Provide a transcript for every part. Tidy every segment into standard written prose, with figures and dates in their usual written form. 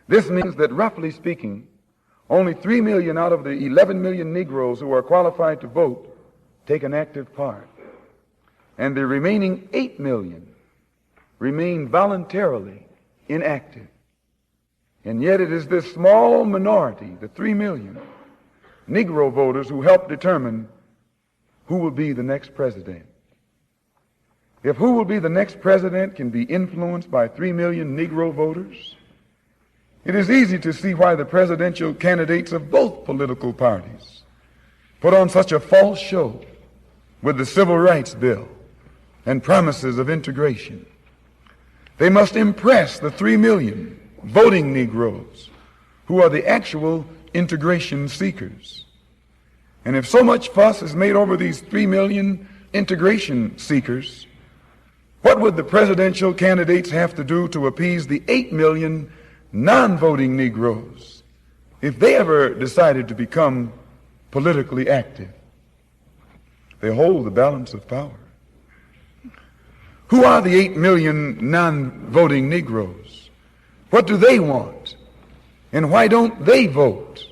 This means that, roughly speaking, only 3 million out of the 11 million Negroes who are qualified to vote take an active part. And the remaining 8 million remain voluntarily inactive. And yet it is this small minority, the 3 million Negro voters, who help determine who will be the next president. If who will be the next president can be influenced by 3 million Negro voters, it is easy to see why the presidential candidates of both political parties put on such a false show with the Civil Rights Bill and promises of integration. They must impress the 3 million voting Negroes who are the actual integration seekers. And if so much fuss is made over these 3 million integration seekers, what would the presidential candidates have to do to appease the 8 million non-voting Negroes if they ever decided to become politically active? They hold the balance of power. Who are the 8 million non-voting Negroes? What do they want? And why don't they vote?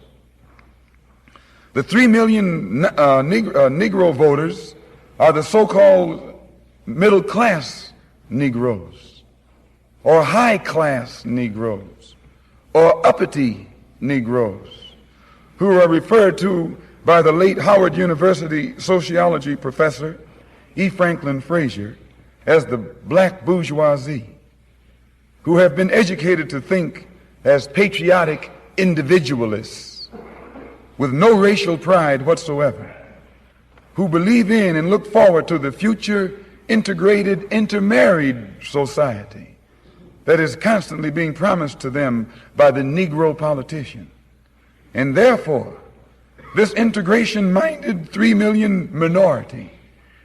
The 3 million Negro voters are the so-called middle-class Negroes, or high-class Negroes, or uppity Negroes, who are referred to by the late Howard University sociology professor E. Franklin Frazier as the black bourgeoisie, who have been educated to think as patriotic individualists with no racial pride whatsoever, who believe in and look forward to the future integrated, intermarried society that is constantly being promised to them by the Negro politician. And therefore, this integration-minded 3 million minority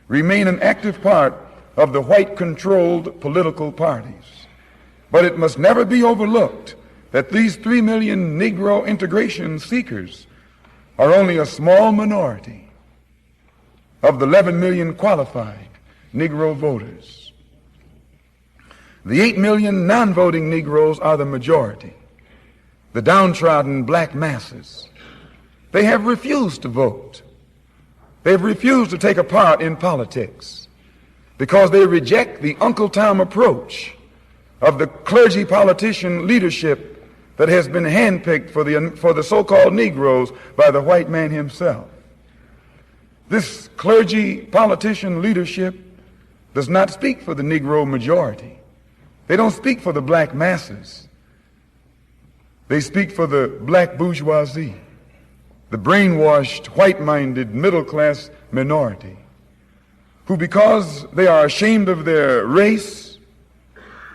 remain an active part of the white-controlled political parties. But it must never be overlooked that these 3 million Negro integration seekers are only a small minority of the 11 million qualified Negro voters. The 8 million non-voting Negroes are the majority, the downtrodden black masses. They have refused to vote. They've refused to take a part in politics because they reject the Uncle Tom approach of the clergy politician leadership that has been handpicked for the so-called Negroes by the white man himself. This clergy politician leadership does not speak for the Negro majority. They don't speak for the black masses. They speak for the black bourgeoisie, the brainwashed, white-minded, middle-class minority, who, because they are ashamed of their race,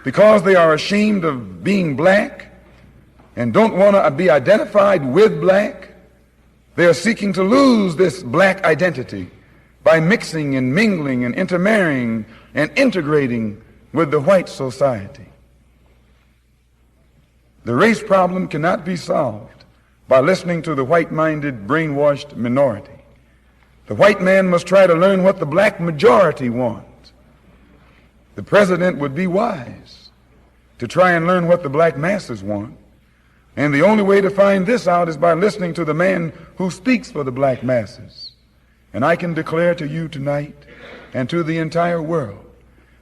because they are ashamed of being black and don't want to be identified with black, they are seeking to lose this black identity by mixing and mingling and intermarrying and integrating with the white society. The race problem cannot be solved by listening to the white-minded, brainwashed minority. The white man must try to learn what the black majority want. The president would be wise to try and learn what the black masses want. And the only way to find this out is by listening to the man who speaks for the black masses. And I can declare to you tonight and to the entire world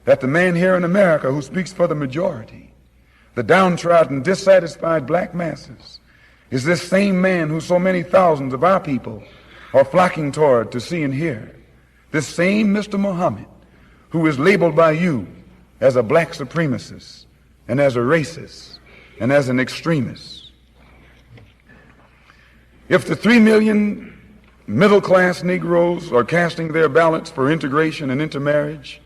that the man here in America who speaks for the majority, the downtrodden, dissatisfied black masses, is this same man who so many thousands of our people are flocking toward to see and hear. This same Mr. Muhammad who is labeled by you as a black supremacist and as a racist and as an extremist. If the 3 million middle-class Negroes are casting their ballots for integration and intermarriage,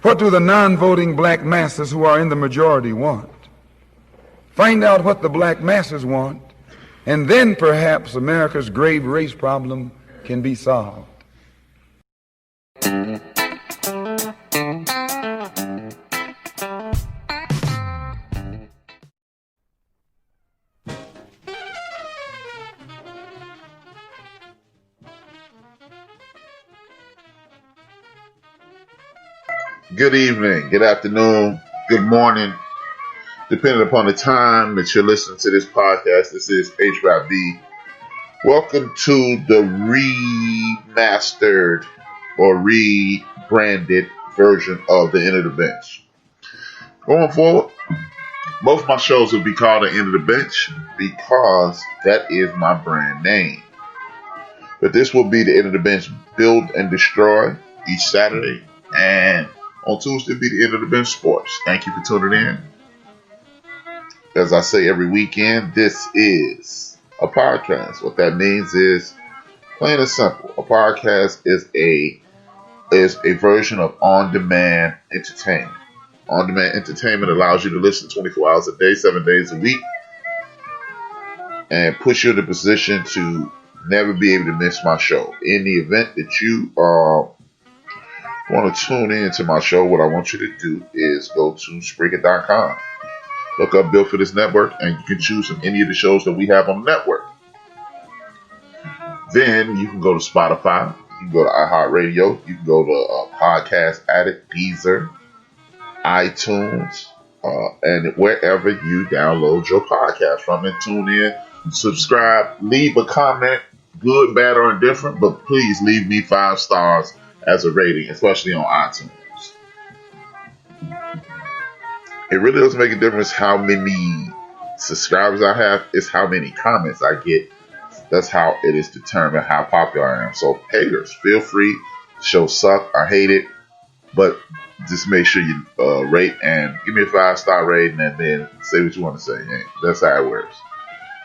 what do the non-voting black masses who are in the majority want? Find out what the black masses want, and then perhaps America's grave race problem can be solved. Good evening, good afternoon, good morning, depending upon the time that you're listening to this podcast. This is HRap. Welcome to the remastered or rebranded version of the End of the Bench. Going forward, both my shows will be called the End of the Bench because that is my brand name. But this will be the End of the Bench Build and Destroy each Saturday, and on Tuesday will be the End of the Bench Sports. Thank you for tuning in. As I say every weekend, this is a podcast. What that means is, plain and simple, a podcast is a version of on-demand entertainment. On-demand entertainment allows you to listen 24 hours a day, 7 days a week, and puts you in a position to never be able to miss my show. In the event that you want to tune in to my show, what I want you to do is go to Spreaker.com. Look up Built for This Network, and you can choose from any of the shows that we have on the network. Then you can go to Spotify, you can go to iHeartRadio, you can go to Podcast Addict, Deezer, iTunes, and wherever you download your podcast from, and tune in, subscribe, leave a comment, good, bad, or indifferent, but please leave me 5 stars as a rating, especially on iTunes. It really doesn't make a difference how many subscribers I have, it's how many comments I get. That's how it is determined how popular I am. So haters, feel free. Show suck, I hate it, but just make sure you rate and give me a 5-star rating, and then say what you want to say. Hey, that's how it works.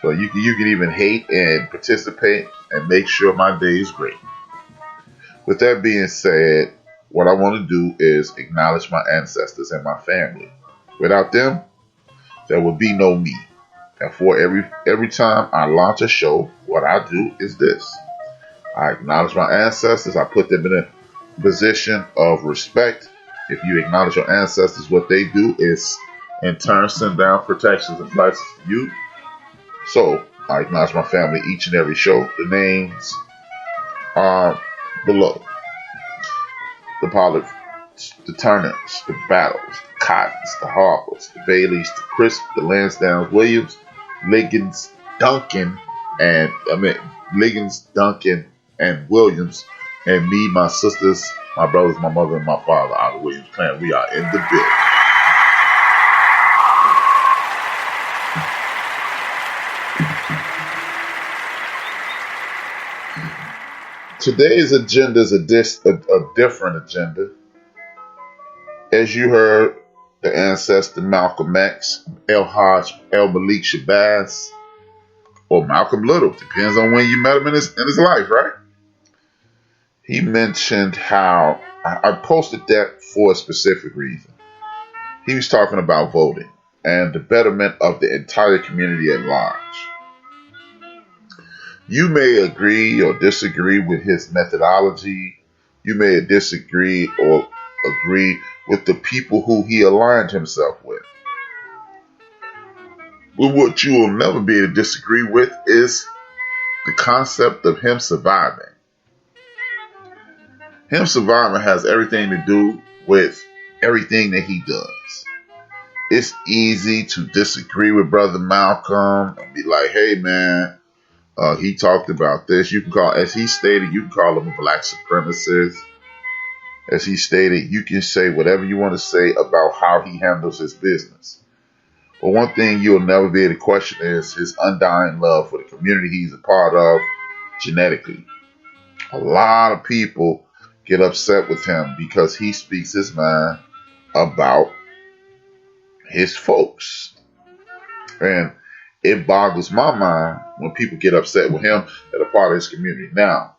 So you can even hate and participate and make sure my day is great. With that being said, what I want to do is acknowledge my ancestors and my family. Without them, there would be no me. And for every time I launch a show, what I do is this. I acknowledge my ancestors. I put them in a position of respect. If you acknowledge your ancestors, what they do is, in turn, send down protections and blessings to you. So, I acknowledge my family each and every show. The names are below. The Pollards, the Turners, the Battles, the Cottons, the Harpers, the Baileys, the Crisp, the Lansdowns, Williams, Liggins, Duncan, and Williams, and me, my sisters, my brothers, my mother, and my father out of the Williams clan. We are in the building. Today's agenda is a different agenda. As you heard, the ancestor Malcolm X, El Malik Shabazz, or Malcolm Little, depends on when you met him in his life, right? He mentioned how, I posted that for a specific reason. He was talking about voting and the betterment of the entire community at large. You may agree or disagree with his methodology. You may disagree or agree with the people who he aligned himself with. But what you will never be able to disagree with is the concept of him surviving. Him surviving has everything to do with everything that he does. It's easy to disagree with Brother Malcolm and be like, hey man, he talked about this. You can call, as he stated, you can call him a black supremacist. As he stated, you can say whatever you want to say about how he handles his business. But one thing you'll never be able to question is his undying love for the community he's a part of genetically. A lot of people get upset with him because he speaks his mind about his folks. And it boggles my mind when people get upset with him that are part of his community. Now,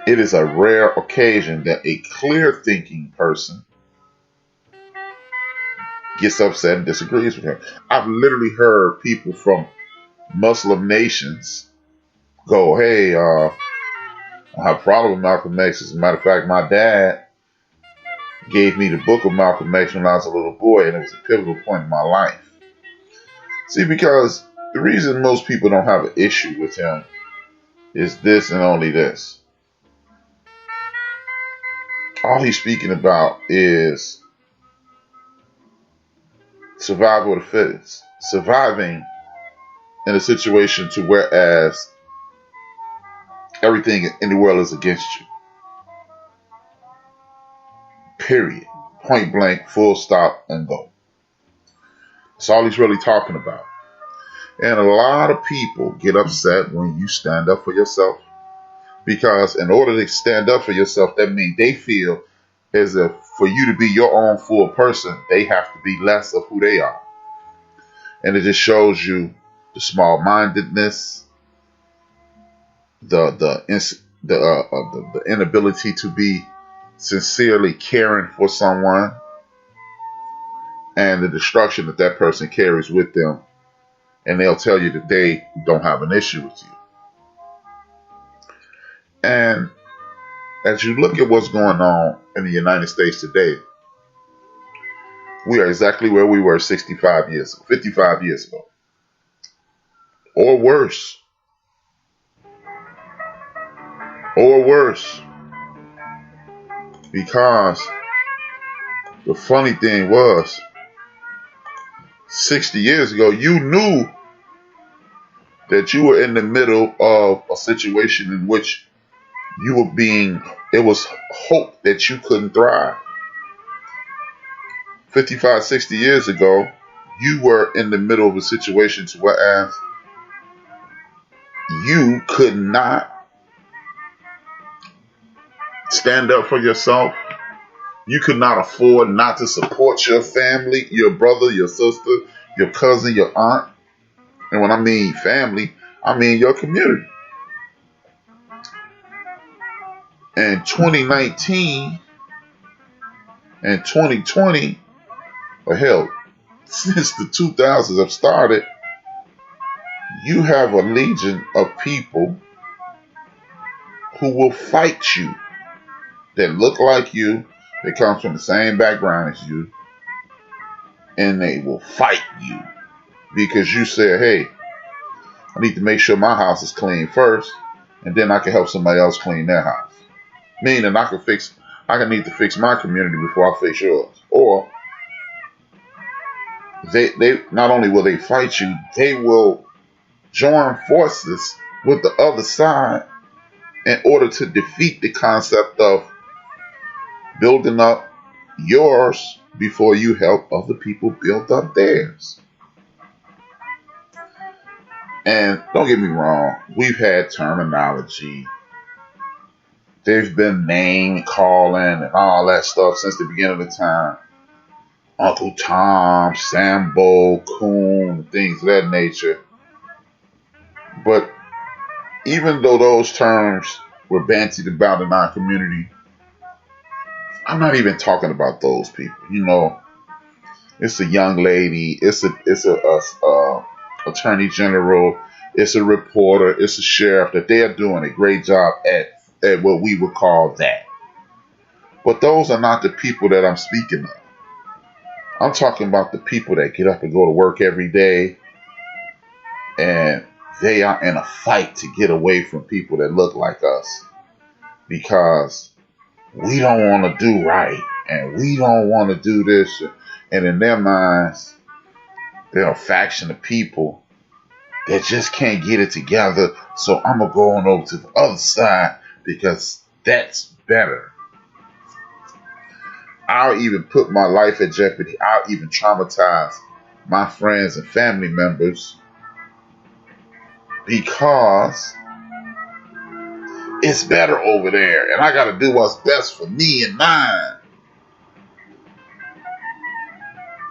it is a rare occasion that a clear-thinking person gets upset and disagrees with him. I've literally heard people from Muslim nations go, hey, I have a problem with Malcolm X. As a matter of fact, my dad gave me the book of Malcolm X when I was a little boy, and it was a pivotal point in my life. See, because the reason most people don't have an issue with him is this and only this. All he's speaking about is Survival of the fittest. Surviving in a situation to whereas everything in the world is against you. Period. Point blank, full stop, and go. That's all he's really talking about. And a lot of people get upset when you stand up for yourself. Because in order to stand up for yourself, that means they feel as if for you to be your own full person, they have to be less of who they are. And it just shows you the small-mindedness, the inability to be sincerely caring for someone, and the destruction that that person carries with them. And they'll tell you that they don't have an issue with you. And as you look at what's going on in the United States today, we are exactly where we were 55 years ago, 55 years ago. Or worse. Or worse. Because the funny thing was, 60 years ago, you knew that you were in the middle of a situation in which you were it was hoped that you couldn't thrive. 55, 60 years ago, you were in the middle of a situation to whereas you could not stand up for yourself. You could not afford not to support your family, your brother, your sister, your cousin, your aunt. And when I mean family, I mean your community. And 2019 and 2020, or hell, since the 2000s have started, you have a legion of people who will fight you, that look like you, that comes from the same background as you, and they will fight you because you said, hey, I need to make sure my house is clean first, and then I can help somebody else clean their house. Meaning I can need to fix my community before I fix yours. Or they not only will they fight you, they will join forces with the other side in order to defeat the concept of building up yours before you help other people build up theirs. And don't get me wrong, we've had terminology. There's been name calling and all that stuff since the beginning of the time. Uncle Tom, Sambo, Coon, things of that nature. But even though those terms were bandied about in our community, I'm not even talking about those people. You know, it's a young lady, it's a attorney general, it's a reporter, it's a sheriff, that they are doing a great job at what we would call that. But those are not the people that I'm speaking of. I'm talking about the people that get up and go to work every day, and they are in a fight to get away from people that look like us, because we don't want to do right, and we don't want to do this. And in their minds, they're a faction of people that just can't get it together. So I'm going to go on over to the other side because that's better. I'll even put my life at jeopardy. I'll even traumatize my friends and family members because it's better over there, and I got to do what's best for me and mine.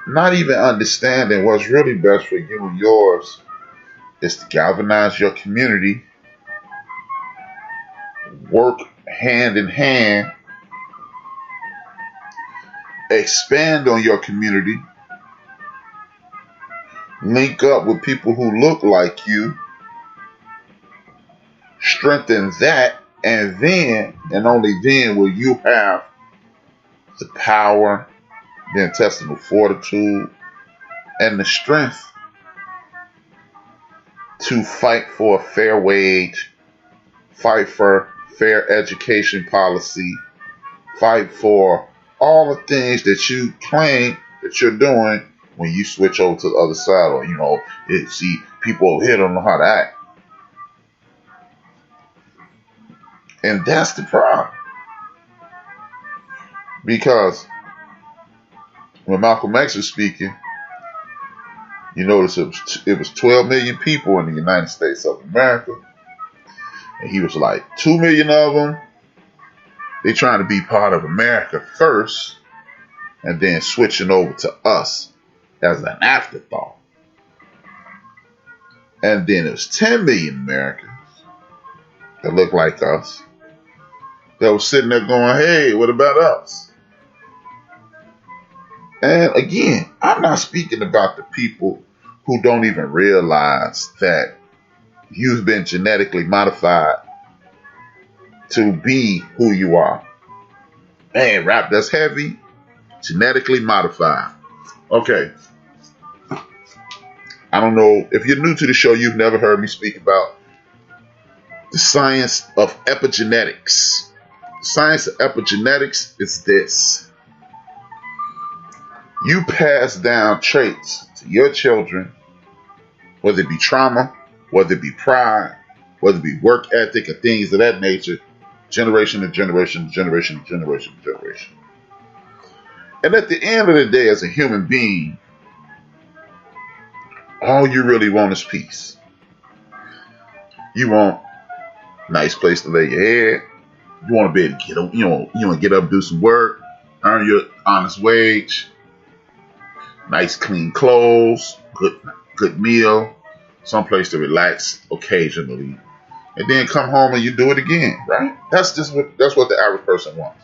Not even understanding what's really best for you and yours is to galvanize your community, work hand in hand, expand on your community, link up with people who look like you, strengthen that, and then, and only then, will you have the power, the intestinal fortitude, and the strength to fight for a fair wage, fight for fair education policy, fight for all the things that you claim that you're doing when you switch over to the other side, or see people over here don't know how to act. And that's the problem. Because when Malcolm X was speaking, you notice it was 12 million people in the United States of America. And he was like, 2 million of them, they trying to be part of America first, and then switching over to us as an afterthought. And then it was 10 million Americans that look like us that was sitting there going, hey, what about us? And again, I'm not speaking about the people who don't even realize that you've been genetically modified to be who you are. Man, rap, that's heavy. Genetically modified. Okay. I don't know. If you're new to the show, you've never heard me speak about the science of epigenetics. The science of epigenetics is this. You pass down traits to your children, whether it be trauma, whether it be pride, whether it be work ethic, or things of that nature, generation to generation to generation to generation to generation. And at the end of the day, as a human being, all you really want is peace. You want a nice place to lay your head. You want to be able to get up, you want to get up, do some work, earn your honest wage, nice clean clothes, good meal, someplace to relax occasionally, and then come home and you do it again, right? That's what the average person wants.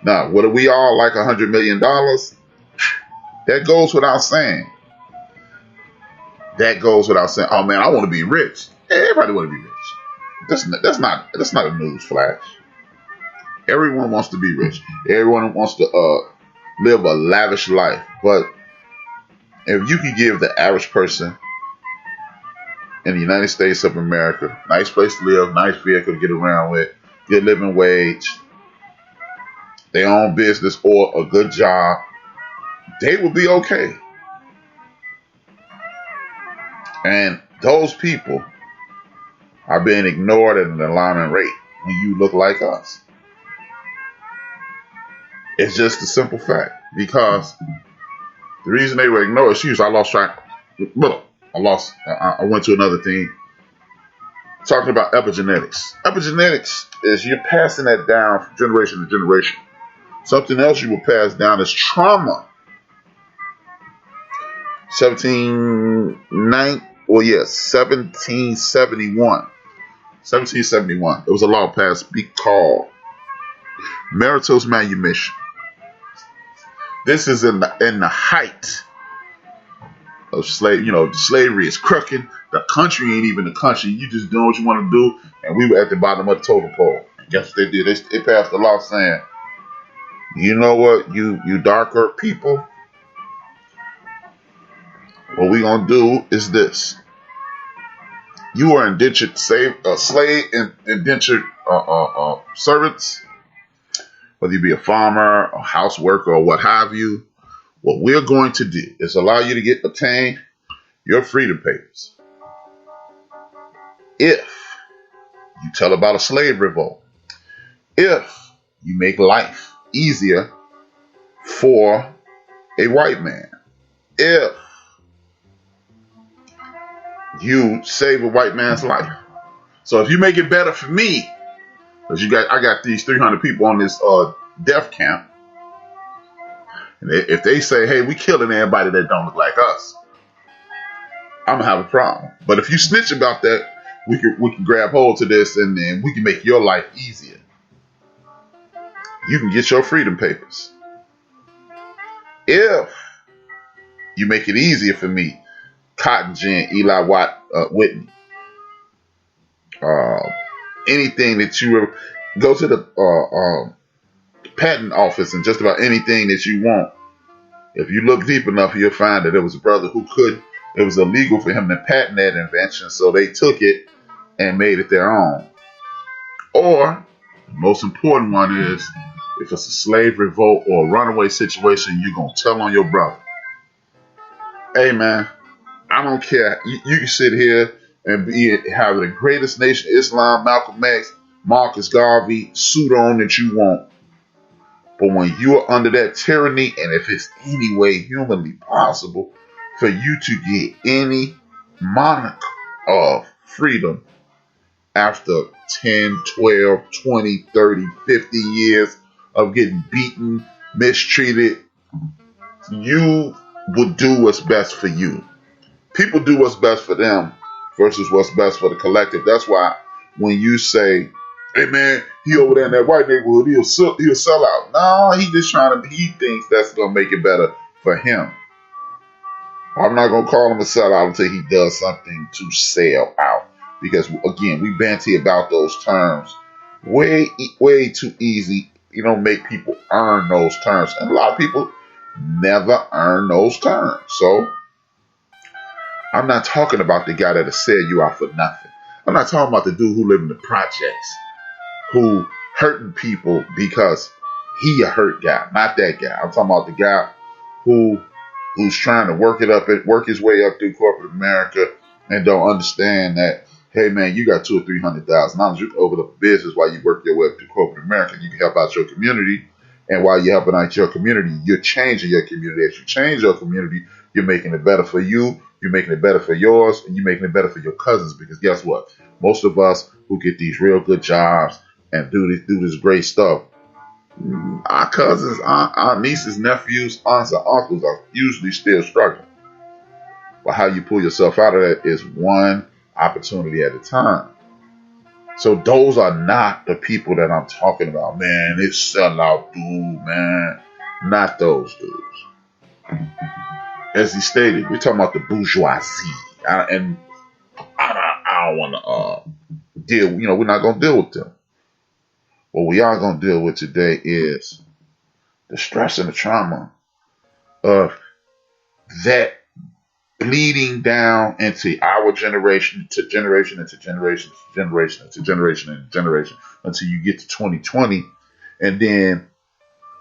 Now, whether we all like $100 million, that goes without saying. That goes without saying. Oh man, I want to be rich. Yeah, everybody want to be rich. That's not a news flash. Everyone wants to be rich. Everyone wants to live a lavish life. But if you can give the average person in the United States of America nice place to live, nice vehicle to get around with, good living wage, their own business, or a good job, they will be okay. And those people are being ignored at an alarming rate when you look like us. It's just a simple fact. Because the reason they were ignored, I lost track. I went to another thing. Talking about epigenetics. Epigenetics is you're passing that down from generation to generation. Something else you will pass down is trauma. 1771. 1771. There was a law passed called marital manumission. This is in the height of slavery is crooked. The country ain't even the country. You just doing what you want to do. And we were at the bottom of the totem pole. And guess what they did? They passed a law saying, you know what, you darker people, what we gonna do is this. You are indentured slave and indentured servants, whether you be a farmer, a house worker, or what have you. What we're going to do is allow you to obtain your freedom papers if you tell about a slave revolt, if you make life easier for a white man, if you save a white man's life. So if you make it better for me, because I got these 300 people on this death camp, and if they say, hey, we killing everybody that don't look like us, I'm gonna have a problem. But if you snitch about that, we can grab hold to this, and then we can make your life easier. You can get your freedom papers. If you make it easier for me, Cotton Gin, Eli Whitney, anything that you ever go to the patent office and just about anything that you want. If you look deep enough, you'll find that there was a brother who it was illegal for him to patent that invention, so they took it and made it their own. Or, the most important one is, if it's a slave revolt or a runaway situation, you're going to tell on your brother. Hey man, I don't care. You can sit here and have the greatest nation, Islam, Malcolm X, Marcus Garvey, suit on that you want. But when you are under that tyranny, and if it's any way humanly possible for you to get any monarch of freedom after 10, 12, 20, 30, 50 years of getting beaten, mistreated, you would do what's best for you. People do what's best for them versus what's best for the collective. That's why when you say, "Hey man, he over there in that white neighborhood, he'll sell out." No, he thinks that's gonna make it better for him. I'm not gonna call him a sellout until he does something to sell out. Because again, we banty about those terms way too easy. You don't make people earn those terms, and a lot of people never earn those terms. So I'm not talking about the guy that'll sell you out for nothing. I'm not talking about the dude who live in the projects, who hurting people because he a hurt guy. Not that guy. I'm talking about the guy who's trying to work his way up through corporate America and don't understand that, hey man, you got $200,000 or $300,000. You can open up a business while you work your way up through corporate America. You can help out your community. And while you're helping out your community, you're changing your community. As you change your community, you're making it better for you. You're making it better for yours, and you're making it better for your cousins. Because guess what? Most of us who get these real good jobs and do this great stuff, our cousins, our nieces, nephews, aunts, and uncles are usually still struggling. But how you pull yourself out of that is one opportunity at a time. So those are not the people that I'm talking about, man. It's sellout dude, man. Not those dudes. As he stated, we're talking about the bourgeoisie, and I don't want to deal. We're not going to deal with them. What we are going to deal with today is the stress and the trauma of that bleeding down into our generation, to generation, into generation, to generation, into generation, into generation, until you get to 2020. And then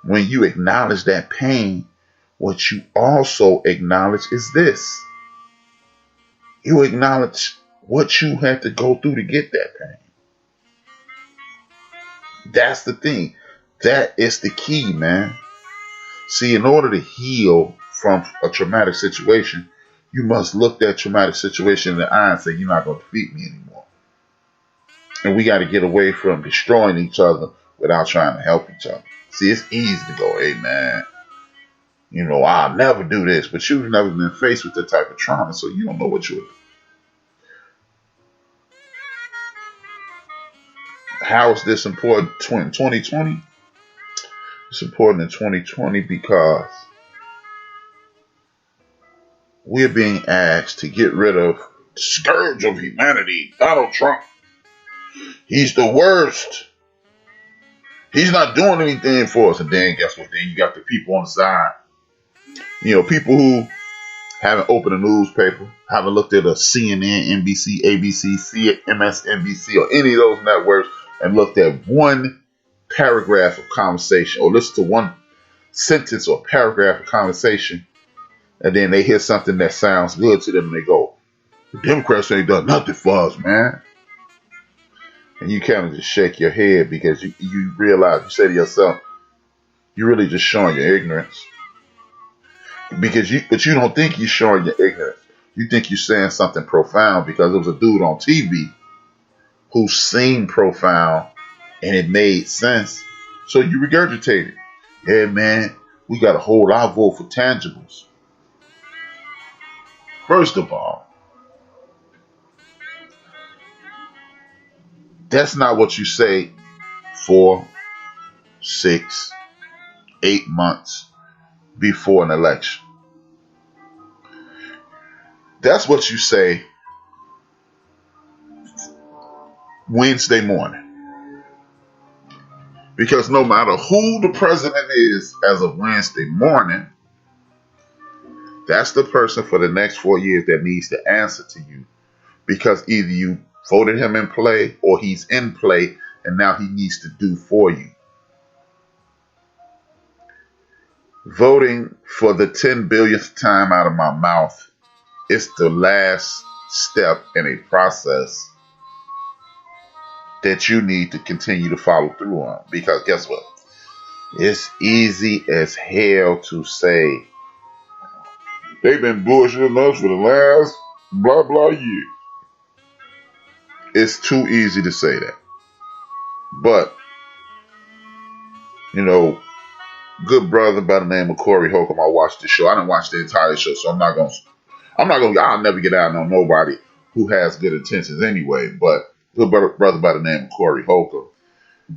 when you acknowledge that pain, what you also acknowledge is this. You acknowledge what you had to go through to get that pain. That's the thing. That is the key, man. See, in order to heal from a traumatic situation, you must look that traumatic situation in the eye and say, you're not going to defeat me anymore. And we got to get away from destroying each other without trying to help each other. See, it's easy to go, hey, man, I'll never do this. But you've never been faced with that type of trauma, so you don't know what you're doing. How is this important in 2020? It's important in 2020 because we're being asked to get rid of the scourge of humanity, Donald Trump. He's the worst. He's not doing anything for us. And then guess what? Then you got the people on the side. People who haven't opened a newspaper, haven't looked at a CNN, NBC, ABC, MSNBC, or any of those networks and looked at one paragraph of conversation or listen to one sentence or paragraph of conversation, and then they hear something that sounds good to them and they go, the Democrats ain't done nothing for us, man. And you kind of just shake your head because you realize, you say to yourself, you're really just showing your ignorance. But you don't think you're showing your ignorance. You think you're saying something profound because there was a dude on TV who seemed profound and it made sense. So you regurgitate it. Yeah, man, we got to hold our vote for tangibles. First of all, that's not what you say 4, 6, 8 months before an election. That's what you say Wednesday morning. Because no matter who the president is as of Wednesday morning, that's the person for the next 4 years that needs to answer to you. Because either you voted him in play or he's in play and now he needs to do for you. voting for the 10 billionth time out of my mouth is the last step in a process that you need to continue to follow through on. Because guess what? It's easy as hell to say, they've been bullshitting us for the last blah blah years. It's too easy to say that. But, you know, good brother by the name of Corey Holcomb, I watched the show. I didn't watch the entire show, so I'll never get out on nobody who has good intentions anyway. But good brother by the name of Corey Holcomb,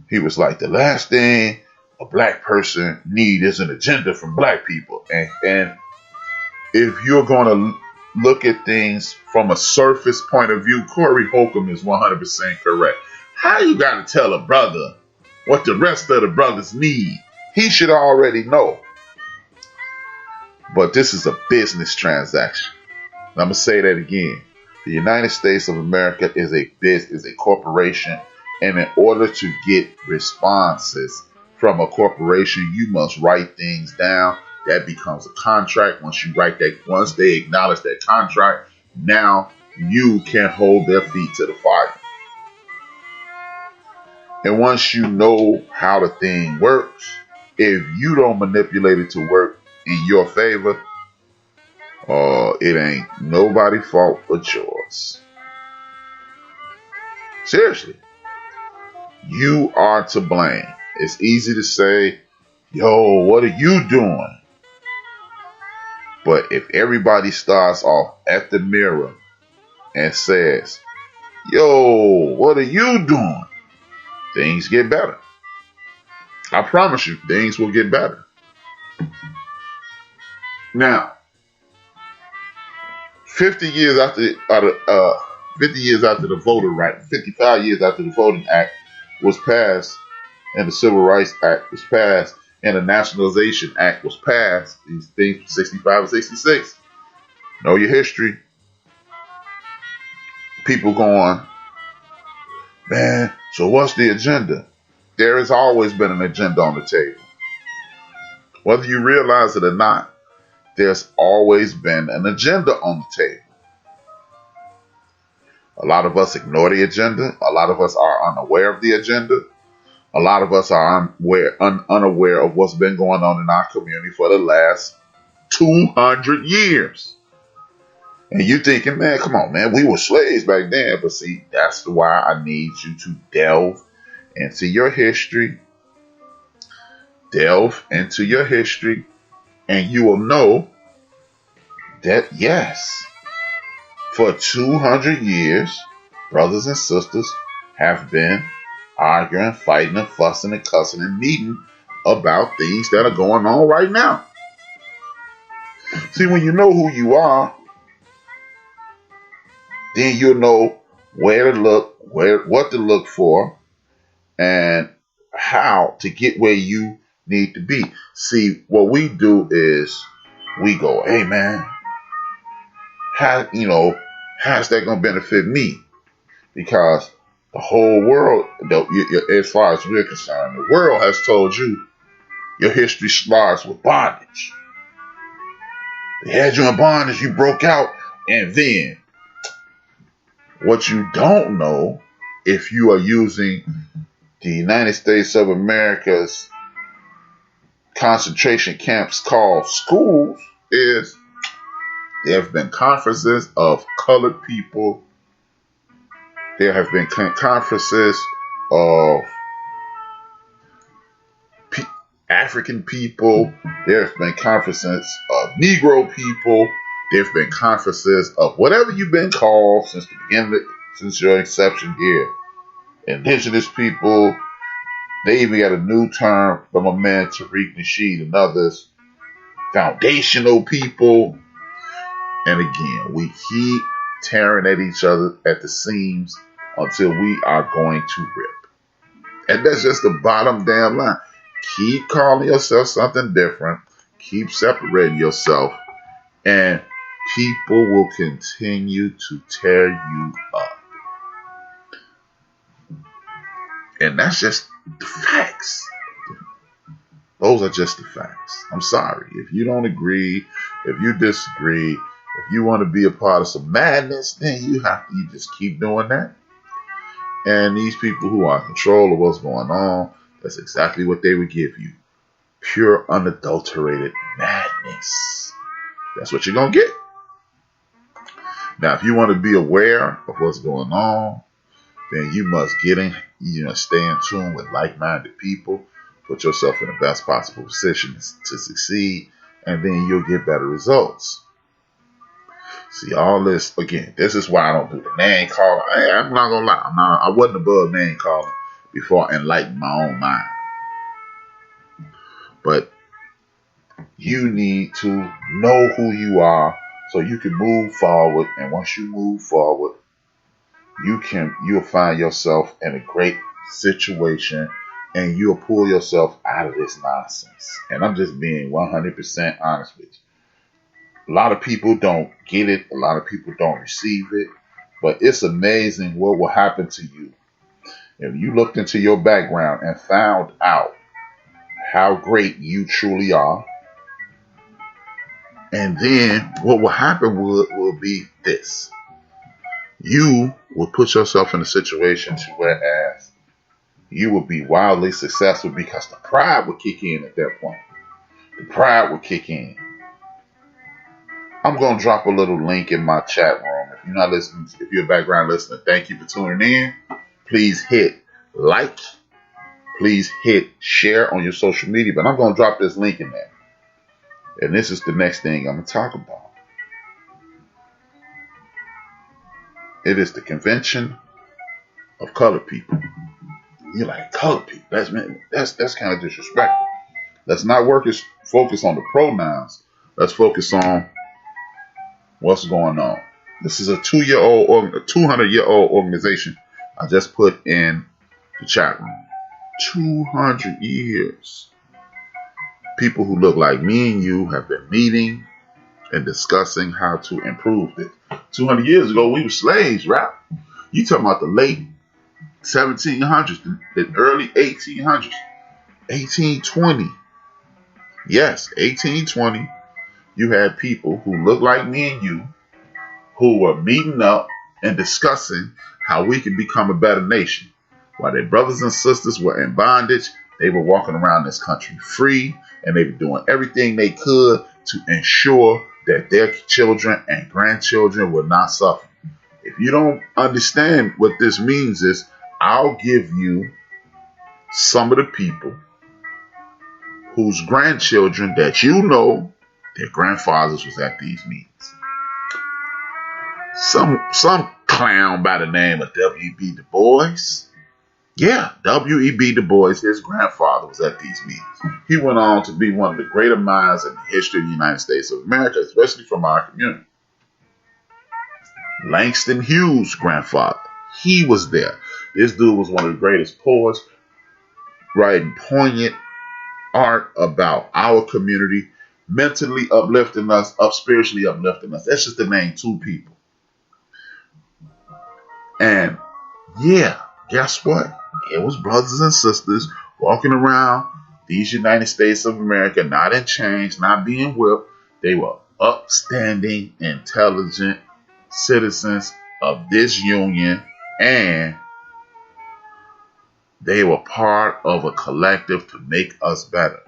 he was like, the last thing a black person need is an agenda from black people. And if you're going to look at things from a surface point of view, Corey Holcomb is 100% correct. How you got to tell a brother what the rest of the brothers need? He should already know. But this is a business transaction. I'm going to say that again. The United States of America is a corporation, and in order to get responses from a corporation, you must write things down. That becomes a contract. Once they acknowledge that contract, now you can hold their feet to the fire. And once you know how the thing works, if you don't manipulate it to work in your favor, it ain't nobody's fault but yours. Seriously. You are to blame. It's easy to say, yo, what are you doing? But if everybody starts off at the mirror and says, yo, what are you doing? Things get better. I promise you, things will get better. Now, 55 years after the Voting Act was passed, and the Civil Rights Act was passed, and the Nationalization Act was passed, these things 65 and 66. Know your history. People going, man, so what's the agenda? There has always been an agenda on the table. Whether you realize it or not, there's always been an agenda on the table. A lot of us ignore the agenda. A lot of us are unaware of the agenda. A lot of us are unaware of what's been going on in our community for the last 200 years. And you thinking, man, come on, man, we were slaves back then. But see, that's why I need you to delve into your history. Delve into your history, and you will know that, yes, for 200 years, brothers and sisters have been arguing, fighting, and fussing, and cussing, and meeting about things that are going on right now. See, when you know who you are, then you'll know where to look, what to look for, and how to get where you need to be. See, what we do is we go, hey man, how's that going to benefit me? Because the whole world, as far as we're concerned, the world has told you your history starts with bondage. They had you in bondage, you broke out, and then what you don't know, if you are using the United States of America's concentration camps called schools, is there have been conferences of colored people. There have been conferences of African people. There have been conferences of Negro people. There have been conferences of whatever you've been called since the beginning, since your inception here. Indigenous people. They even got a new term from a man, Tariq Nasheed, and others. Foundational people. And again, we keep tearing at each other at the seams until we are going to rip. And that's just the bottom damn line. Keep calling yourself something different. Keep separating yourself. And people will continue to tear you up. And that's just the facts. Those are just the facts. I'm sorry. If you don't agree, if you disagree, if you want to be a part of some madness, then you just keep doing that. And these people who are in control of what's going on, that's exactly what they would give you. Pure, unadulterated madness. That's what you're going to get. Now, if you want to be aware of what's going on, then you must stay in tune with like-minded people, put yourself in the best possible position to succeed, and then you'll get better results. See, all this, again, this is why I don't do the name calling. I'm not going to lie. I wasn't above name calling before I enlightened my own mind. But you need to know who you are so you can move forward. And once you move forward, you'll find yourself in a great situation and you'll pull yourself out of this nonsense. And I'm just being 100% honest with you. A lot of people don't get it. A lot of people don't receive it. But it's amazing what will happen to you if you looked into your background and found out how great you truly are. And then what will happen will be this. You will put yourself in a situation to whereas you will be wildly successful because the pride will kick in at that point. The pride will kick in. I'm going to drop a little link in my chat room. If you're not listening, if you're a background listener, thank you for tuning in. Please hit like. Please hit share on your social media. But I'm going to drop this link in there. And this is the next thing I'm going to talk about. It is the convention of colored people. You're like, colored people? That's kind of disrespectful. Let's not focus on the pronouns. Let's focus on what's going on. This is a 200-year-old organization I just put in the chat room. 200 years. People who look like me and you have been meeting and discussing how to improve this. 200 years ago, we were slaves, right? You talking about the late 1700s, the early 1800s, 1820. Yes, 1820. You had people who looked like me and you who were meeting up and discussing how we could become a better nation. While their brothers and sisters were in bondage, they were walking around this country free, and they were doing everything they could to ensure that their children and grandchildren would not suffer. If you don't understand what this means is, I'll give you some of the people whose grandchildren that you know their grandfathers was at these meetings. Some clown by the name of W.E.B. Du Bois. Yeah, W.E.B. Du Bois, his grandfather was at these meetings. He went on to be one of the greater minds in the history of the United States of America, especially from our community. Langston Hughes' grandfather, he was there. This dude was one of the greatest poets, writing poignant art about our community, mentally uplifting us, spiritually uplifting us. That's just to name two people. And yeah, guess what? It was brothers and sisters walking around these United States of America, not in chains, not being whipped. They were upstanding, intelligent citizens of this union, and they were part of a collective to make us better.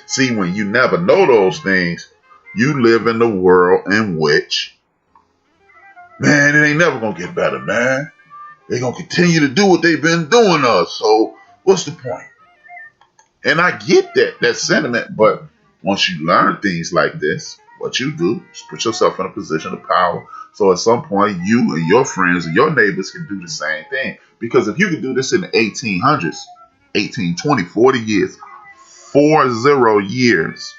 See, when you never know those things, you live in the world in which, man, it ain't never going to get better, man. They're going to continue to do what they've been doing to us. So what's the point? And I get that sentiment, but once you learn things like this, what you do is put yourself in a position of power. So at some point, you and your friends and your neighbors can do the same thing. Because if you could do this in the 1800s, 1820, 40 years, 40 years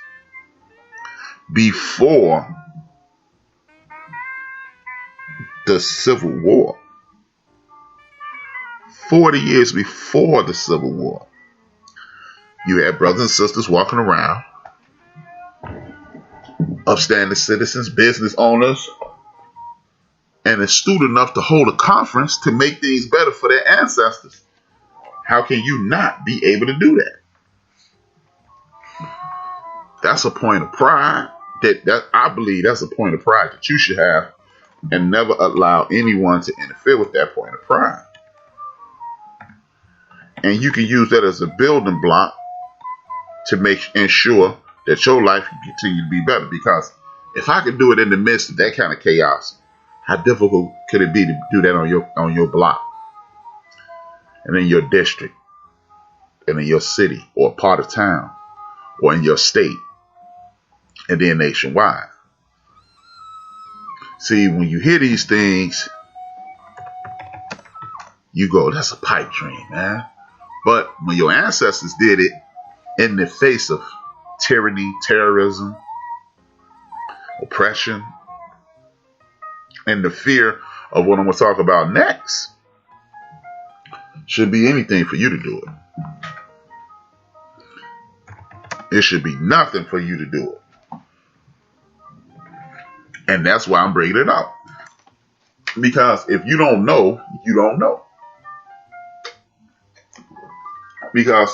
before the Civil War, 40 years before the Civil War, you had brothers and sisters walking around, upstanding citizens, business owners, and astute enough to hold a conference to make things better for their ancestors. How can you not be able to do that? That's a point of pride. That I believe that's a point of pride that you should have, and never allow anyone to interfere with that point of pride. And you can use that as a building block to ensure that your life can continue to be better. Because if I can do it in the midst of that kind of chaos, how difficult could it be to do that on your block, and in your district, and in your city, or part of town, or in your state, and then nationwide? See, when you hear these things, you go, that's a pipe dream, man. But when your ancestors did it in the face of tyranny, terrorism, oppression, and the fear of what I'm going to talk about next, should be anything for you to do it. It should be nothing for you to do it. And that's why I'm bringing it up. Because if you don't know, you don't know. Because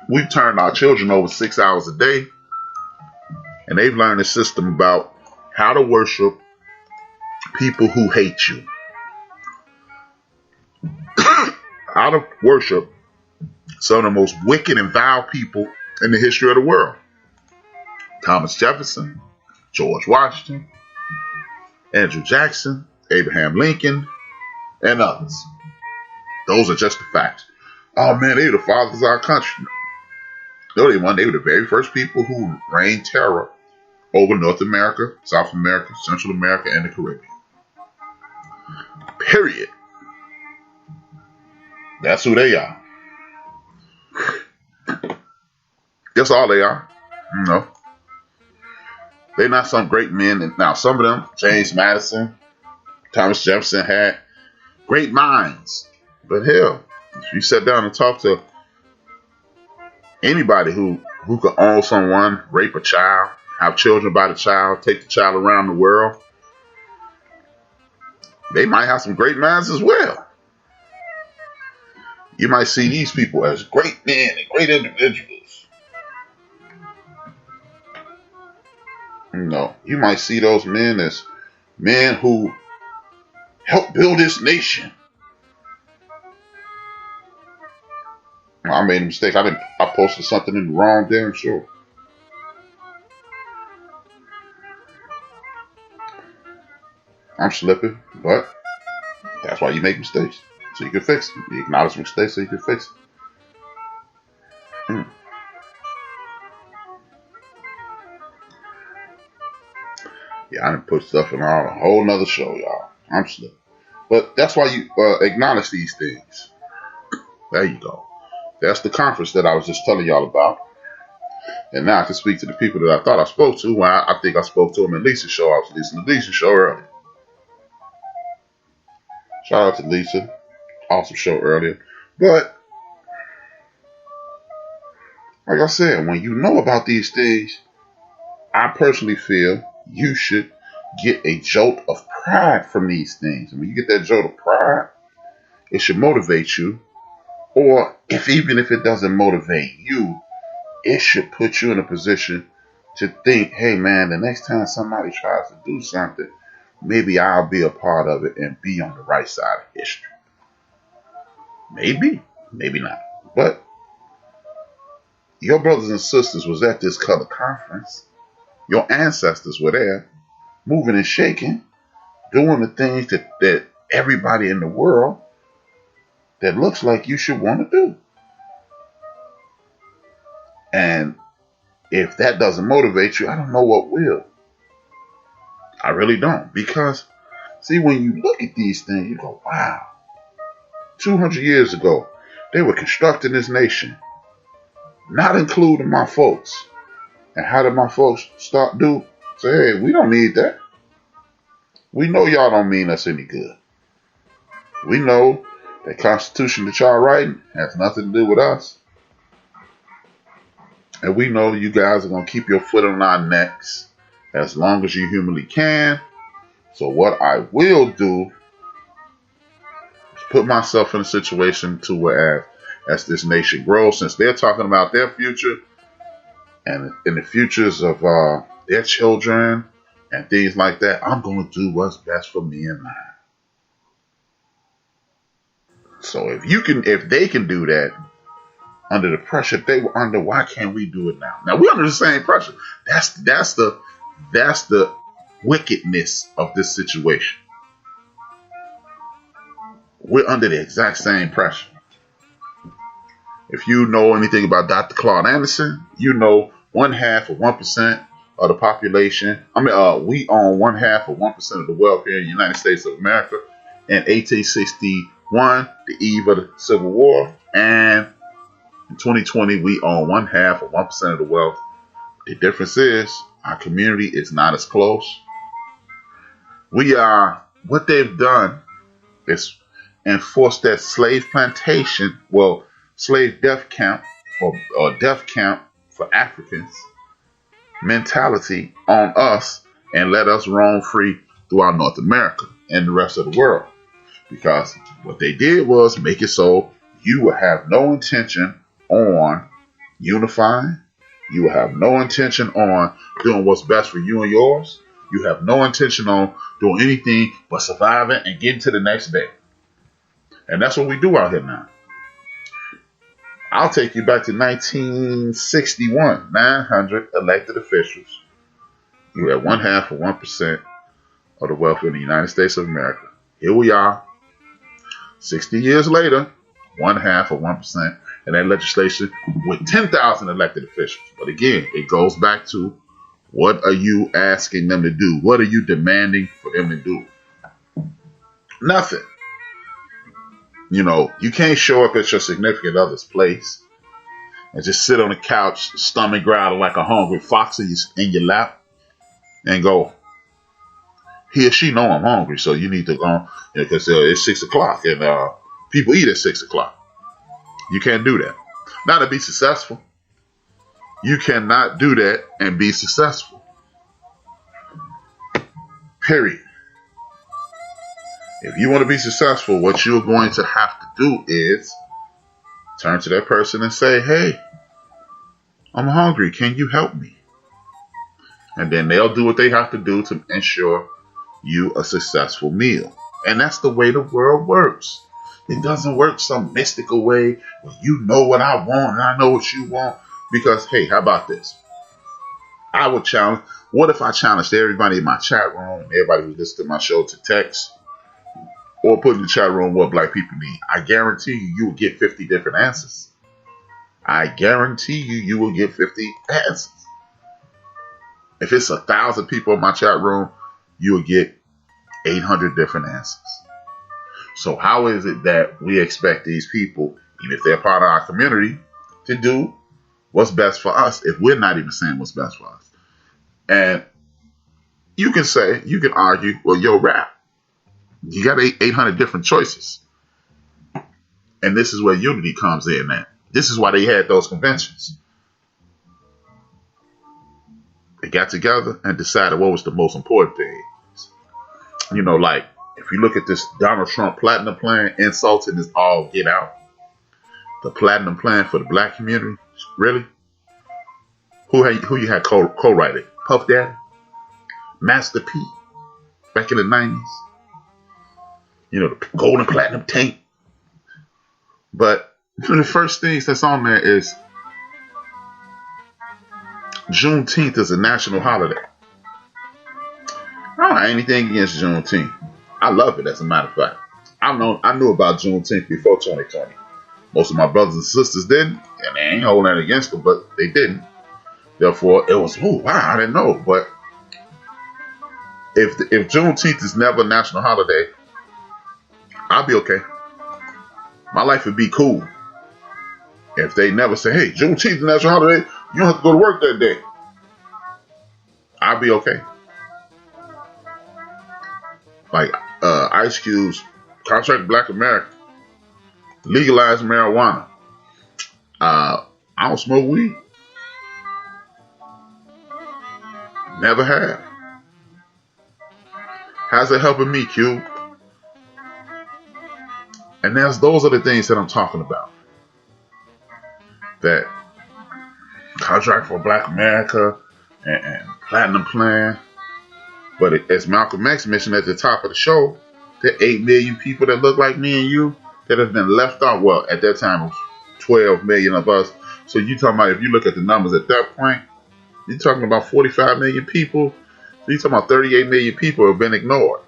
we've turned our children over 6 hours a day, and they've learned a system about how to worship people who hate you. How to worship some of the most wicked and vile people in the history of the world. Thomas Jefferson, George Washington, Andrew Jackson, Abraham Lincoln, and others. Those are just the facts. Oh man, they were the fathers of our country. No, they were the very first people who reigned terror over North America, South America, Central America, and the Caribbean. Period. That's who they are. That's all they are. You know. They're not some great men. And now, some of them, James Madison, Thomas Jefferson, had great minds. But hell, if you sit down and talk to anybody who could own someone, rape a child, have children by the child, take the child around the world, they might have some great minds as well. You might see these people as great men and great individuals. No, you might see those men as men who helped build this nation. I made a mistake. I posted something in the wrong damn show. I'm slipping, but that's why you make mistakes, so you can fix them. You acknowledge mistakes so you can fix it. Yeah, I done put stuff in a whole nother show, y'all. I'm slipping. But that's why you acknowledge these things. There you go. That's the conference that I was just telling y'all about. And now I can speak to the people that I thought I spoke to. Well, I think I spoke to them in Lisa's show. I was listening to Lisa's show earlier. Shout out to Lisa. Awesome show earlier. But, like I said, when you know about these things, I personally feel you should get a jolt of pride from these things. And when you get that jolt of pride, it should motivate you. Or even if it doesn't motivate you, it should put you in a position to think, hey man, the next time somebody tries to do something, maybe I'll be a part of it and be on the right side of history. Maybe, maybe not. But your brothers and sisters was at this color conference. Your ancestors were there, moving and shaking, doing the things that everybody in the world that looks like you should want to do. And if that doesn't motivate you, I don't know what will. I really don't. Because, see, when you look at these things, you go, wow. 200 years ago, they were constructing this nation, not including my folks. And how did my folks say, hey, we don't need that. We know y'all don't mean us any good. We know that Constitution that y'all writing has nothing to do with us. And we know you guys are going to keep your foot on our necks as long as you humanly can. So what I will do is put myself in a situation to where as this nation grows, since they're talking about their future, and in the futures of their children and things like that, I'm going to do what's best for me and mine. So if they can do that under the pressure they were under, why can't we do it now? Now we're under the same pressure. That's the wickedness of this situation. We're under the exact same pressure. If you know anything about Dr. Claude Anderson, you know 1/2 of 1% of the population. We own 1/2 of 1% of the wealth here in the United States of America. In 1861, the eve of the Civil War, and in 2020, we own 1/2 of 1% of the wealth. The difference is our community is not as close. What they've done is enforce that slave death count or death count for Africans mentality on us and let us roam free throughout North America and the rest of the world. Because what they did was make it so you will have no intention on unifying. You will have no intention on doing what's best for you and yours. You have no intention on doing anything but surviving and getting to the next day. And that's what we do out here now. I'll take you back to 1961, 900 elected officials. You had 1/2 of 1% of the wealth in the United States of America. Here we are, 60 years later, 1/2 of 1%, and that legislation with 10,000 elected officials. But again, it goes back to, what are you asking them to do? What are you demanding for them to do? Nothing. You can't show up at your significant other's place and just sit on the couch, stomach growling like a hungry fox in your lap, and go, he or she know I'm hungry, so you need to go, because it's 6 o'clock and people eat at 6 o'clock. You can't do that. Not to be successful. You cannot do that and be successful. Period. If you want to be successful, what you're going to have to do is turn to that person and say, hey, I'm hungry. Can you help me? And then they'll do what they have to do to ensure you a successful meal. And that's the way the world works. It doesn't work some mystical way where you know what I want and I know what you want. Because, hey, how about this? I would challenge, what if I challenged everybody in my chat room, everybody who listens to my show, to text or put in the chat room what black people need? I guarantee you will get 50 different answers. I guarantee you will get 50 answers. If it's 1,000 people in my chat room, you will get 800 different answers. So how is it that we expect these people, even if they're part of our community, to do what's best for us if we're not even saying what's best for us? And you can argue, well, rap, you got 800 different choices. And this is where unity comes in, man. This is why they had those conventions. They got together and decided what was the most important thing. Like, if you look at this Donald Trump Platinum Plan, insulting is all get out. The Platinum Plan for the black community? Really? Who you had co-write it? Puff Daddy? Master P? Back in the 90s? The golden platinum tank. But one of the first things that's on there is Juneteenth is a national holiday. I don't have anything against Juneteenth. I love it, as a matter of fact. I knew about Juneteenth before 2020. Most of my brothers and sisters didn't, and they ain't holding that against them, but they didn't. Therefore, it was, wow, I didn't know. But if Juneteenth is never a national holiday, I'll be okay. My life would be cool. If they never say, hey, Juneteenth is a national holiday, you don't have to go to work that day. I'll be okay. Like Ice Cube's Contract Black America, legalize marijuana. I don't smoke weed. Never have. How's it helping me, Cube? And those are the things that I'm talking about. That contract for Black America and Platinum Plan. But as Malcolm X mentioned at the top of the show, there are 8 million people that look like me and you that have been left out. Well, at that time, it was 12 million of us. So you talking about, if you look at the numbers at that point, you're talking about 45 million people. So you're talking about 38 million people have been ignored.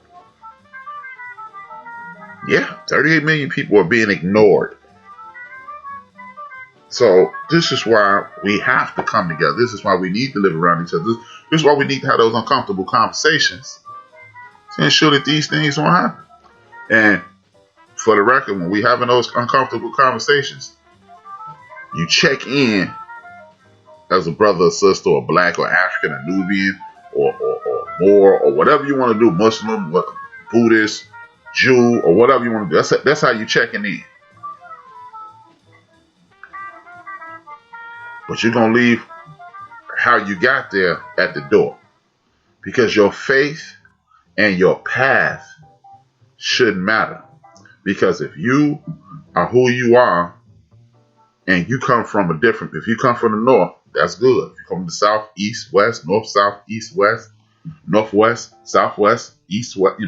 Yeah, 38 million people are being ignored. So this is why we have to come together. This is why we need to live around each other. This is why we need to have those uncomfortable conversations to ensure that these things won't happen. And for the record, when we having those uncomfortable conversations, you check in as a brother or sister or Black or African or Nubian or Moor or whatever you want to do, Muslim, Buddhist, Jew, or whatever you want to do. That's how you checking in. But you're going to leave how you got there at the door. Because your faith and your path shouldn't matter. Because if you are who you are and you come from if you come from the north, that's good. If you come from the south, east, west, north, south, east, west, northwest, southwest, east, west,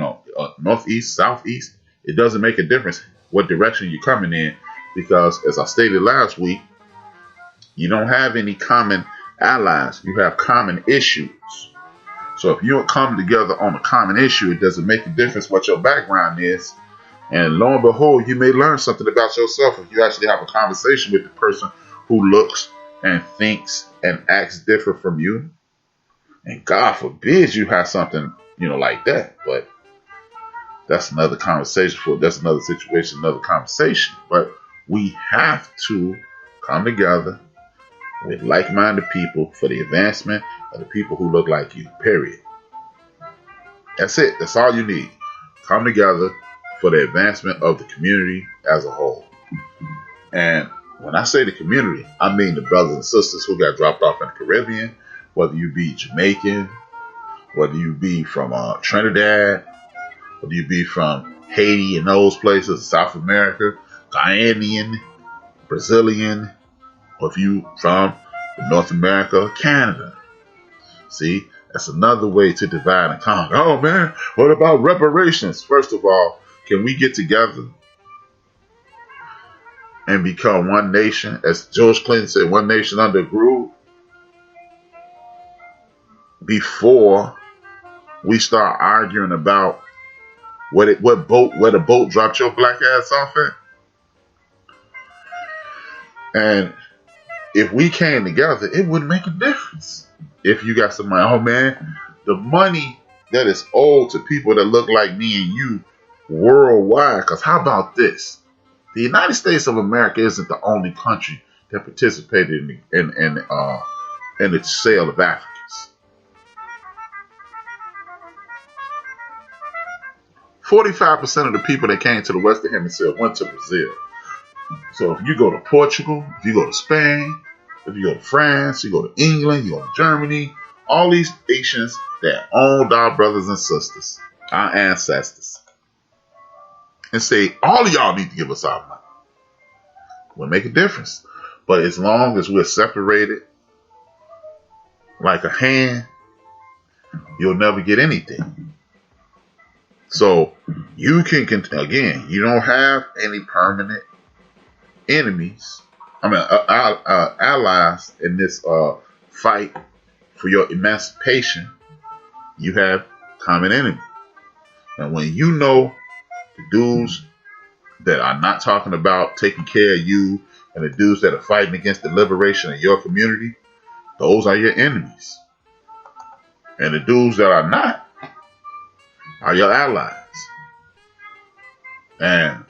northeast, southeast, it doesn't make a difference what direction you're coming in. Because as I stated last week, you don't have any common allies. You have common issues. So if you don't come together on a common issue, it doesn't make a difference what your background is. And lo and behold, you may learn something about yourself if you actually have a conversation with the person who looks and thinks and acts different from you. And God forbid you have something, like that. But that's another conversation. That's another situation, another conversation. But we have to come together with like-minded people for the advancement of the people who look like you, period. That's it. That's all you need. Come together for the advancement of the community as a whole. And when I say the community, I mean the brothers and sisters who got dropped off in the Caribbean, whether you be Jamaican, whether you be from Trinidad, whether you be from Haiti and those places, South America, Ghanaian, Brazilian, or if you from North America, Canada. See, that's another way to divide and conquer. Oh man, what about reparations? First of all, can we get together and become one nation? As George Clinton said, one nation under a groove, before we start arguing about where the boat dropped your black ass off at. And if we came together, it wouldn't make a difference. If you got somebody, oh man, the money that is owed to people that look like me and you worldwide. Because how about this? The United States of America isn't the only country that participated in the sale of Africans. 45% of the people that came to the Western Hemisphere went to Brazil. So if you go to Portugal, if you go to Spain, if you go to France, you go to England, you go to Germany, all these nations that owned our brothers and sisters, our ancestors, and say, all of y'all need to give us our money. Will make a difference. But as long as we're separated like a hand, you'll never get anything. So you can, again, you don't have any permanent enemies. Allies in this fight for your emancipation. You have common enemy. And when you know the dudes that are not talking about taking care of you and the dudes that are fighting against the liberation of your community, those are your enemies. And the dudes that are not are your allies. And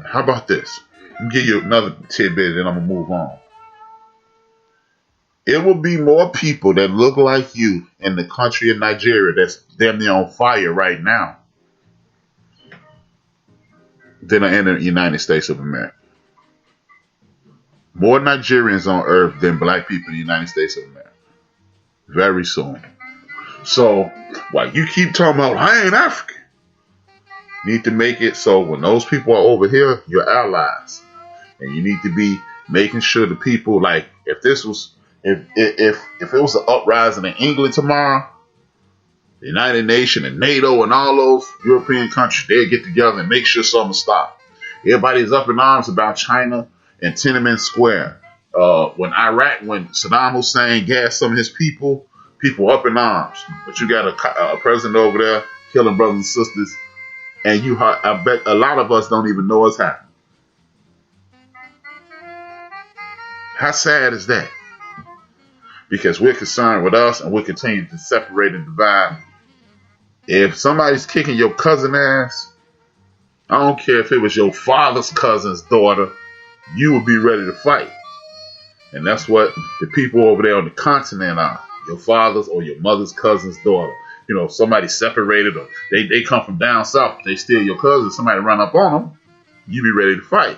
how about this? Let me give you another tidbit and I'm going to move on. It will be more people that look like you in the country of Nigeria that's damn near on fire right now than are in the United States of America. More Nigerians on earth than black people in the United States of America. Very soon. So, while you keep talking about, I ain't African, you need to make it so when those people are over here, you're allies. And you need to be making sure the people, like, if it was an uprising in England tomorrow, the United Nations and NATO and all those European countries, they'd get together and make sure something stopped. Everybody's up in arms about China and Tiananmen Square. When Saddam Hussein gassed some of his people up in arms. But you got a president over there killing brothers and sisters, and I bet a lot of us don't even know what's happening. How sad is that? Because we're concerned with us and we continue to separate and divide. If somebody's kicking your cousin ass, I don't care if it was your father's cousin's daughter, you would be ready to fight. And that's what the people over there on the continent are. Your father's or your mother's cousin's daughter. You know, somebody separated, or they come from down south, they steal your cousin, somebody run up on them, you be ready to fight.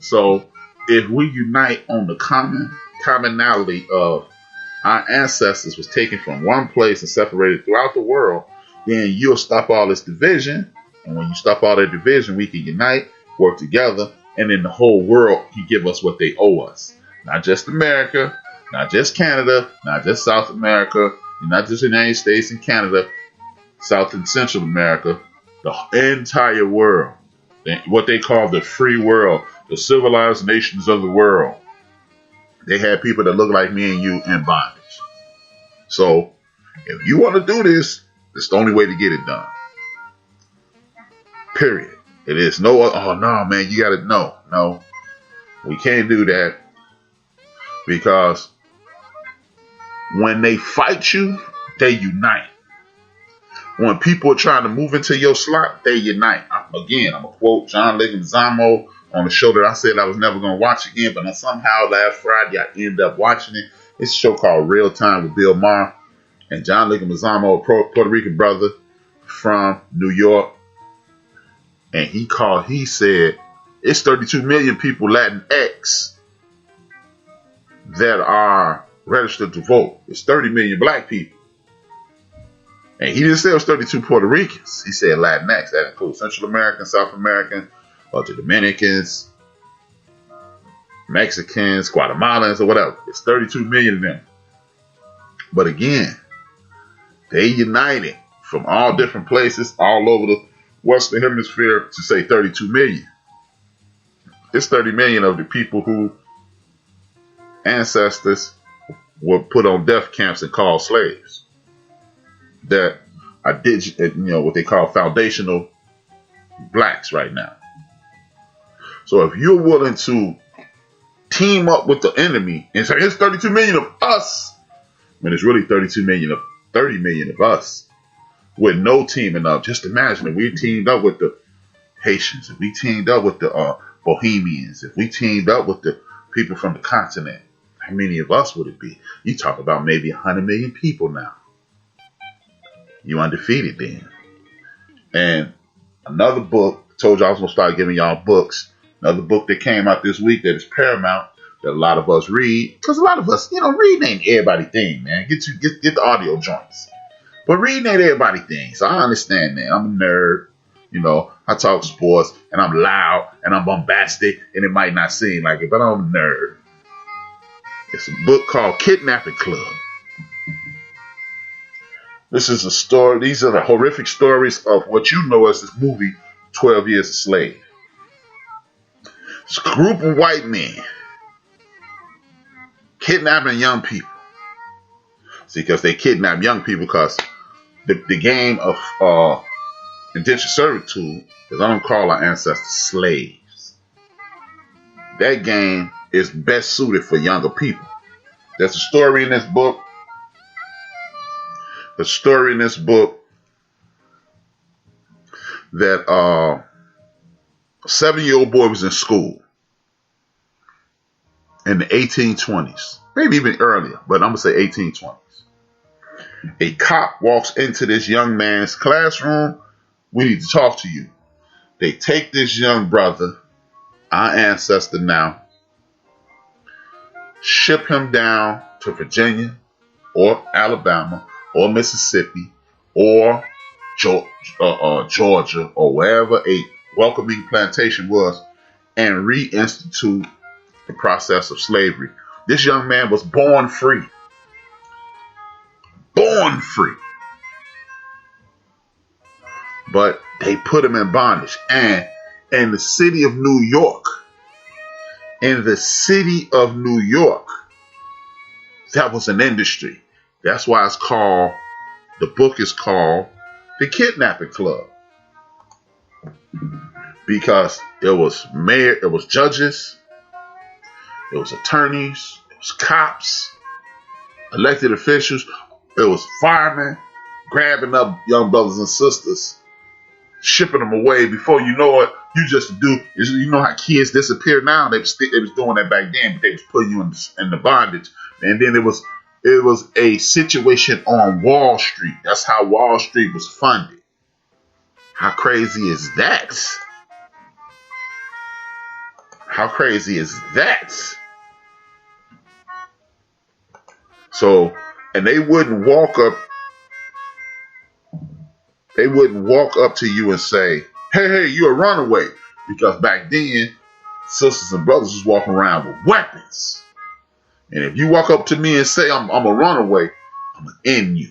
So if we unite on the commonality of our ancestors was taken from one place and separated throughout the world, then you'll stop all this division. And when you stop all that division, we can unite, work together, and then the whole world can give us what they owe us. Not just America, not just Canada, not just South America, not just the United States and Canada, South and Central America, the entire world. What they call the free world, the civilized nations of the world. They had people that look like me and you in bondage. So if you want to do this, it's the only way to get it done. Period. It is no, oh no, man, you gotta, no. We can't do that, because when they fight you, they unite. When people are trying to move into your slot, they unite. Again, I'm going to quote John Leguizamo on the show that I said I was never going to watch again, but somehow last Friday I ended up watching it. It's a show called Real Time with Bill Maher. And John Leguizamo, a Puerto Rican brother from New York, and he said, it's 32 million people Latinx that are registered to vote. It's 30 million black people. And he didn't say it was 32 Puerto Ricans. He said Latinx. That includes Central American, South American, or the Dominicans, Mexicans, Guatemalans, or whatever. It's 32 million of them. But again, they united from all different places all over the Western Hemisphere to say 32 million. It's 30 million of the people who ancestors were put on death camps and called slaves. That are what they call foundational blacks right now. So if you're willing to team up with the enemy and say, it's 32 million of us, when it's really 32 million of 30 million of us, with no teaming up. Just imagine if we teamed up with the Haitians, if we teamed up with the Bohemians, if we teamed up with the people from the continent, how many of us would it be? You talk about maybe 100 million people now. You undefeated then. And another book, I told you I was going to start giving y'all books. Another book that came out this week that is paramount, that a lot of us read. Because a lot of us, reading ain't everybody thing, man. Get the audio joints. But reading ain't everybody thing. So I understand that. I'm a nerd. I talk sports, and I'm loud, and I'm bombastic, and it might not seem like it, but I'm a nerd. It's a book called Kidnapping Club. This is a story. These are the horrific stories of what you know as this movie, 12 Years a Slave. It's a group of white men kidnapping young people. See, because they kidnap young people because the game of indentured servitude, because I don't call our ancestors slaves. That game is best suited for younger people. There's a story in this book. The story in this book that a 7-year-old boy was in school in the 1820s, maybe even earlier, but I'm going to say 1820s. A cop walks into this young man's classroom. We need to talk to you. They take this young brother, our ancestor now, ship him down to Virginia or Alabama or Mississippi or Georgia or wherever a welcoming plantation was, and reinstitute the process of slavery. This young man was born free. Born free. But they put him in bondage. And in the city of New York, that was an industry. That's why the book is called The Kidnapping Club. Because it was judges, it was attorneys, it was cops, elected officials, it was firemen grabbing up young brothers and sisters, shipping them away. Before you know it, you know how kids disappear now? They was doing that back then, but they was putting you in the bondage. And then it was a situation on Wall Street. That's how Wall Street was funded. How crazy is that? How crazy is that? So, and they wouldn't walk up to you and say, hey, you're a runaway. Because back then, sisters and brothers was walking around with weapons. And if you walk up to me and say, I'm a runaway, I'm going to end you.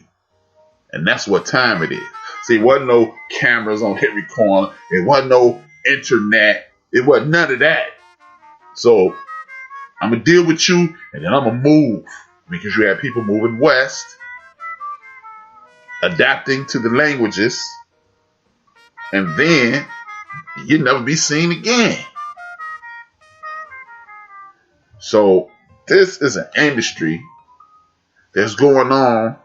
And that's what time it is. See, it wasn't no cameras on every corner. It wasn't no internet. It wasn't none of that. So I'm going to deal with you, and then I'm going to move. Because you had people moving west, adapting to the languages, and then you'd never be seen again. So this is an industry that's going on.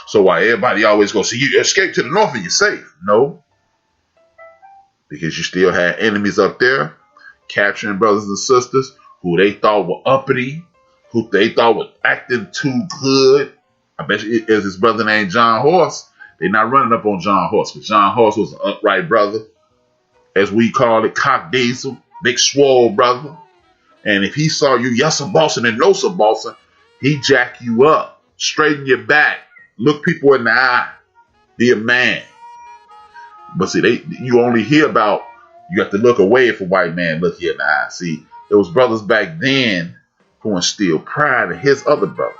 So why everybody always goes, see, you escape to the north and you're safe. No. Because you still had enemies up there capturing brothers and sisters who they thought were uppity, who they thought were acting too good. I bet you it's his brother named John Horse. They're not running up on John Horse, because John Horse was an upright brother, as we call it, cock diesel, big swole brother. And if he saw you, yes, a bossing and no, sir, bossing, he jack you up, straighten your back, look people in the eye, be a man. But see, you only hear about, you have to look away if a white man look you in the eye. See, there was brothers back then who instilled pride in his other brothers.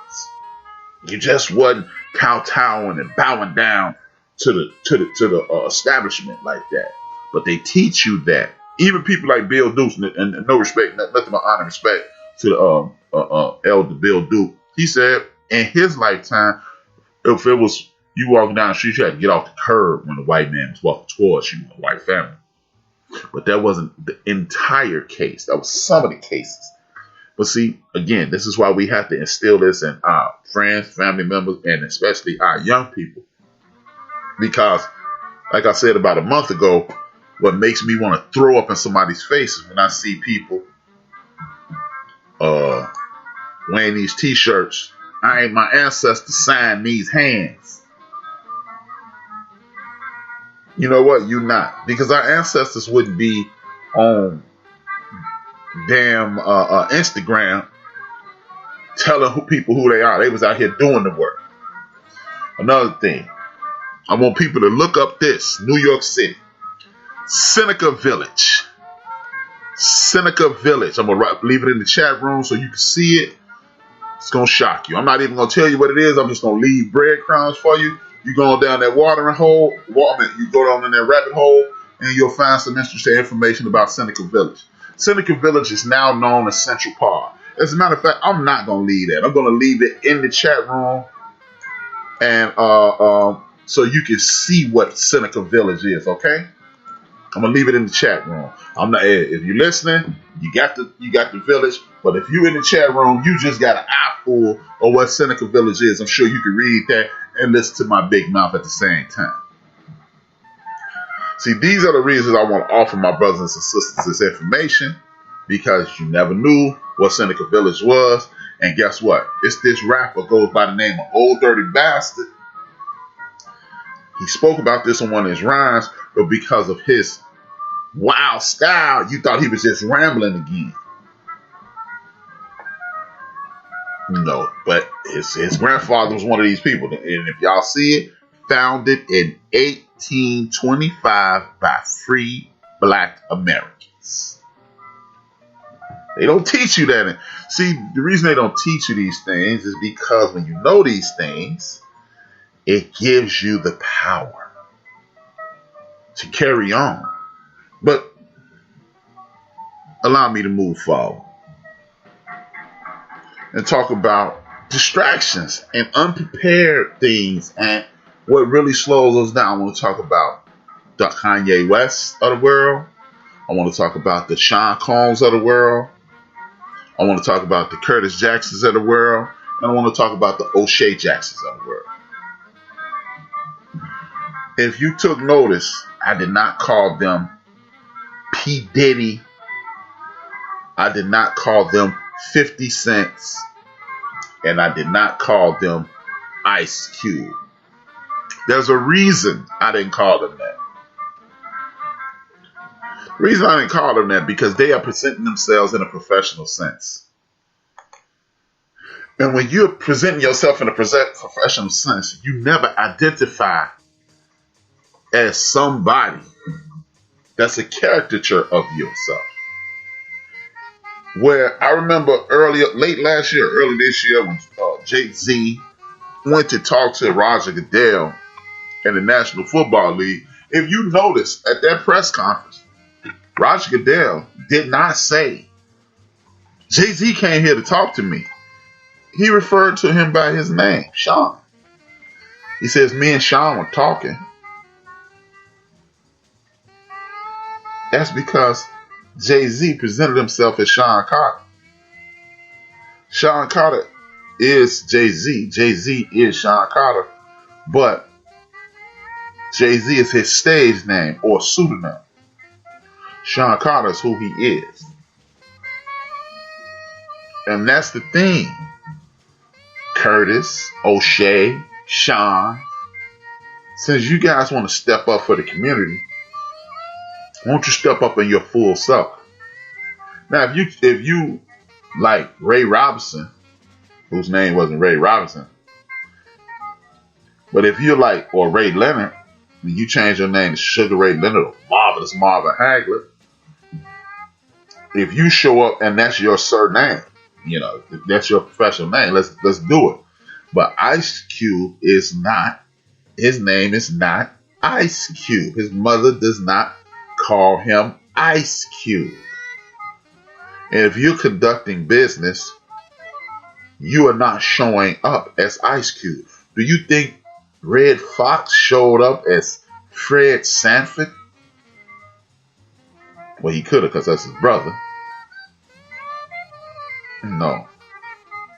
You just wasn't kowtowing and bowing down to the establishment like that. But they teach you that. Even people like Bill Duke, and no respect, nothing but honor and respect to the elder Bill Duke. He said in his lifetime, if it was you walking down the street, you had to get off the curb when the white man was walking towards you, a white family. But that wasn't the entire case. That was some of the cases. But see, again, this is why we have to instill this in our friends, family members, and especially our young people. Because, like I said about a month ago, what makes me want to throw up in somebody's face is when I see people wearing these t-shirts. I ain't my ancestors signed these hands. You know what? You not. Because our ancestors wouldn't be on damn Instagram telling people who they are. They was out here doing the work. Another thing, I want people to look up this. New York City. Seneca Village. Seneca Village. I'm going to leave it in the chat room so you can see it. It's going to shock you. I'm not even going to tell you what it is. I'm just going to leave breadcrumbs for you. You go down that watering hole. You go down in that rabbit hole, and you'll find some interesting information about Seneca Village. Seneca Village is now known as Central Park. As a matter of fact, I'm not going to leave that. I'm going to leave it in the chat room, and so you can see what Seneca Village is, okay? I'm gonna leave it in the chat room. I'm not. If you're listening, you got the village. But if you're in the chat room, you just got an eyeful of what Seneca Village is. I'm sure you can read that and listen to my big mouth at the same time. See, these are the reasons I want to offer my brothers and sisters this information, because you never knew what Seneca Village was. And guess what? It's this rapper goes by the name of Old Dirty Bastard. He spoke about this in one of his rhymes, but because of his wild style, you thought he was just rambling again. No, but his grandfather was one of these people. And if y'all see it, founded in 1825 by free black Americans. They don't teach you that. See, the reason they don't teach you these things is because when you know these things, it gives you the power to carry on. But allow me to move forward and talk about distractions and unprepared things and what really slows us down. I want to talk about the Kanye West of the world. I want to talk about the Sean Combs of the world. I want to talk about the Curtis Jacksons of the world. And I want to talk about the O'Shea Jacksons of the world. If you took notice, I did not call them P. Diddy. I did not call them 50 Cents. And I did not call them Ice Cube. There's a reason I didn't call them that. The reason I didn't call them that because they are presenting themselves in a professional sense. And when you're presenting yourself in a professional sense, you never identify as somebody that's a caricature of yourself. Where I remember late last year, early this year, when Jay-Z went to talk to Roger Goodell in the National Football League, if you notice at that press conference, Roger Goodell did not say, Jay-Z came here to talk to me. He referred to him by his name, Sean. He says, me and Sean were talking. That's because Jay-Z presented himself as Sean Carter. Sean Carter is Jay-Z. Jay-Z is Sean Carter. But Jay-Z is his stage name or pseudonym. Sean Carter is who he is. And that's the thing. Curtis, O'Shea, Sean. Since you guys want to step up for the community, won't you step up in your full self? Now, if you like Ray Robinson, whose name wasn't Ray Robinson, but if you're like, or Ray Leonard, and you change your name to Sugar Ray Leonard or Marvelous Marvin Hagler, if you show up and that's your surname, that's your professional name, let's do it. But Ice Cube is not, his name is not Ice Cube. His mother does not call him Ice Cube. And if you're conducting business, you are not showing up as Ice Cube. Do you think Red Fox showed up as Fred Sanford? Well, he could have, because that's his brother. No.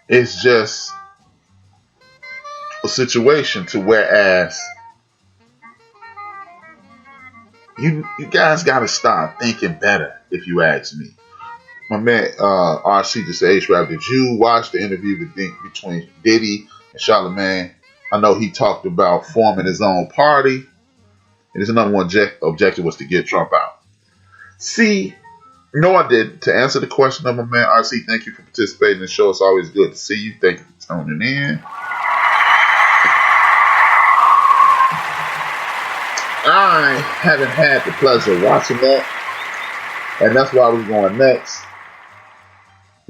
It's just a situation to whereas you guys got to start thinking better, if you ask me. My man, RC just said, HRap, did you watch the interview between Diddy and Charlamagne? I know he talked about forming his own party. And his number one objective was to get Trump out. See, no, I didn't. To answer the question of my man, RC, thank you for participating in the show. It's always good to see you. Thank you for tuning in. I haven't had the pleasure of watching that. And that's why we're going next.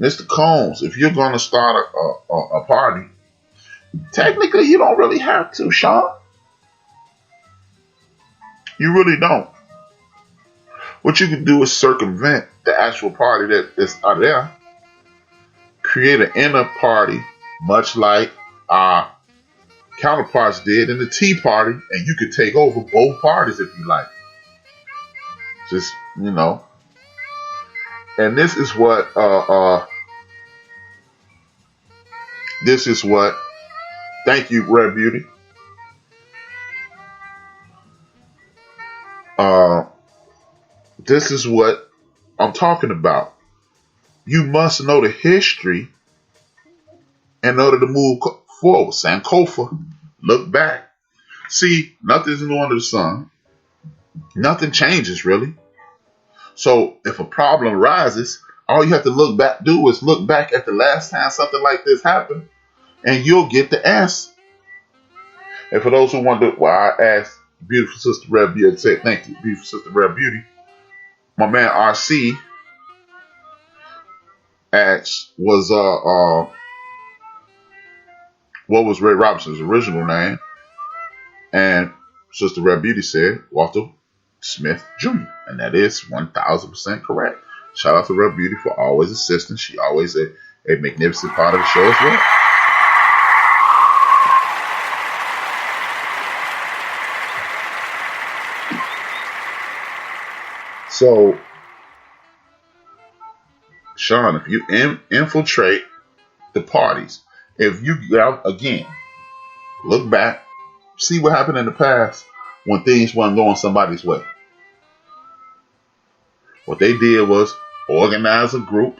Mr. Combs, if you're going to start a party, technically you don't really have to, Sean. You really don't. What you can do is circumvent the actual party that is out there. Create an inner party, much like our counterparts did in the Tea Party, and you could take over both parties if you like. Just, And this is what, thank you, Rare Beauty. This is what I'm talking about. You must know the history in order to move forward. Sankofa, look back. See, nothing's new under the sun. Nothing changes, really. So if a problem arises, all you have to look back at the last time something like this happened, and you'll get the answer. And for those who wonder why I asked beautiful sister Rare Beauty, to say thank you, beautiful sister Rare Beauty, my man RC asked was what was Ray Robinson's original name, and Sister Red Beauty said Walter Smith Jr., and that is 1,000% correct. Shout out to Red Beauty for always assisting. She always a magnificent part of the show as well. So, Sean, if you infiltrate the parties, if you, again, look back, see what happened in the past when things weren't going somebody's way. What they did was organize a group.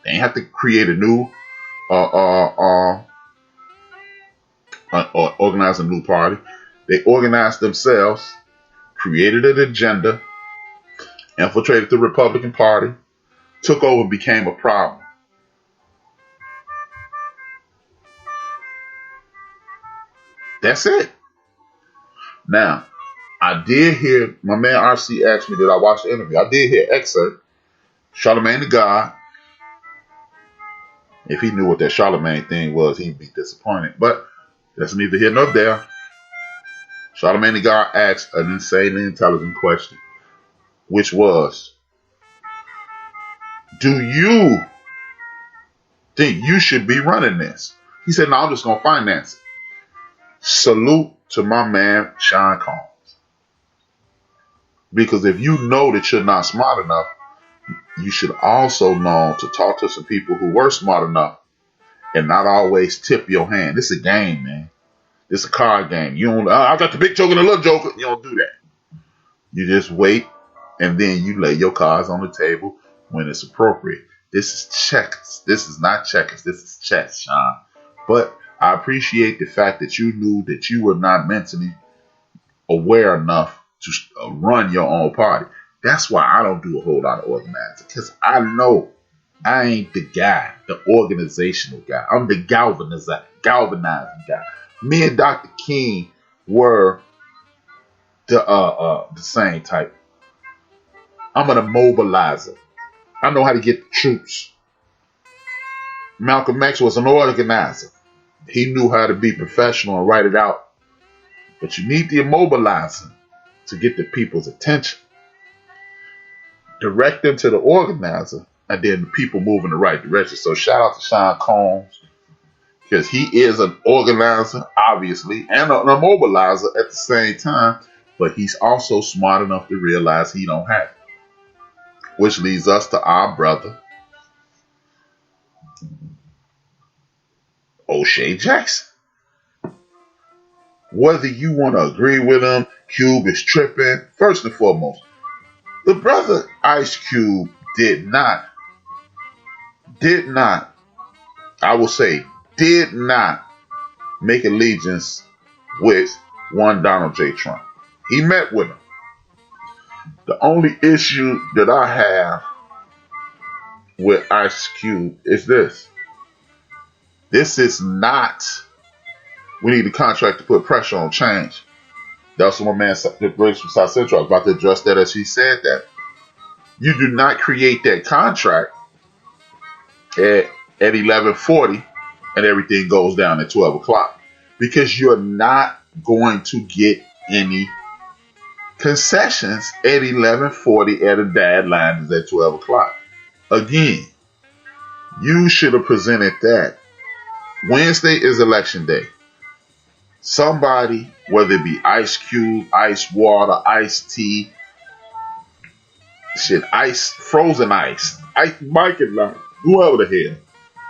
They didn't have to create a new, or organize a new party. They organized themselves, created an agenda, infiltrated the Republican Party, took over, became a problem. That's it. Now, I did hear, my man RC asked me, did I watch the interview? I did hear excerpt. Charlemagne the God. If he knew what that Charlemagne thing was, he'd be disappointed. But that's neither here nor there. Charlemagne the God asked an insanely intelligent question, which was, do you think you should be running this? He said, no, I'm just going to finance it. Salute to my man, Sean Combs. Because if you know that you're not smart enough, you should also know to talk to some people who were smart enough and not always tip your hand. This is a game, man. This is a card game. You don't, I got the big joker and the little joker. You don't do that. You just wait and then you lay your cards on the table when it's appropriate. This is chess. This is not checkers. This is chess, Sean. But I appreciate the fact that you knew that you were not mentally aware enough to run your own party. That's why I don't do a whole lot of organizing, because I know I ain't the guy, the organizational guy. I'm the galvanizing guy. Me and Dr. King were the same type. I'm an immobilizer. I know how to get the troops. Malcolm X was an organizer. He knew how to be professional and write it out. But you need the immobilizer to get the people's attention. Direct them to the organizer, and then the people move in the right direction. So shout out to Sean Combs, because he is an organizer, obviously, and an immobilizer at the same time. But he's also smart enough to realize he don't have it. Which leads us to our brother, O'Shea Jackson. Whether you want to agree with him, Cube is tripping. First and foremost, the brother Ice Cube did not, I will say, did not make allegiance with one Donald J. Trump. He met with him. The only issue that I have with Ice Cube is this. This is not, we need a contract to put pressure on change. That's what my man Grace from South Central, I was about to address that as he said that. You do not create that contract at 11:40 and everything goes down at 12 o'clock. Because you're not going to get any concessions at 11:40 at a deadline is at 12 o'clock. Again, you should have presented that. Wednesday is election day. Somebody, whether it be Ice Cube, Ice Water, Ice Tea, frozen ice, Mike and Larry, whoever the hell,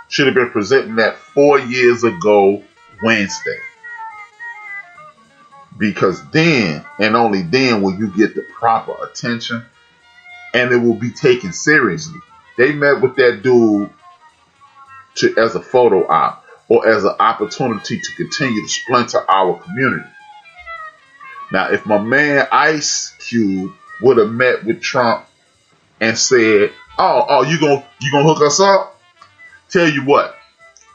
should have been presenting that 4 years ago Wednesday. Because then, and only then, will you get the proper attention and it will be taken seriously. They met with that dude as a photo op or as an opportunity to continue to splinter our community. Now, if my man Ice Cube would have met with Trump and said, oh, you gonna hook us up? Tell you what,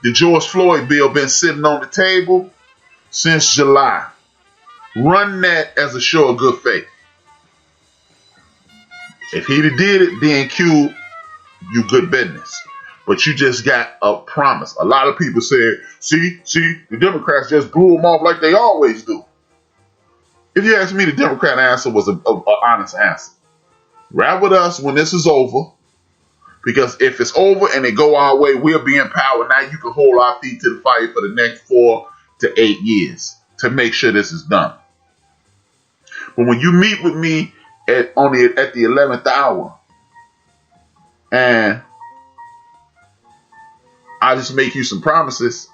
the George Floyd bill been sitting on the table since July. Run that as a show of good faith. If he'd have did it, then Cube, you good business. but you just got a promise. A lot of people said, see, the Democrats just blew them off like they always do. If you ask me, the Democrat answer was an honest answer. Ride with us when this is over, because if it's over and it go our way, we'll be in power. Now you can hold our feet to the fire for the next 4 to 8 years to make sure this is done. But when you meet with me at the 11th hour, and I just make you some promises,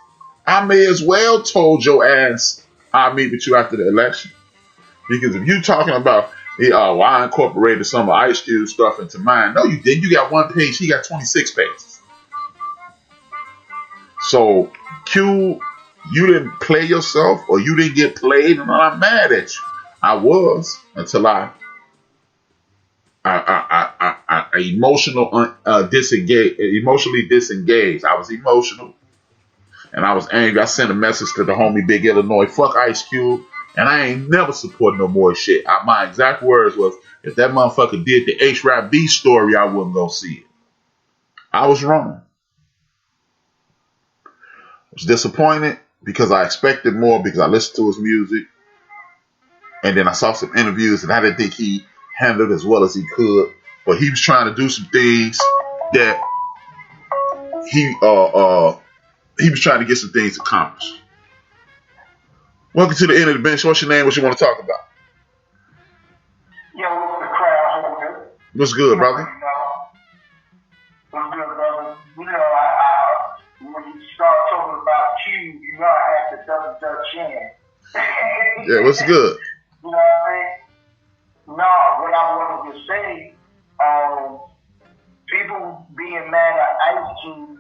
I may as well told your ass I'll meet with you after the election. Because if you talking about, I incorporated some of Ice Cube stuff into mine. No, you didn't. You got 1 page. He got 26 pages. So, Q, you didn't play yourself, or you didn't get played, and I'm mad at you. I was, until I emotionally disengaged. I was emotional, and I was angry. I sent a message to the homie Big Illinois, fuck Ice Cube, and I ain't never support no more shit. My exact words was, if that motherfucker did the HRap B story, I wouldn't go see it. I was wrong. I was disappointed because I expected more, because I listened to his music, and then I saw some interviews, and I didn't think he handled as well as he could. But he was trying to do some things that he was trying to get some things accomplished. Welcome to the end of the bench. What's your name? What you want to talk about? Yo, the crowd holder. What's good, brother? What's good, brother? When you start talking about Q, you know I have to double dutch in. Yeah, what's good? You know what I mean? No, what I wanted to say, people being mad at Ice Cube,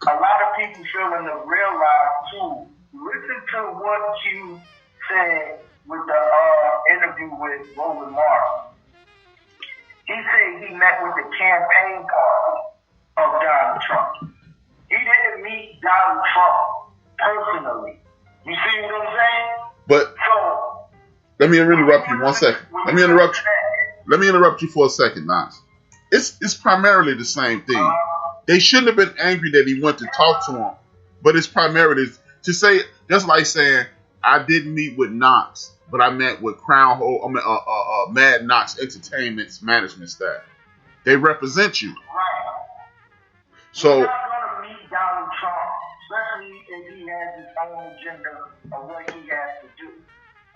a lot of people failing to realize too. Listen to what Q said with the interview with Roland Martin. He said he met with the campaign party of Donald Trump. He didn't meet Donald Trump personally. You see what I'm saying? But so, let me interrupt you 1 second. Let me interrupt you for a second, Nas. It's primarily the same thing. They shouldn't have been angry that he went to talk to him, but it's primarily to say, just like saying, I didn't meet with Knox, but I met with Mad Knox Entertainment's management staff. They represent you. Right. So, you're not going to meet Donald Trump, especially if he has his own agenda of what he has to do.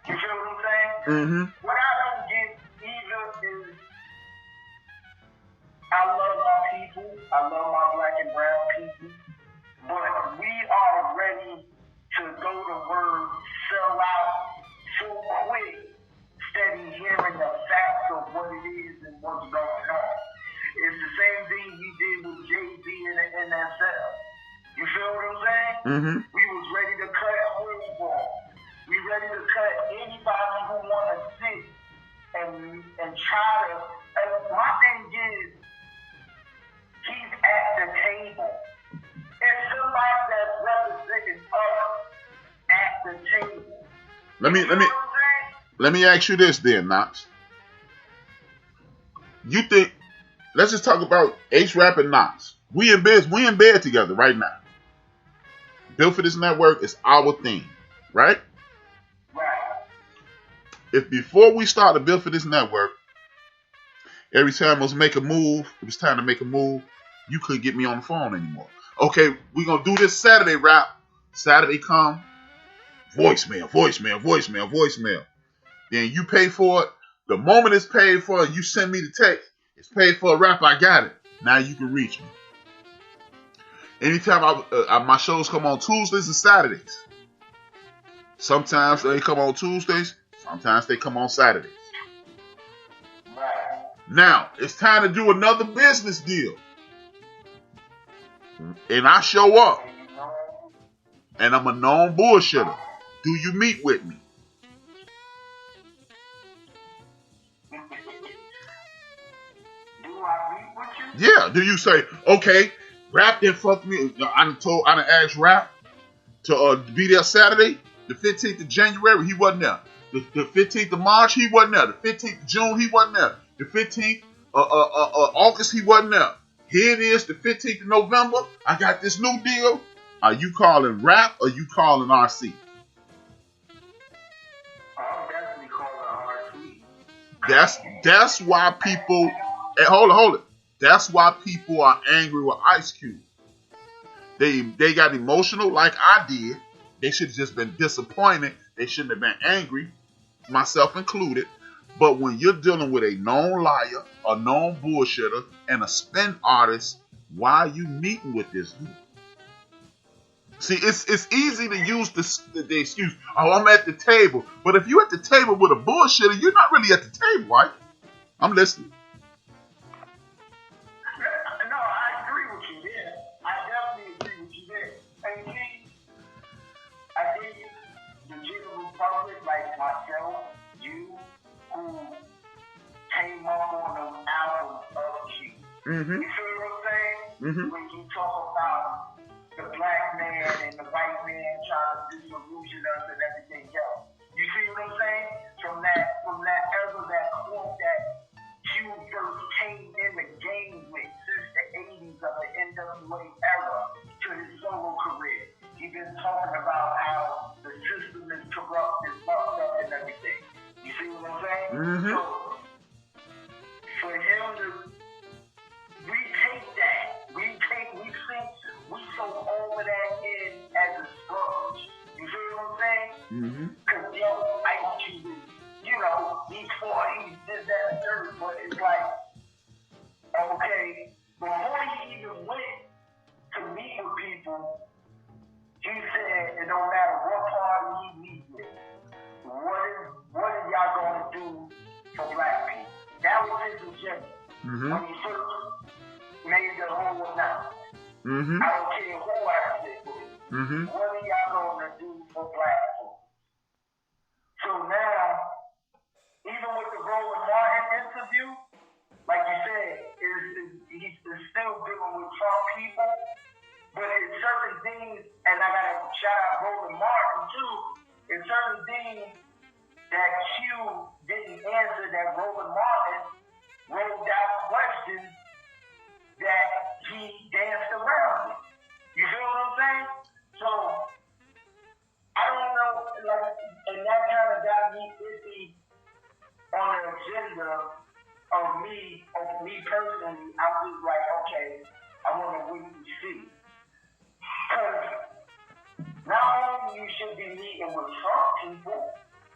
You feel what I'm saying? Mm-hmm. What I don't get either is, I love my people, I love my black and brown people, but we are ready to go to work, sell out so quick, steady hearing the facts of what it is and what's going on. It's the same thing we did with Jay-Z and the NFL. You feel what I'm saying? Mm-hmm. We was ready to cut home ball. We ready to cut anybody who want to sit and try to. And my thing is, he's at the table. It's somebody that's representing us at the table. Let me ask you this then, Knox. You think? Let's just talk about HRap and Knox. We in bed together right now. Built for this network is our thing, right? Right. If before we started Built for this network, every time it was time to make a move, you couldn't get me on the phone anymore. Okay, we're going to do this Saturday rap. Saturday come, voicemail. Then you pay for it. The moment it's paid for, you send me the text. It's paid for a rap, I got it. Now you can reach me. Anytime my shows come on Tuesdays and Saturdays. Sometimes they come on Tuesdays. Sometimes they come on Saturdays. Right. Now, it's time to do another business deal. And I show up. And I'm a known bullshitter. Do you meet with me? Do I meet with you? Yeah. Do you say, okay, Rap didn't fuck me. I done asked Rap to be there Saturday, the 15th of January. He wasn't there. The 15th of March, he wasn't there. The 15th of June, he wasn't there. The 15th of August, he wasn't there. here it is, the 15th of November. I got this new deal. Are you calling rap or you calling RC? I'm definitely calling RC. That's why people. Hey, hold it. That's why people are angry with Ice Cube. They got emotional like I did. They should have just been disappointed. They shouldn't have been angry, myself included. But when you're dealing with a known liar, a known bullshitter, and a spin artist, why are you meeting with this dude? See, it's easy to use the excuse, oh, I'm at the table. But if you're at the table with a bullshitter, you're not really at the table, right? I'm listening. No, I agree with you there. I definitely agree with you there. And see, I think the general public, like myself, you, who came up on those albums of you. Mm-hmm. You see what I'm saying? Mm-hmm. When you talk about the black man and the white man trying to disillusion us and everything else. You see what I'm saying? From that era, that quote that Q first came in the game with since the 80s of the NWA era to his solo career. He's been talking about how the system is corrupt and fucked up and everything. You see what I'm saying? Mm-hmm. So, for him to retake that, we soak all of that in as a sponge. You see what I'm saying? Mm-hmm. Because Ice Cube, he's 40, this, that, and third, but it's like, okay, before he even went to meet with people, he said it don't matter what party he meets with, what are y'all gonna do for black people? That was his agenda. Mm-hmm. When he first made the whole announcement. Mm-hmm. I don't care who I sit with. Mm-hmm. What are y'all gonna do for black folks? So now, even with the Roland Martin interview, like you said, he's still dealing with Trump people, but in certain things, and I gotta shout out Roland Martin too, in certain things that Q didn't answer, that Roland Martin rolled out questions that he danced around it. You feel what I'm saying? So, I don't know, and that kind of got me iffy on the agenda of me personally. I'm just like, okay, I want to wait and see. Because not only you should be meeting with Trump people,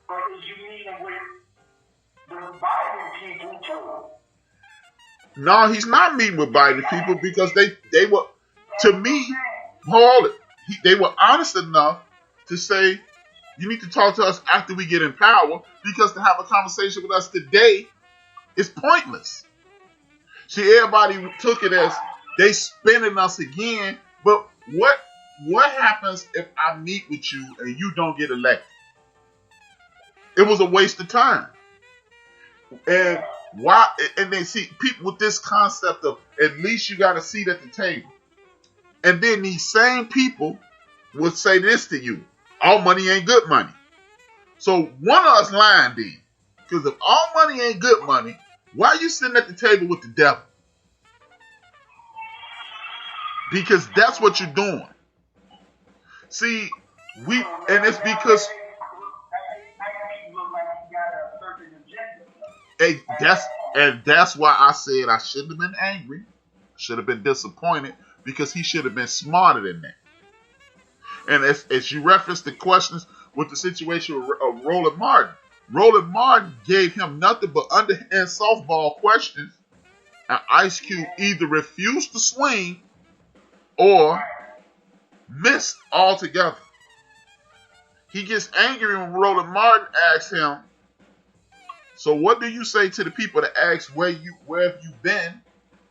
but you meeting with the Biden people too. No, he's not meeting with Biden people because they were, to me, they were honest enough to say, you need to talk to us after we get in power, because to have a conversation with us today is pointless. See, everybody took it as they spinning us again, but what happens if I meet with you and you don't get elected? It was a waste of time. And why? And they see people with this concept of at least you got a seat at the table. And then these same people would say this to you: all money ain't good money. So one of us lying then. Because if all money ain't good money, why are you sitting at the table with the devil? Because that's what you're doing. See, and it's because that's why I said I shouldn't have been angry, should have been disappointed, because he should have been smarter than that. And as you referenced the questions with the situation of Roland Martin gave him nothing but underhand softball questions, and Ice Cube either refused to swing or missed altogether. He gets angry when Roland Martin asks him, so what do you say to the people that ask where have you been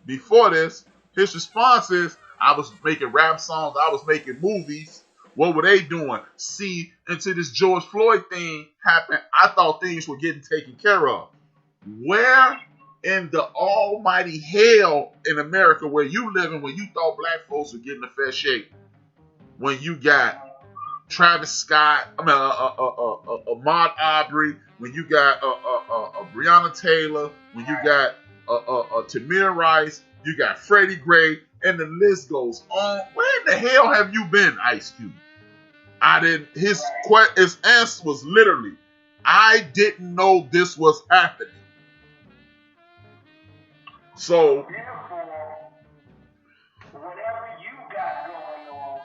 before this? His response is, I was making rap songs, I was making movies. What were they doing? See, until this George Floyd thing happened, I thought things were getting taken care of. Where in the almighty hell in America where you living when you thought black folks were getting a fair shake? When you got Travis Scott, Ahmaud Arbery, when you got Breonna Taylor, when you got Tamir Rice, You got Freddie Gray, and the list goes on. Where in the hell have you been, Ice Cube? I didn't. His answer was literally, I didn't know this was happening. So, therefore, whatever you got going on,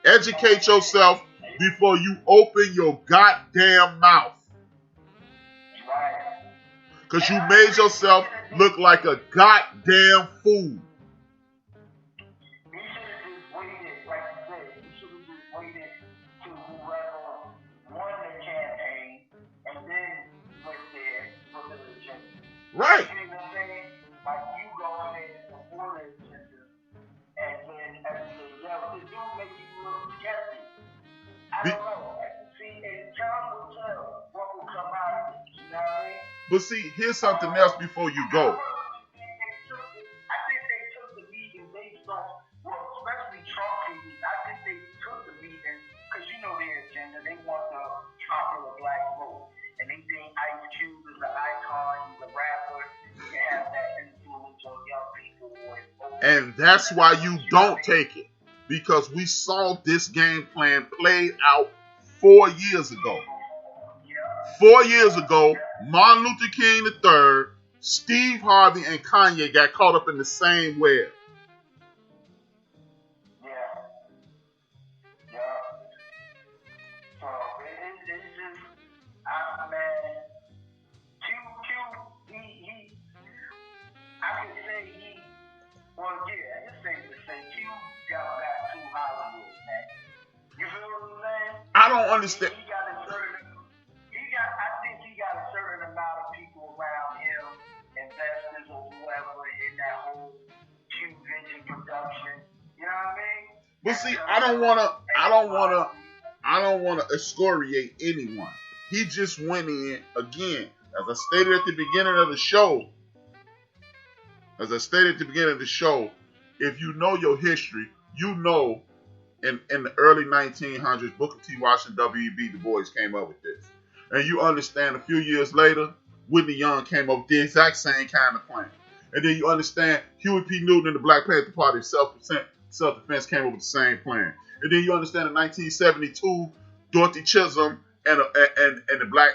educate yourself before you open your goddamn mouth. right? Because you made yourself look like a goddamn fool. You should have just waited, like you said, you should have just waited till whoever won the campaign and then went there with the agenda. Right. You know what I'm saying? Like you go in there before the agenda and then everything else. It do make you look sketchy. I don't know. See, and time will tell what will come out of it. You know what I mean? But see, here's something else before you go. I think they took the meeting based on, well, especially Trump people. I think they took the meeting because you know their agenda. They want the popular black vote. And they think Ice Cube is an icon, he's a rapper, he can have that influence on young people. And that's why you don't take it. Because we saw this game plan played out 4 years ago. 4 years ago, Martin Luther King III, Steve Harvey, and Kanye got caught up in the same web. Yeah. So it's just, man, Q, he, I could say it's safe to say Q got back to Hollywood, man. You feel what I'm saying? I don't understand. I think he got a certain amount of people around him, investors or whoever, in that whole Q Vision production. You know what I mean? But see, I don't wanna excoriate anyone. He just went in again, as I stated at the beginning of the show. If you know your history, you know in the early 1900s, Booker T. Washington, W.E.B. Du Bois came up with this. And you understand a few years later, Whitney Young came up with the exact same kind of plan. And then you understand Huey P. Newton and the Black Panther Party self-defense came up with the same plan. And then you understand in 1972, Dorothy Chisholm and the black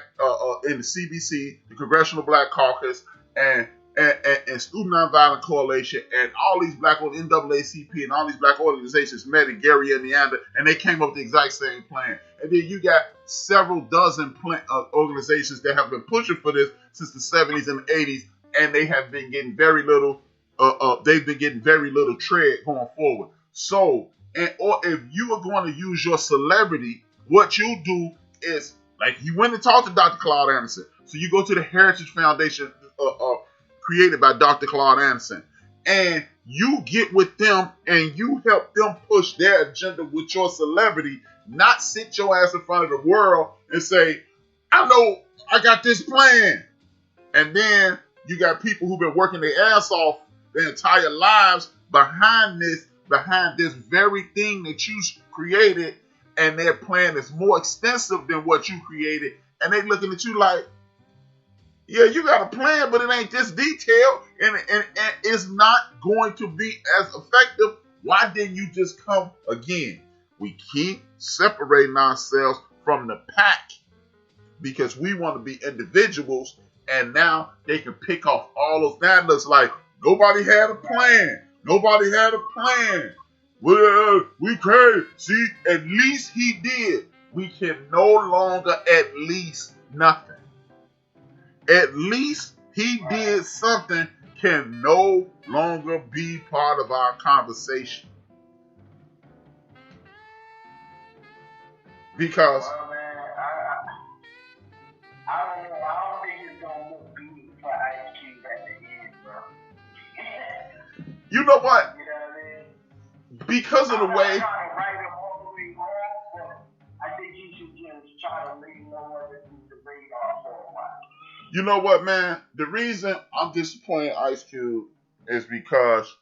in the CBC, the Congressional Black Caucus, and Student Nonviolent Coalition, and all these black NAACP and all these black organizations met in Gary, Indiana, and they came up with the exact same plan. And then you got several dozen organizations that have been pushing for this since the 70s and the 80s, and they have been getting very little. They've been getting very little tread going forward. So, or if you are going to use your celebrity, what you do is, like, you went and talked to Dr. Claude Anderson. So you go to the Heritage Foundation created by Dr. Claude Anderson, and you get with them and you help them push their agenda with your celebrity, not sit your ass in front of the world and say, I know I got this plan. And then you got people who've been working their ass off their entire lives behind this very thing that you created, and their plan is more extensive than what you created, and they looking at you like, yeah, you got a plan, but it ain't this detailed, and it's not going to be as effective. Why didn't you just come again? We keep separating ourselves from the pack because we want to be individuals, and now they can pick off all those. Now it looks like nobody had a plan. Nobody had a plan. Well, we can't. See, at least he did. We can no longer at least nothing. At least he did something can no longer be part of our conversation. Because well, man, I don't know. I don't think it's gonna look good for Ice Cube at the end, bro. you know what? You know what I mean? Because of the way. I'm not trying to write him all the way off, but I think he should just try to lay low under the radar for a while. You know what, man? The reason I'm disappointed in Ice Cube is because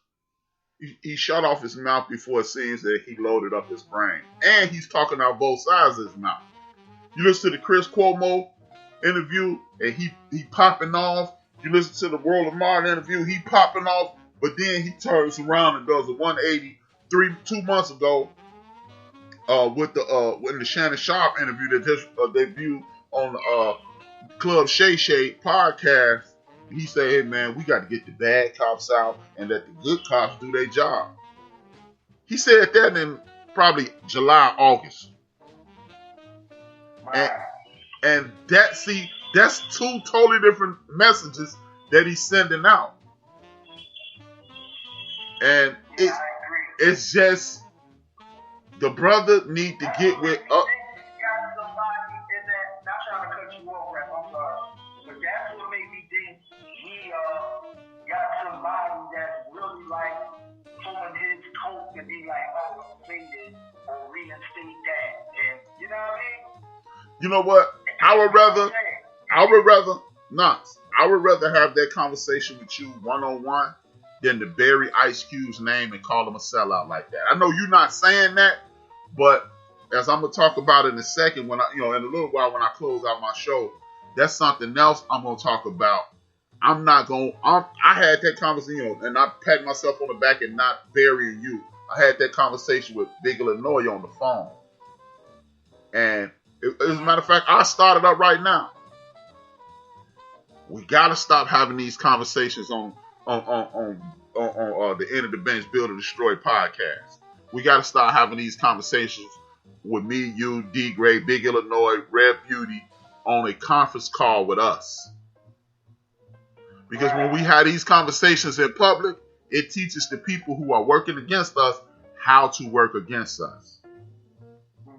he shut off his mouth before it seems that he loaded up his brain. And he's talking out both sides of his mouth. You listen to the Chris Cuomo interview, and he popping off. you listen to the World of Martin interview, he popping off, but then he turns around and does a 180 2 months ago with the Shannon Sharp interview that just debuted on the Club Shay Shay podcast. He said, hey man, we got to get the bad cops out and let the good cops do their job. He said that in probably July, August. And that's two totally different messages that he's sending out. And it's just the brother need to get with up. To be like, oh, say this or reinstate that, and you know what I mean? You know what? I would rather have that conversation with you one-on-one than to bury Ice Cube's name and call him a sellout like that. I know you're not saying that, but as I'm gonna talk about in a second, when in a little while when I close out my show, that's something else I'm gonna talk about. I had that conversation, and I pat myself on the back and not burying you. I had that conversation with Big Illinois on the phone. And as a matter of fact, I started up right now. We got to stop having these conversations on the End of the Bench Build or Destroy podcast. We got to start having these conversations with me, you, D-Gray, Big Illinois, Red Beauty on a conference call with us. Because when we have these conversations in public, it teaches the people who are working against us how to work against us.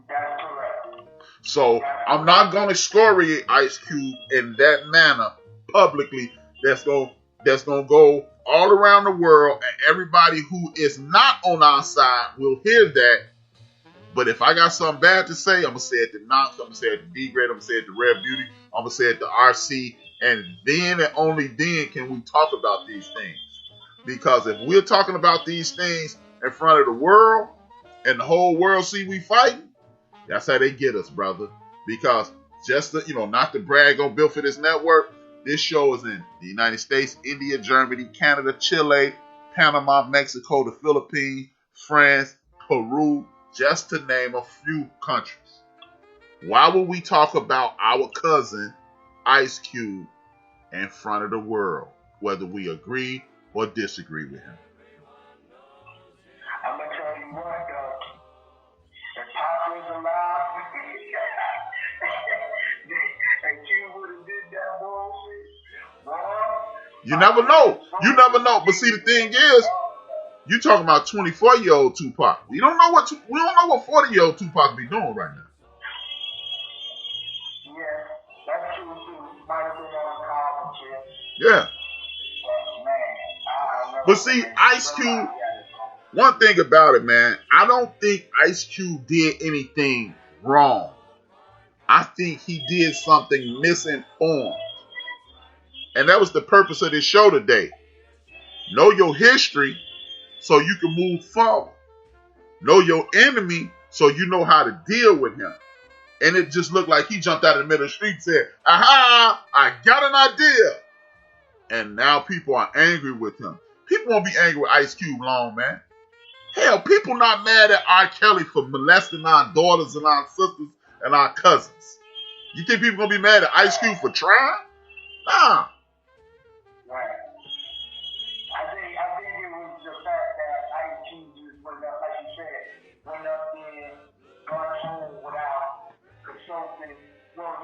That's correct. So I'm not going to excoriate Ice Cube in that manner publicly. That's going to go all around the world, and everybody who is not on our side will hear that. But if I got something bad to say, I'm going to say it to Knox, I'm going to say it to D-Grade, I'm going to say it to Red Beauty, I'm going to say it to RC, and then and only then can we talk about these things. Because if we're talking about these things in front of the world and the whole world see we fighting, that's how they get us, brother. Because just to, not to brag on Built for This Network, this show is in the United States, India, Germany, Canada, Chile, Panama, Mexico, the Philippines, France, Peru, just to name a few countries. Why would we talk about our cousin, Ice Cube, in front of the world, whether we agree or disagree with him? I'm going to tell you what, though. If Pop was alive, and Cube would have did that bullshit, boy. You never know. But see, the thing is, you talking about 24-year-old Tupac. We don't know what 40-year-old Tupac be doing right now. Yeah, that's true too. Might have been on college, yeah. But see, Ice Cube, one thing about it, man, I don't think Ice Cube did anything wrong. I think he did something misinformed. And that was the purpose of this show today. Know your history so you can move forward. Know your enemy so you know how to deal with him. And it just looked like he jumped out of the middle of the street and said, aha, I got an idea. And now people are angry with him. People won't be angry with Ice Cube long, man. Hell, people not mad at R. Kelly for molesting our daughters and our sisters and our cousins. You think people gonna be mad at Ice Cube for trying? Nah. Right. I think it was the fact that Ice Cube just went up, like you said, went up there, gone home without consulting. Well,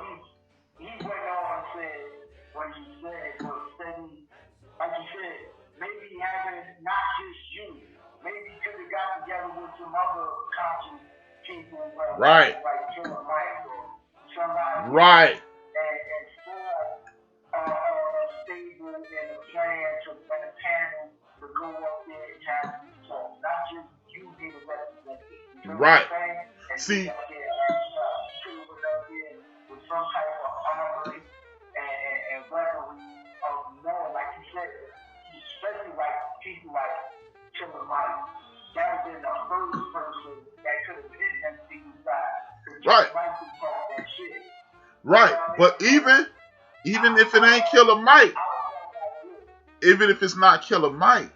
he went on and said what he said, but steady, like you said, maybe having not just you, maybe he could have got together with some other conscious people, right? Like Killer Mike or somebody, right? And form a stable and a plan and a panel to go up there and have these talks, not just you being represented. You know right? What I'm saying? See. With some type of armory and weaponry of knowing, like you said, especially like people like Killer Mike, that would have been the first person that could have hit him to the side. Right. That shit. Right. But even if it ain't Killer Mike, even if it's not Killer Mike,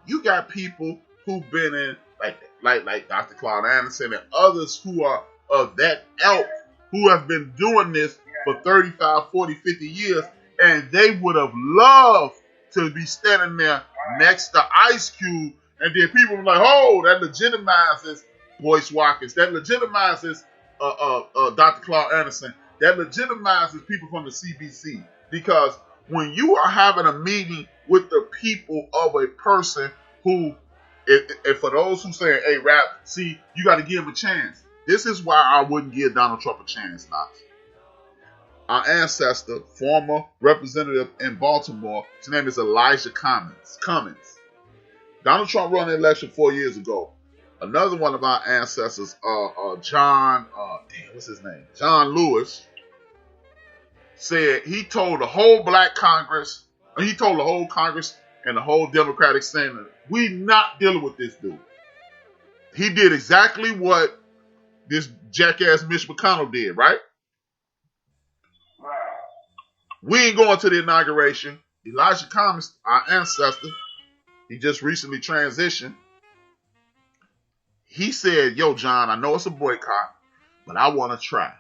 you got people who've been in like Dr. Claude Anderson and others who are of that ilk, who have been doing this for 35, 40, 50 years, and they would have loved to be standing there next to Ice Cube, and then people were like, oh, that legitimizes Boyce Watkins, that legitimizes Dr. Claude Anderson, that legitimizes people from the CBC, because when you are having a meeting with the people of a person who, and for those who say, hey, Rap, see, you got to give him a chance. This is why I wouldn't give Donald Trump a chance, Knox. Our ancestor, former representative in Baltimore, his name is Elijah Cummings. Donald Trump won the election 4 years ago. Another one of our ancestors, John Lewis, said he told the whole black Congress, he told the whole Congress and the whole Democratic Senate, we not dealing with this dude. He did exactly what this jackass Mitch McConnell did, right? We ain't going to the inauguration. Elijah Cummings, our ancestor, he just recently transitioned. He said, yo, John, I know it's a boycott, but I want to try.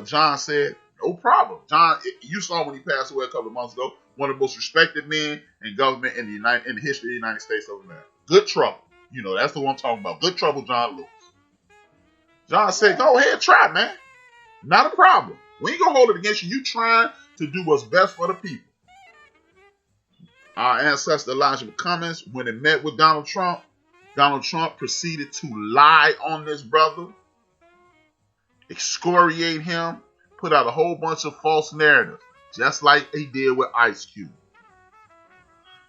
John said, no problem. John, you saw when he passed away a couple of months ago, one of the most respected men in government in the history of the United States of America. Good trouble. You know, that's the one I'm talking about. Good trouble, John Lewis. John said, go ahead, try, man. Not a problem. We ain't going to hold it against you. You trying to do what's best for the people. Our ancestor Elijah Cummings, when he met with Donald Trump proceeded to lie on this brother, excoriate him, put out a whole bunch of false narratives, just like he did with Ice Cube.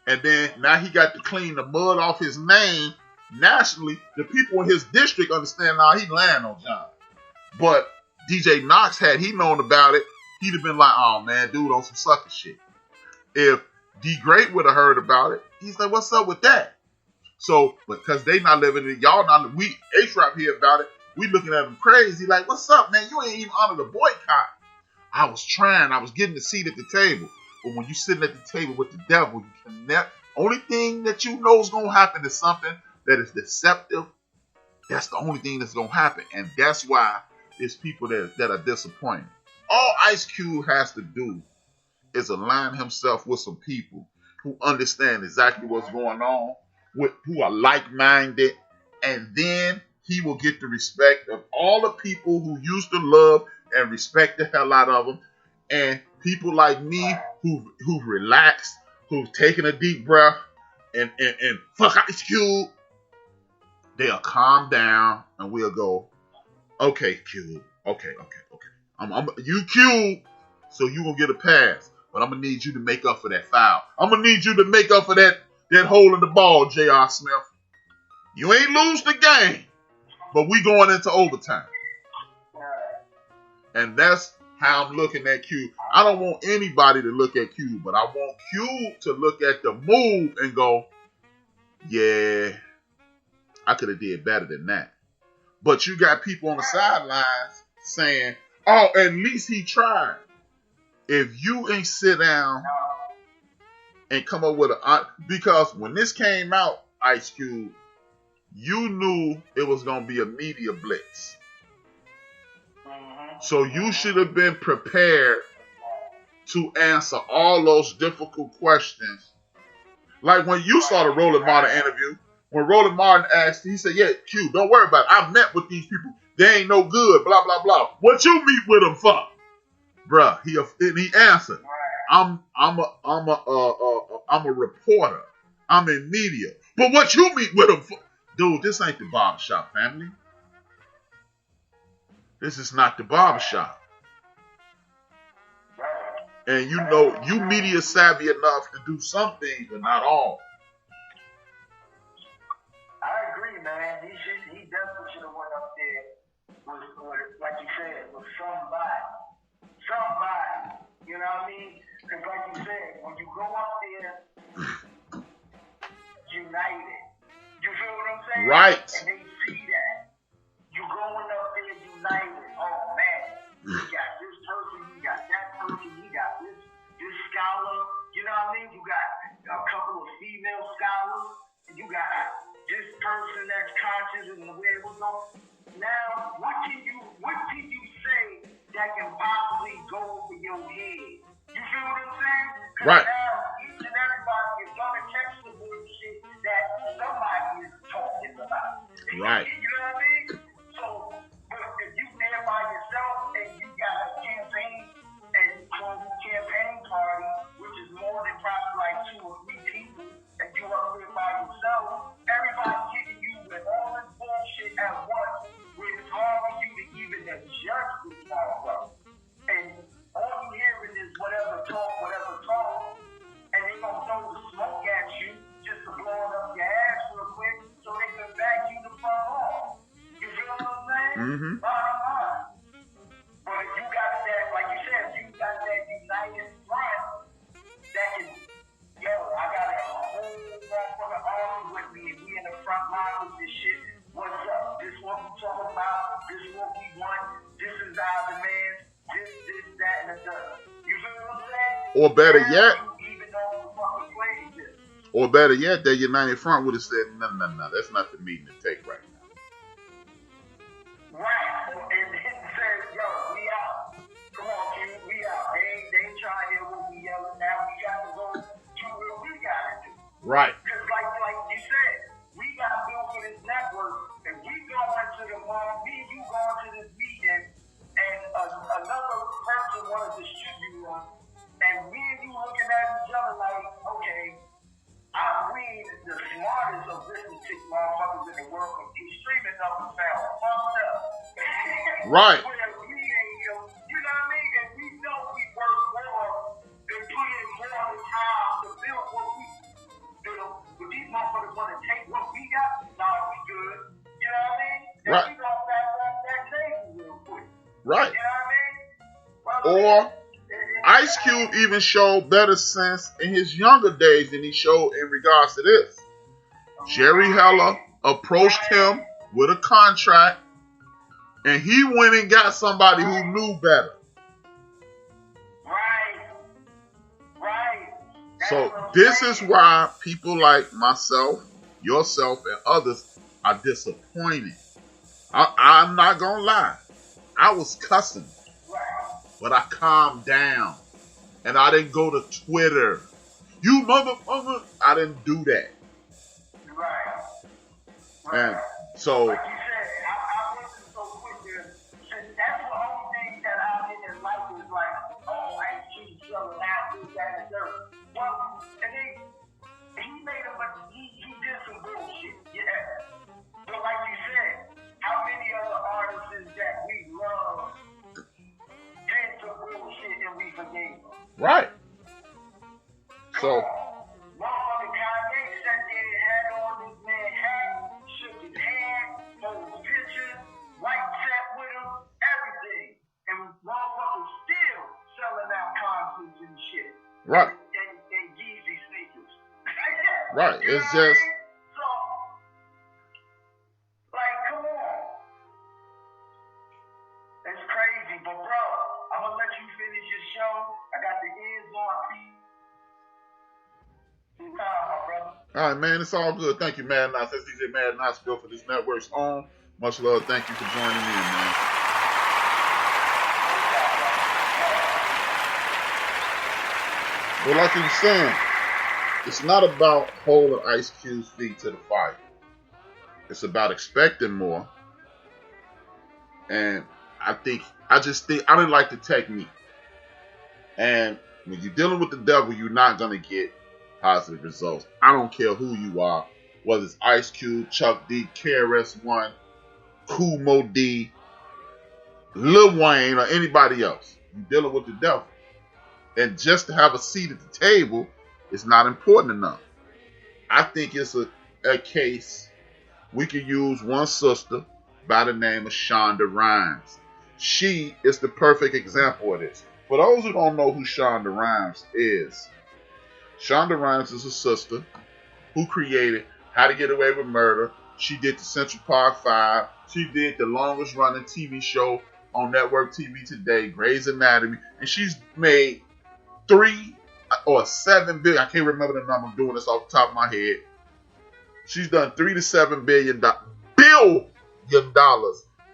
And then now he got to clean the mud off his name nationally. The people in his district understand now he lying on John. But DJ Knox, had he known about it, he'd have been like, oh man, dude on some sucker shit. If D Great would have heard about it, he's like, what's up with that? So, because they not living it, y'all not, we HRap hear about it, we looking at him crazy, like, what's up, man? You ain't even under the boycott. I was getting the seat at the table. But when you sitting at the table with the devil, you can never, only thing that you know is going to happen is something that is deceptive. That's the only thing that's going to happen. And that's why it's people that are disappointed. All Ice Cube has to do is align himself with some people who understand exactly what's going on, who are like-minded, and then he will get the respect of all the people who used to love and respect the hell out of him, and people like me who've relaxed, who've taken a deep breath, and fuck Ice Cube, they'll calm down and we'll go, okay, Cube, okay. You Cube, so you gonna get a pass. But I'm going to need you to make up for that foul. I'm going to need you to make up for that hole in the ball, J.R. Smith. You ain't lose the game, but we going into overtime. And that's how I'm looking at Q. I don't want anybody to look at Q, but I want Q to look at the move and go, yeah, I could have did better than that. But you got people on the sidelines saying, oh, at least he tried. If you ain't sit down and come up with because when this came out, Ice Cube, you knew it was going to be a media blitz. So you should have been prepared to answer all those difficult questions. Like when you saw the Roland Martin interview, when Roland Martin asked, he said, yeah, Q, don't worry about it. I've met with these people. They ain't no good, blah, blah, blah. What you meet with them for? Bruh, he answered, I'm a reporter. I'm in media. But what you meet with them for? Dude, this ain't the barbershop, family. This is not the barbershop. And you know, you media savvy enough to do some things, but not all. I agree, man. He definitely should have went up there with like you said, with somebody. You know what I mean? Because like you said, when you go up there united, you feel what I'm saying? Right. And they see that. You going up there united. Oh man, he got this person, he got that person, he got this Right. Now, each and everybody is going to catch the bullshit that somebody is talking about. Right. You know what I mean? So, but if you there by yourself and you got a campaign and campaign party, which is more than probably like 2 or 3 people, and you up there by yourself, everybody hitting you with all this bullshit at once, where it's hard for you to even adjust this motherfucker. And all you hearing is whatever talk, and they gonna throw the smoke at you just to blow it up your ass real quick so they can back you the fuck off. You feel what I'm saying? Mm-hmm. Bottom line. But if you got that, like you said, if you got that united front that can, yo, I got a whole motherfucking army with me, and we in the front line with this shit. What's up? This what we talking about. This what we want. This is our demands. This, that, and the other. You feel what I'm saying? Or better yet, Even though the fucking playing this. or better yet, that United Front would have said, no, that's not the meeting to take right now. Right. And then said, yo, we out. Come on, kid, we out. They ain't trying to hear what we yelling now. We got to go do what we got to do. Right. Because like you said, we got to build for this network. If we go into the mall, me and you go into this meeting, and another person want to distribute us, and me and you looking at each other like, okay, we ain't the smartest of arithmetic motherfuckers in the world, but these streaming numbers sound fucked up. Right. Where we ain't, you know what I mean? And we know we work more and put in more time to build what we build. But these motherfuckers want to take what we got, nah, we good. You know what I mean? And Right. we gonna back off that table real quick. Right. You know what I mean? Well, Or Ice Cube even showed better sense in his younger days than he showed in regards to this. Jerry Heller approached him with a contract, and he went and got somebody who knew better. Right. So this is why people like myself, yourself, and others are disappointed. I'm not gonna lie. I was cussing, but I calmed down. And I didn't go to Twitter. You motherfucker. I didn't do that. Right. And so, Like you said, I wasn't so quick to, that's the only thing that I didn't like was like, oh, I keep selling out, this, that, and third. Well, and then he made him, he did some bullshit, yeah. But like you said, how many other artists that we love did some bullshit and we forgave them? right. So, Motherfucking Kanye sat there and had on this man hat, shook his hand, posed pictures, white sat with him, everything. And motherfuckers still selling out concerts and shit. right. And Yeezy sneakers. Right. You know It's what I just, mean? So, like, come on. It's crazy, but bro, I'm gonna let you finish your show. I got the ears on. all right, man. It's all good. Thank you, Mad Knots. That's DJ Mad Knots. Go for this network's own. Much love. Thank you for joining in, man. But like you were saying, it's not about holding Ice Cube's feet to the fire. It's about expecting more. And I just think I didn't like the technique. And when you're dealing with the devil, you're not going to get positive results. I don't care who you are, whether it's Ice Cube, Chuck D, KRS-One, Kool Mo D, Lil Wayne, or anybody else. You're dealing with the devil. And just to have a seat at the table is not important enough. I think it's a case we could use one sister by the name of Shonda Rhimes. She is the perfect example of this. For those who don't know who Shonda Rhimes is, Shonda Rhimes is a sister who created How to Get Away with Murder. She did the Central Park 5. She did the longest running TV show on network TV today, Grey's Anatomy. And she's made 3 or 7 billion. I can't remember the number. I'm doing this off the top of my head. She's done $3 to $7 billion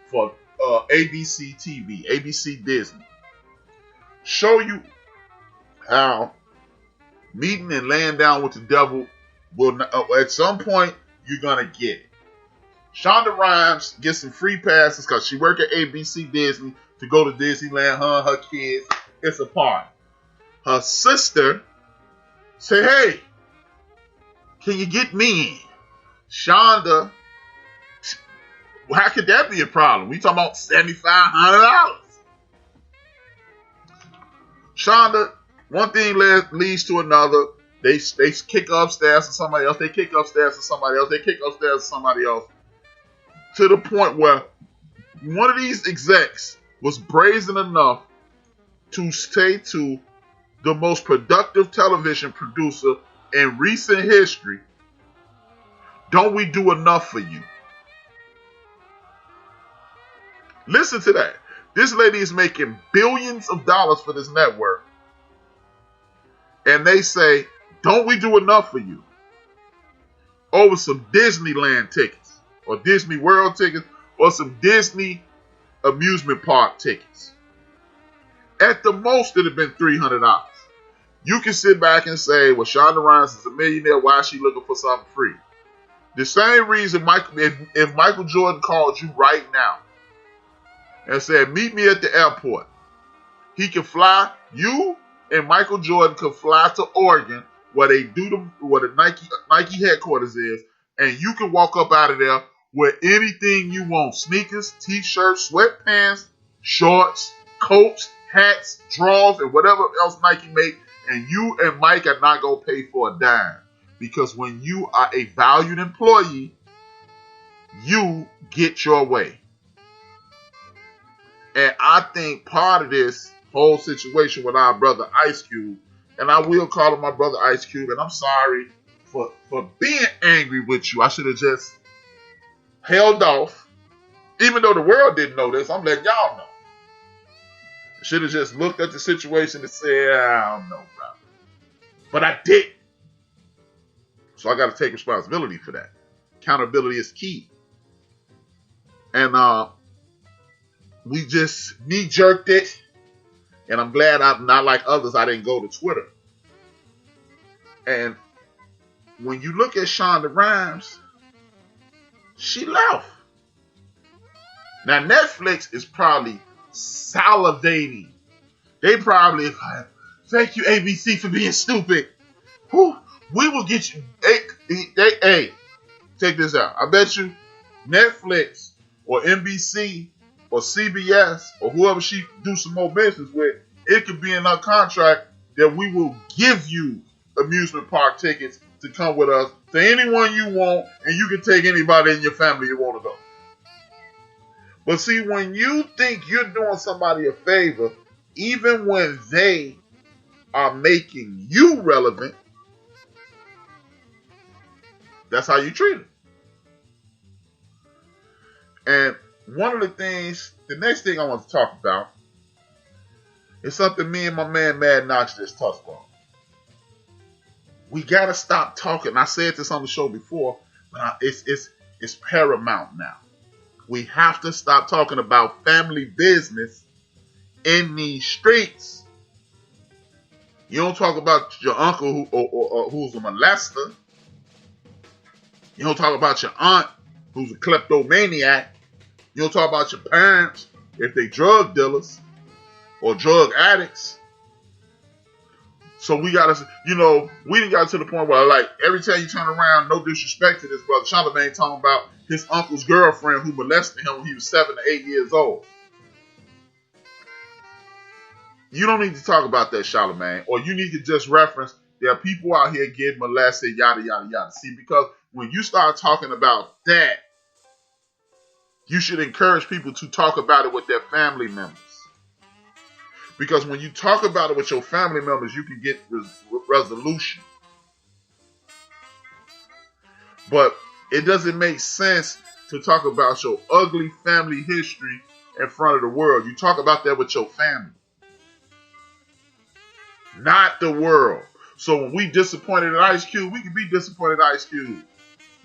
for ABC TV, ABC Disney. Show you how meeting and laying down with the devil will not, at some point you're gonna get it. Shonda Rhimes gets some free passes because she work at ABC Disney to go to Disneyland. Her and her kids. It's a party. Her sister say, "Hey, can you get me in?" Shonda, how could that be a problem? We talking about $7,500. Shonda, one thing leads to another. They kick upstairs to somebody else. They kick upstairs to somebody else. They kick upstairs to somebody else. To the point where one of these execs was brazen enough to say to the most productive television producer in recent history, "Don't we do enough for you?" Listen to that. This lady is making billions of dollars for this network. And they say, "Don't we do enough for you?" Over some Disneyland tickets, or Disney World tickets, or some Disney amusement park tickets. At the most, it'd have been $300. You can sit back and say, "Well, Shonda Rhimes is a millionaire. Why is she looking for something free?" The same reason if Michael Jordan called you right now and said, "Meet me at the airport," he can fly. You and Michael Jordan could fly to Oregon, where the Nike headquarters is, and you can walk up out of there with anything you want: sneakers, t-shirts, sweatpants, shorts, coats, hats, drawers, and whatever else Nike make. And you and Mike are not gonna pay for a dime, because when you are a valued employee, you get your way. And I think part of this whole situation with our brother Ice Cube, and I will call him my brother Ice Cube, and I'm sorry for being angry with you. I should have just held off. Even though the world didn't know this, I'm letting y'all know. I should have just looked at the situation and said, "I don't know, bro." But I did. So I got to take responsibility for that. Accountability is key. And we just knee-jerked it. And I'm glad I'm not like others. I didn't go to Twitter. And when you look at Shonda Rhimes, she left. Now, Netflix is probably salivating. They probably, "Thank you, ABC, for being stupid. Whew, we will get you." Hey, check this out. I bet you Netflix or NBC or CBS or whoever she do some more business with, it could be in our contract that we will give you amusement park tickets to come with us to anyone you want, and you can take anybody in your family you want to go. But see, when you think you're doing somebody a favor, even when they are making you relevant, that's how you treat them. And one of the things, the next thing I want to talk about is something me and my man Mad Knox just touched on. We got to stop talking. I said this on the show before, but it's paramount now. We have to stop talking about family business in these streets. You don't talk about your uncle who's a molester. You don't talk about your aunt who's a kleptomaniac. You don't talk about your parents if they drug dealers or drug addicts. So we gotta, we done got to the point where, like, every time you turn around, no disrespect to this brother, Charlamagne talking about his uncle's girlfriend who molested him when he was 7 to 8 years old. You don't need to talk about that, Charlamagne, or you need to just reference there are people out here getting molested, yada, yada, yada. See, because when you start talking about that, you should encourage people to talk about it with their family members. Because when you talk about it with your family members, you can get resolution. But it doesn't make sense to talk about your ugly family history in front of the world. You talk about that with your family, not the world. So when we disappointed in Ice Cube, we can be disappointed in Ice Cube.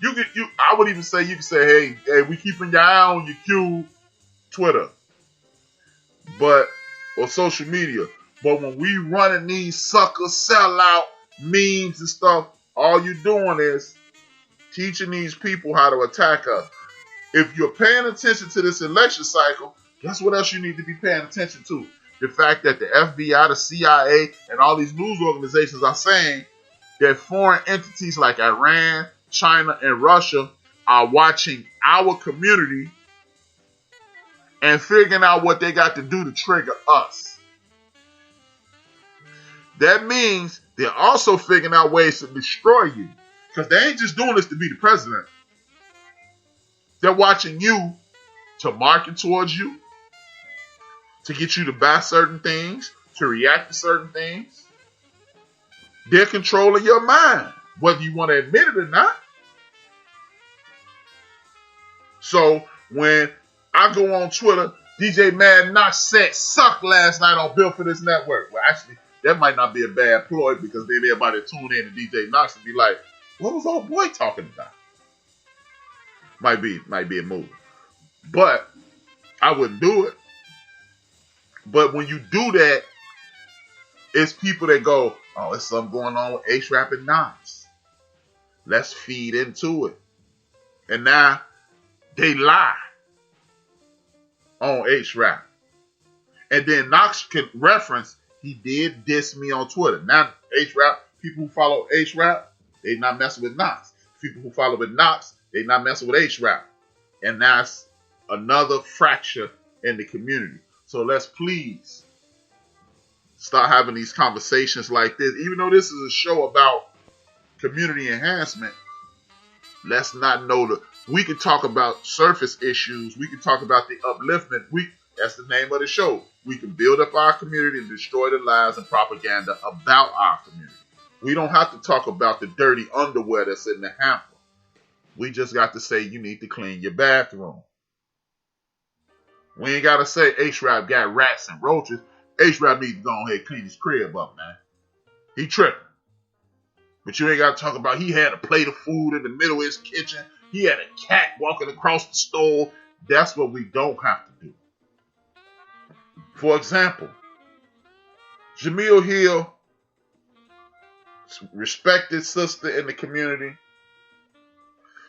I would even say, you can say, hey, we keeping your eye on your Cube Twitter, or social media. But when we running these sucker sellout memes and stuff, all you're doing is teaching these people how to attack us. If you're paying attention to this election cycle, guess what else you need to be paying attention to? The fact that the FBI, the CIA, and all these news organizations are saying that foreign entities like Iran, China, and Russia are watching our community and figuring out what they got to do to trigger us. That means they're also figuring out ways to destroy you. Because they ain't just doing this to be the president. They're watching you to market towards you, to get you to buy certain things, to react to certain things. They're controlling your mind, whether you want to admit it or not. So when I go on Twitter, DJ Mad Knox said suck last night on Built for This Network. Well, actually, that might not be a bad ploy because then everybody tune in to DJ Knox and be like, what was old boy talking about? Might be a move. But I wouldn't do it. But when you do that, it's people that go, oh, there's something going on with HRap and Knox. Let's feed into it. And now they lie on HRap. And then Knox can reference, he did diss me on Twitter. Now HRap, people who follow HRap, they not messing with Knox. People who follow with Knox, they not messing with HRap. And that's another fracture in the community. So let's please start having these conversations like this. Even though this is a show about community enhancement, let's not know that we can talk about surface issues. We can talk about the upliftment. That's the name of the show. We can build up our community and destroy the lies and propaganda about our community. We don't have to talk about the dirty underwear that's in the hamper. We just got to say you need to clean your bathroom. We ain't got to say HRap got rats and roaches. HRap needs to go ahead and clean his crib up, man. He tripping. But you ain't got to talk about he had a plate of food in the middle of his kitchen. He had a cat walking across the stove. That's what we don't have to do. For example, Jamil Hill, respected sister in the community,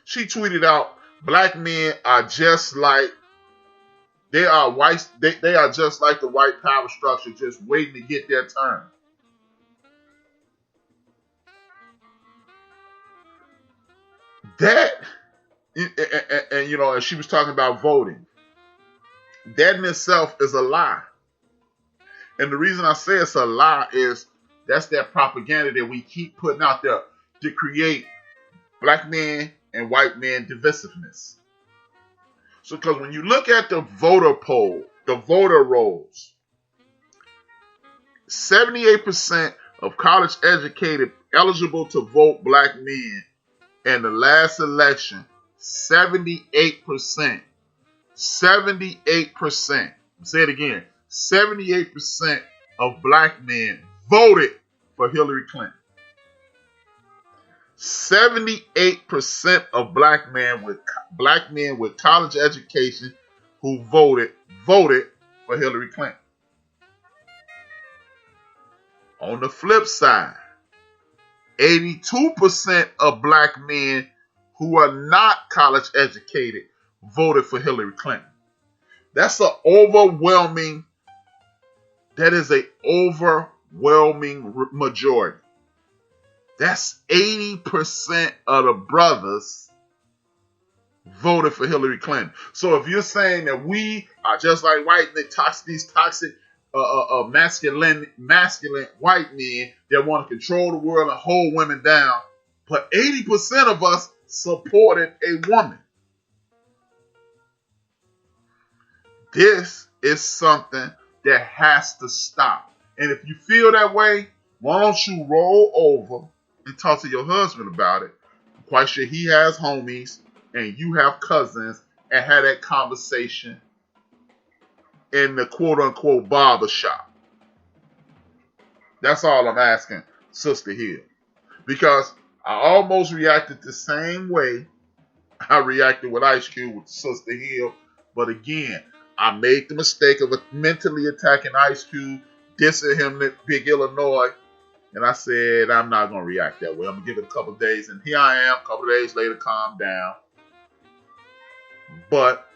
she tweeted out, black men are just like, they are white, they are just like the white power structure, just waiting to get their turn. That, and you know, and she was talking about voting. That in itself is a lie. And the reason I say it's a lie is that's that propaganda that we keep putting out there to create black men and white men divisiveness. So, because when you look at the voter poll, the voter rolls, 78% of college educated eligible to vote black men in the last election, 78%, say it again, 78% of black men voted for Hillary Clinton. 78% of black men with college education who voted for Hillary Clinton. On the flip side, 82% of black men who are not college educated voted for Hillary Clinton. That is an overwhelming majority. That's 80% of the brothers voted for Hillary Clinton. So if you're saying that we are just like white men, these toxic masculine white men that want to control the world and hold women down, but 80% of us supported a woman. This is something that has to stop. And if you feel that way, why don't you roll over and talk to your husband about it? I'm quite sure he has homies and you have cousins, and have that conversation in the quote-unquote barber shop. That's all I'm asking, Sister Hill. Because I almost reacted the same way I reacted with Ice Cube with Sister Hill. But again, I made the mistake of mentally attacking Ice Cube, dissing him in Big Illinois, And I said, I'm not going to react that way. I'm going to give it a couple of days. And here I am, a couple of days later, calm down. But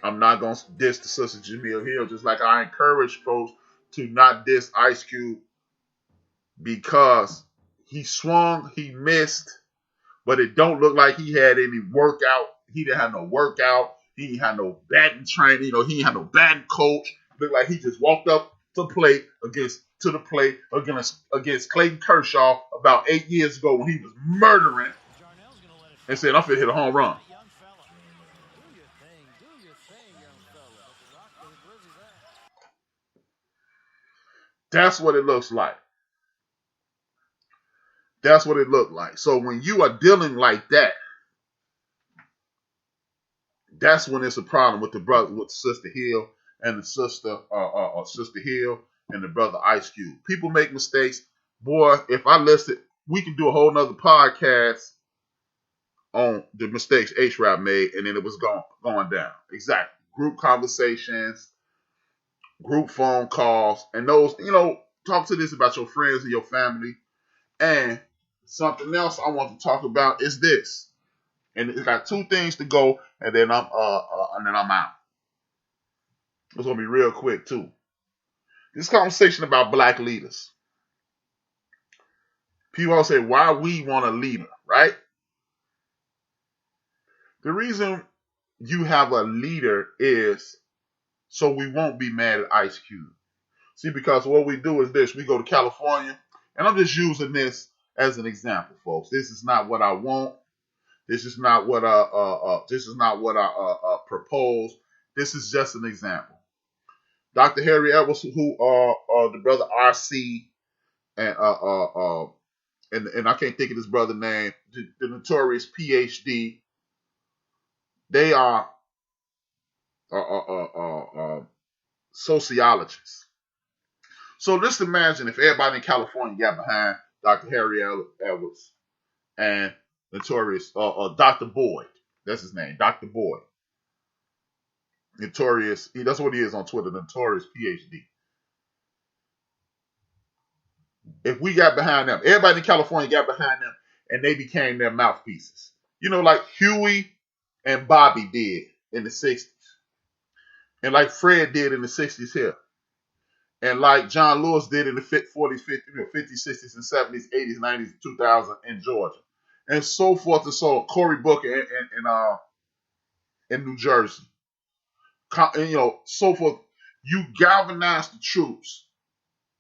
I'm not going to diss the sister Jamil Hill, just like I encourage folks to not diss Ice Cube because he swung, he missed, but it don't look like he had any workout. He didn't have no workout. He didn't have no batting training. He didn't have no batting coach. Looked like he just walked up to the plate against Clayton Kershaw about 8 years ago when he was murdering and said, I'm finna hit a home run. That's what it looks like. That's what it looked like. So when you are dealing like that, that's when it's a problem with the brother, with Sister Hill and the sister Hill and the brother Ice Cube. People make mistakes. Boy, if I listed, we can do a whole nother podcast on the mistakes HRap made, and then it was going down. Exactly. Group conversations, group phone calls, and those, talk to this about your friends and your family. And something else I want to talk about is this. And it's got two things to go, and then I'm out. It's gonna be real quick too. This conversation about black leaders. People all say, why we want a leader, right? The reason you have a leader is so we won't be mad at Ice Cube. See, because what we do is this: we go to California, and I'm just using this as an example, folks. This is not what I want. This is not what I propose. This is just an example. Dr. Harry Edwards, who the brother RC, and I can't think of his brother's name, the notorious PhD. They are sociologists. So just imagine if everybody in California got behind Dr. Harry Edwards and notorious Dr. Boyd. That's his name, Dr. Boyd. Notorious, that's what he is on Twitter, notorious PhD. If we got behind them, everybody in California got behind them, and they became their mouthpieces. Like Huey and Bobby did in the 60s. And like Fred did in the 60s here. And like John Lewis did in the 40s, 50s, 60s, and 70s, 80s, 90s, 2000 in Georgia. And so forth and so on. Cory Booker in New Jersey. And, so forth. You galvanize the troops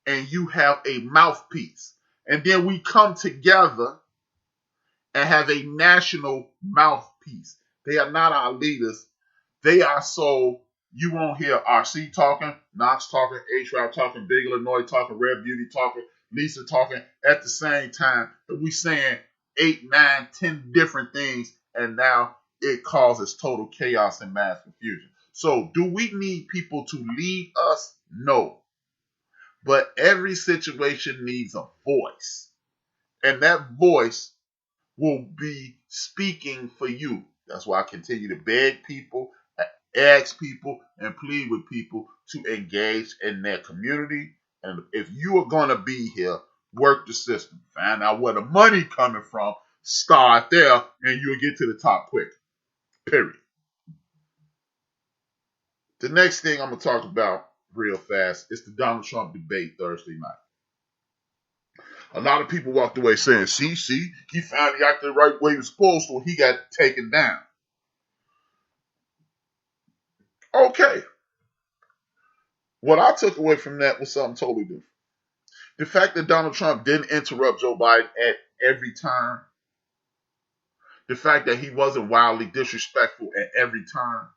and you have a mouthpiece. And then we come together and have a national mouthpiece. They are not our leaders. They are so you won't hear RC talking, Knox talking, HRap talking, Big Illinois talking, Red Beauty talking, Lisa talking at the same time. That we saying 8, 9, 10 different things, and now it causes total chaos and mass confusion. So do we need people to lead us? No. But every situation needs a voice. And that voice will be speaking for you. That's why I continue to beg people, ask people, and plead with people to engage in their community. And if you are going to be here, work the system. Find out where the money coming from. Start there, and you'll get to the top quick. Period. The next thing I'm going to talk about real fast is the Donald Trump debate Thursday night. A lot of people walked away saying, see, he finally acted the right way he was supposed to. He got taken down. Okay. What I took away from that was something totally different. The fact that Donald Trump didn't interrupt Joe Biden at every turn. The fact that he wasn't wildly disrespectful at every turn.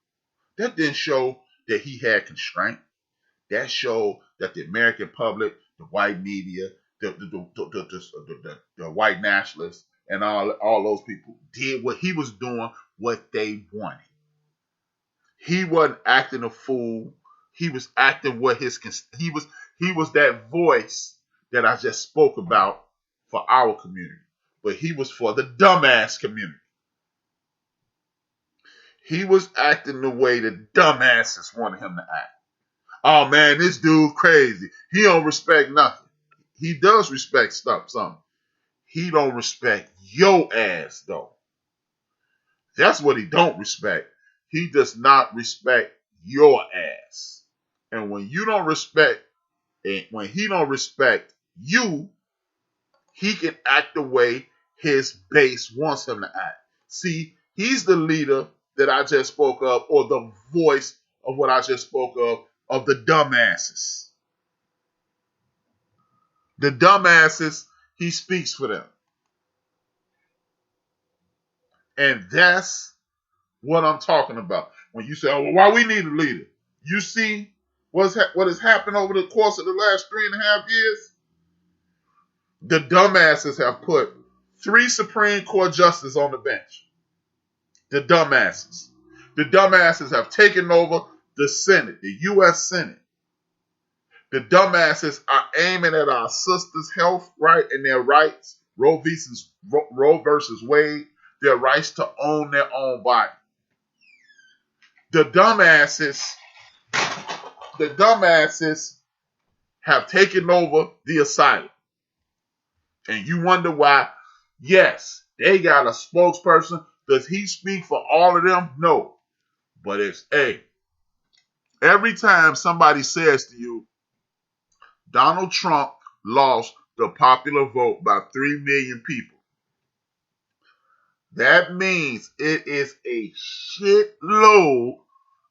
That didn't show that he had constraint. That showed that the American public, the white media, the white nationalists, and all those people did what he was doing, what they wanted. He wasn't acting a fool. He was acting what he was that voice that I just spoke about for our community. But he was for the dumbass community. He was acting the way the dumbasses wanted him to act. Oh man, this dude crazy. He don't respect nothing. he does respect something. He don't respect your ass, though. That's what he don't respect. He does not respect your ass. And when you don't respect, and when he don't respect you, he can act the way his base wants him to act. See, he's the leader that I just spoke of, or the voice of what I just spoke of the dumbasses. The dumbasses, he speaks for them. And that's what I'm talking about. When you say, oh, well, why we need a leader? You see what has happened over the course of the last 3.5 years? The dumbasses have put 3 Supreme Court justices on the bench. The dumbasses. The dumbasses have taken over the Senate, the U.S. Senate. The dumbasses are aiming at our sisters' health, right, and their rights. Roe versus Wade, their rights to own their own body. The dumbasses have taken over the asylum. And you wonder why, yes, they got a spokesperson. Does he speak for all of them? No. But it's, every time somebody says to you, Donald Trump lost the popular vote by 3 million people, that means it is a shitload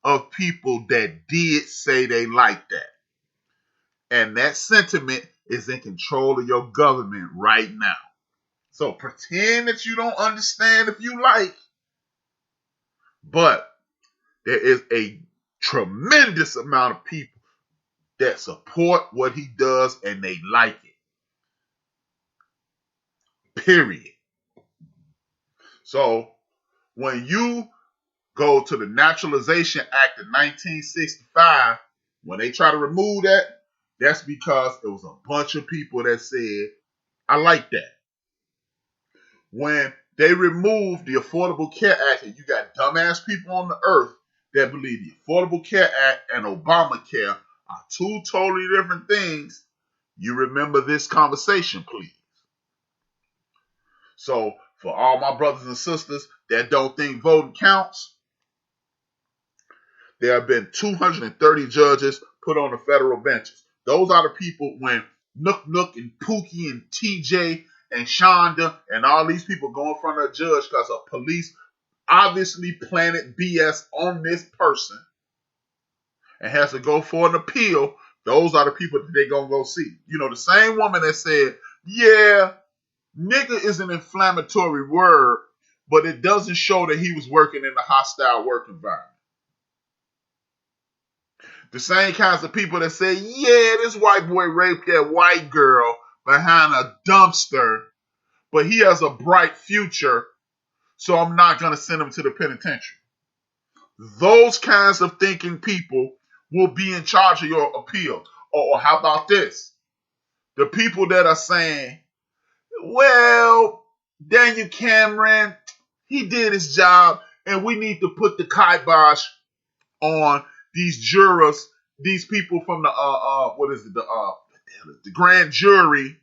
of people that did say they like that. And that sentiment is in control of your government right now. So pretend that you don't understand if you like. But there is a tremendous amount of people that support what he does and they like it. Period. So when you go to the Naturalization Act of 1965, when they try to remove that, that's because it was a bunch of people that said, I like that. When they removed the Affordable Care Act, and you got dumbass people on the earth that believe the Affordable Care Act and Obamacare are 2 totally different things, you remember this conversation, please. So for all my brothers and sisters that don't think voting counts, there have been 230 judges put on the federal benches. Those are the people when Nook and Pookie and TJ and Shonda and all these people go in front of a judge because of police obviously planted BS on this person and has to go for an appeal. Those are the people that they gonna go see. You know, the same woman that said, yeah, nigga is an inflammatory word, but it doesn't show that he was working in a hostile work environment. The same kinds of people that say, yeah, this white boy raped that white girl behind a dumpster, but he has a bright future, so I'm not going to send him to the penitentiary. Those kinds of thinking people will be in charge of your appeal. Or how about this? The people that are saying, well, Daniel Cameron, he did his job, and we need to put the kibosh on these jurors, these people from the the grand jury.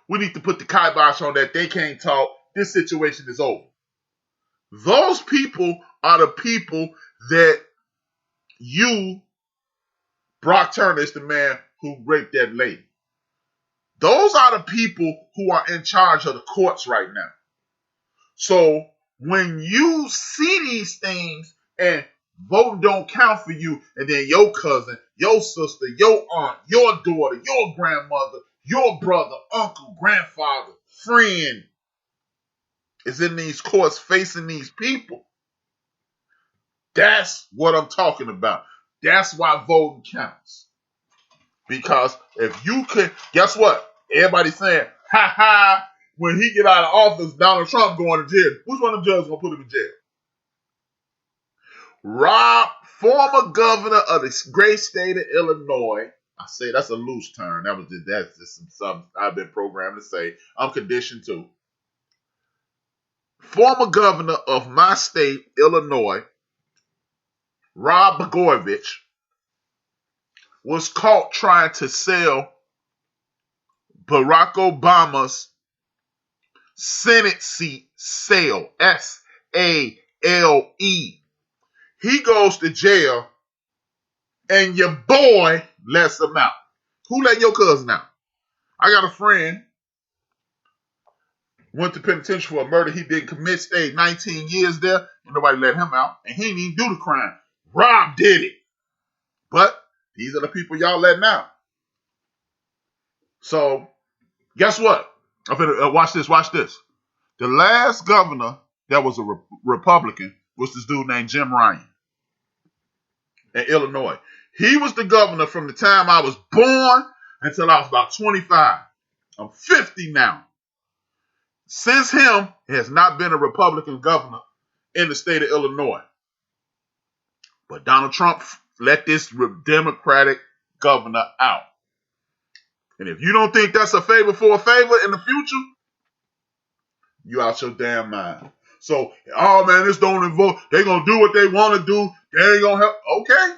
We need to put the kibosh on that. They can't talk. This situation is over. Those people are the people that Brock Turner is the man who raped that lady. Those are the people who are in charge of the courts right now. So when you see these things and voting don't count for you, and then your cousin, your sister, your aunt, your daughter, your grandmother, your brother, uncle, grandfather, friend is in these courts facing these people. That's what I'm talking about. That's why voting counts. Because if you could, guess what? Everybody's saying, ha ha, when he get out of office, Donald Trump going to jail. Which one of the judges going to put him in jail? Former governor of the great state of Illinois. I say that's a loose term. That's just some stuff I've been programmed to say. I'm conditioned to. Former governor of my state, Illinois, Rod Blagojevich, was caught trying to sell Barack Obama's Senate seat sale, SALE. He goes to jail and your boy lets him out. Who let your cousin out? I got a friend, went to penitentiary for a murder he didn't commit, stayed 19 years there, and nobody let him out, and he didn't even do the crime. Rob did it. But these are the people y'all letting out. So, guess what? I'm finna, watch this. The last governor that was a Republican was this dude named Jim Ryan in Illinois. He was the governor from the time I was born until I was about 25. I'm 50 now. Since him, there has not been a Republican governor in the state of Illinois. But Donald Trump let this Democratic governor out. And if you don't think that's a favor for a favor in the future, you out your damn mind. So, oh man, this don't involve, they gonna do what they want to do. They ain't gonna help. Okay.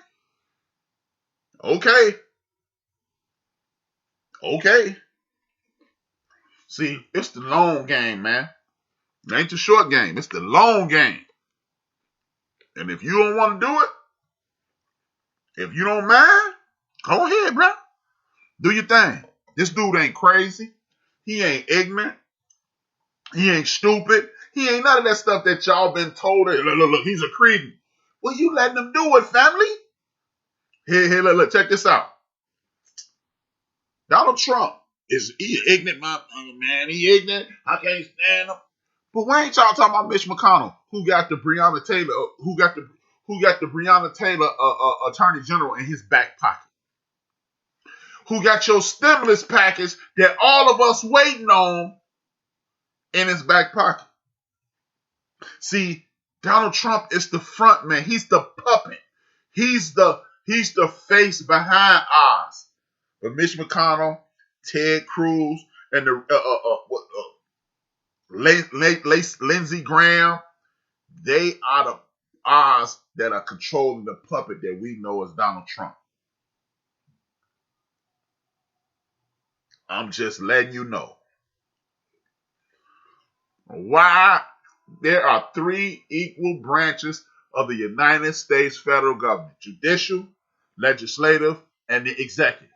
See, it's the long game, man. It ain't the short game. It's the long game. And if you don't want to do it, if you don't mind, go ahead, bro. Do your thing. This dude ain't crazy. He ain't ignorant. He ain't stupid. He ain't none of that stuff that y'all been told. Hey, look, he's a cretin. Well, you letting him do it, family. Here, look, check this out. Donald Trump he ignorant, man. He ignorant. I can't stand him. But why ain't y'all talking about Mitch McConnell, who got the Breonna Taylor, Attorney General in his back pocket? Who got your stimulus package that all of us waiting on in his back pocket? See, Donald Trump is the front man. He's the puppet. He's the face behind Oz. But Mitch McConnell, Ted Cruz, and the Lindsey Graham, they are the Oz that are controlling the puppet that we know as Donald Trump. I'm just letting you know why there are three equal branches of the United States federal government: judicial, legislative, and the executive.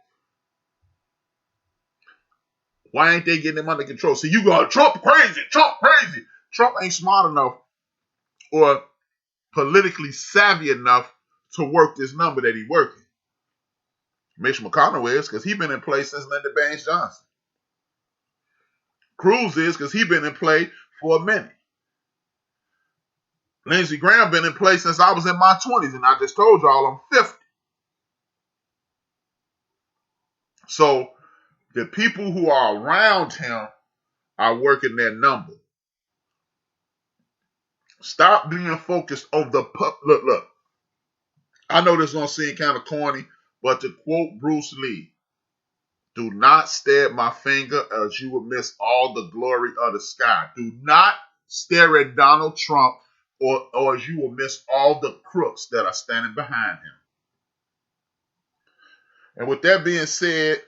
Why ain't they getting them under control? So you go, Trump crazy. Trump ain't smart enough or politically savvy enough to work this number that he working. Mitch McConnell is, because he been in place since Lyndon Baines Johnson. Cruz is, because he been in play for a minute. Lindsey Graham been in place since I was in my 20s, and I just told y'all I'm 50. So the people who are around him are working their number. Stop being focused on the Look. I know this is going to seem kind of corny, but to quote Bruce Lee, do not stare at my finger as you will miss all the glory of the sky. Do not stare at Donald Trump or as you will miss all the crooks that are standing behind him. And with that being said,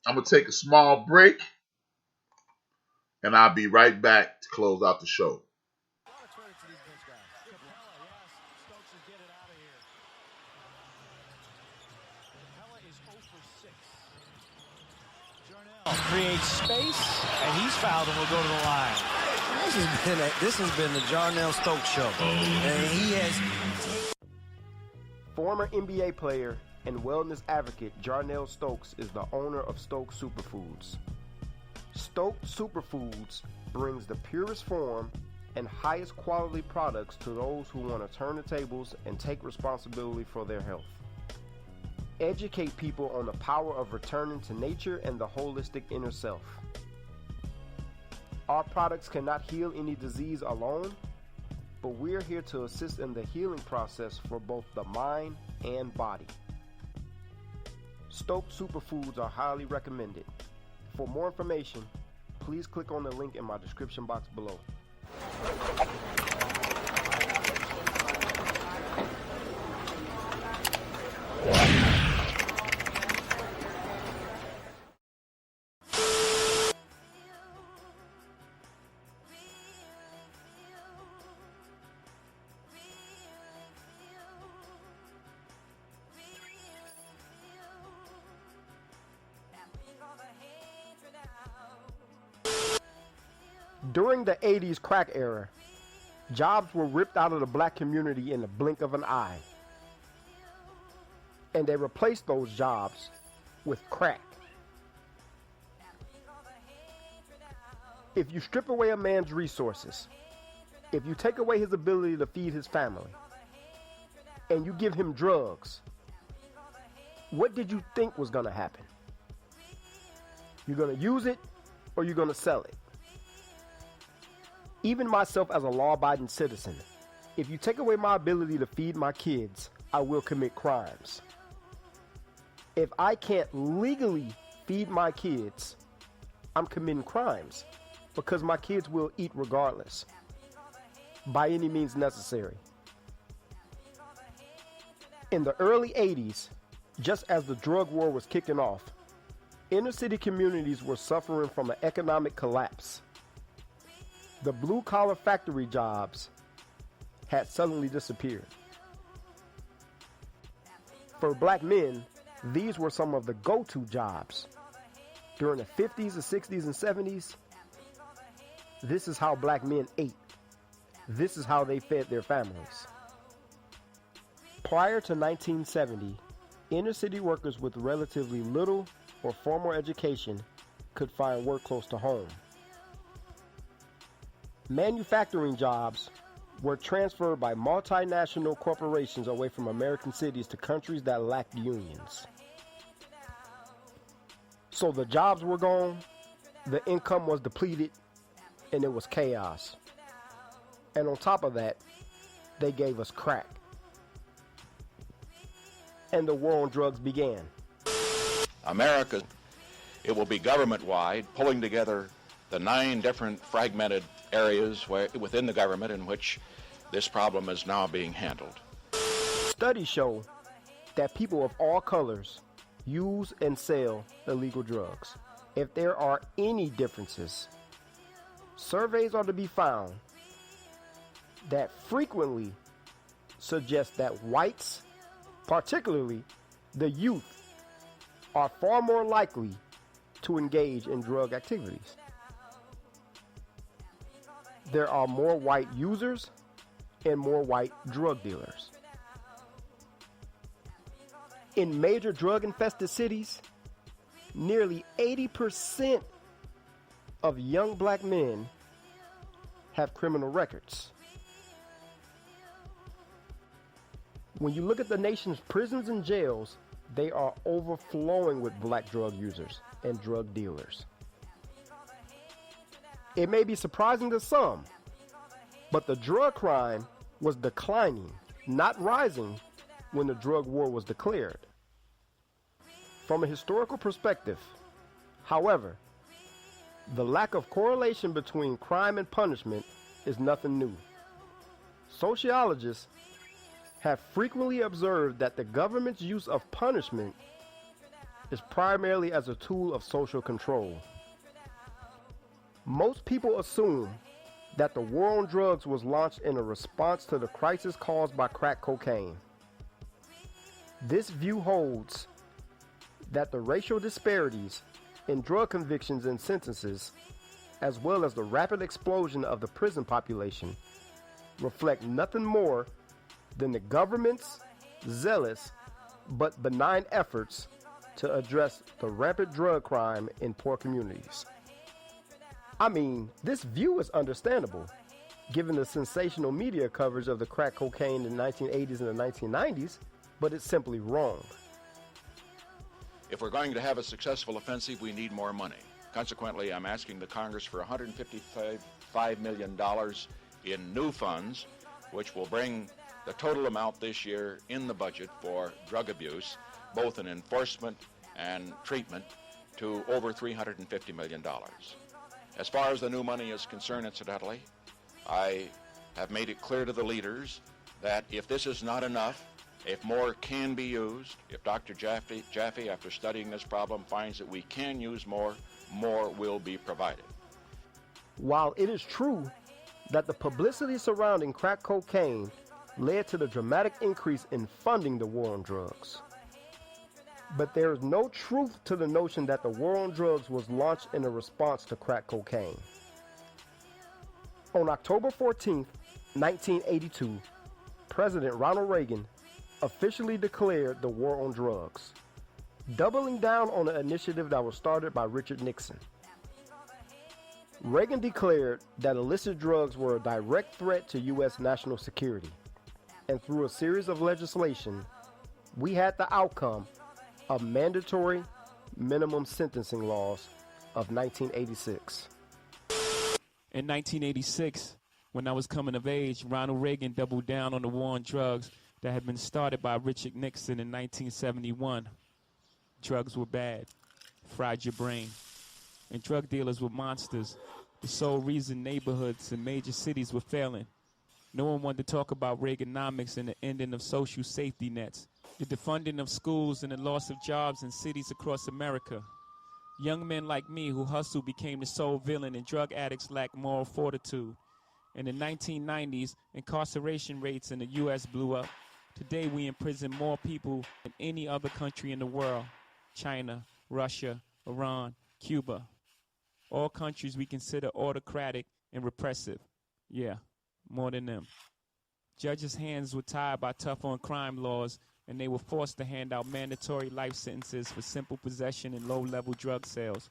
I'm going to take a small break, and I'll be right back to close out the show. Creates space, and he's fouled and will go to the line. This has been the Jarnell Stokes Show. And he has... Former NBA player and wellness advocate Jarnell Stokes is the owner of Stokes Superfoods. Stokes Superfoods brings the purest form and highest quality products to those who want to turn the tables and take responsibility for their health. Educate people on the power of returning to nature and the holistic inner self. Our products cannot heal any disease alone, but we're here to assist in the healing process for both the mind and body. Stokes Superfoods are highly recommended. For more information, please click on the link in my description box below. During the 80s crack era, jobs were ripped out of the black community in the blink of an eye. And they replaced those jobs with crack. If you strip away a man's resources, if you take away his ability to feed his family, and you give him drugs, what did you think was going to happen? You're going to use it or you're going to sell it. Even myself as a law-abiding citizen, if you take away my ability to feed my kids, I will commit crimes. If I can't legally feed my kids, I'm committing crimes because my kids will eat regardless, by any means necessary. In the early 80s, just as the drug war was kicking off, inner city communities were suffering from an economic collapse. The blue-collar factory jobs had suddenly disappeared. For black men, these were some of the go-to jobs. During the 50s, the 60s, and 70s, this is how black men ate. This is how they fed their families. Prior to 1970, inner city workers with relatively little or formal education could find work close to home. Manufacturing jobs were transferred by multinational corporations away from American cities to countries that lacked unions. So the jobs were gone, the income was depleted, and it was chaos. And on top of that, they gave us crack. And the war on drugs began. America, it will be government-wide, pulling together the 9 different fragmented areas within the government in which this problem is now being handled. Studies show that people of all colors use and sell illegal drugs. If there are any differences, surveys are to be found that frequently suggest that whites, particularly the youth, are far more likely to engage in drug activities. There are more white users and more white drug dealers. In major drug-infested cities, nearly 80% of young black men have criminal records. When you look at the nation's prisons and jails, they are overflowing with black drug users and drug dealers. It may be surprising to some, but the drug crime was declining, not rising, when the drug war was declared. From a historical perspective, however, the lack of correlation between crime and punishment is nothing new. Sociologists have frequently observed that the government's use of punishment is primarily as a tool of social control. Most people assume that the war on drugs was launched in a response to the crisis caused by crack cocaine. This view holds that the racial disparities in drug convictions and sentences, as well as the rapid explosion of the prison population, reflect nothing more than the government's zealous but benign efforts to address the rampant drug crime in poor communities. I mean, this view is understandable, given the sensational media coverage of the crack cocaine in the 1980s and the 1990s, but it's simply wrong. If we're going to have a successful offensive, we need more money. Consequently, I'm asking the Congress for $155 million in new funds, which will bring the total amount this year in the budget for drug abuse, both in enforcement and treatment, to over $350 million. As far as the new money is concerned, incidentally, I have made it clear to the leaders that if this is not enough, if more can be used, if Dr. Jaffe, after studying this problem, finds that we can use more, more will be provided. While it is true that the publicity surrounding crack cocaine led to the dramatic increase in funding the war on drugs, but there is no truth to the notion that the war on drugs was launched in a response to crack cocaine. On October 14th, 1982, President Ronald Reagan officially declared the war on drugs, doubling down on an initiative that was started by Richard Nixon. Reagan declared that illicit drugs were a direct threat to U.S. national security, and through a series of legislation, we had the outcome of mandatory minimum sentencing laws of 1986. In 1986, when I was coming of age, Ronald Reagan doubled down on the war on drugs that had been started by Richard Nixon in 1971. Drugs were bad, fried your brain, and drug dealers were monsters, the sole reason neighborhoods and major cities were failing. No one wanted to talk about Reaganomics and the ending of social safety nets, the defunding of schools and the loss of jobs in cities across America. Young men like me who hustled became the sole villain, and drug addicts lacked moral fortitude. In the 1990s, incarceration rates in the U.S. blew up. Today, we imprison more people than any other country in the world. China, Russia, Iran, Cuba. All countries we consider autocratic and repressive. Yeah, more than them. Judges' hands were tied by tough on crime laws, and they were forced to hand out mandatory life sentences for simple possession and low-level drug sales.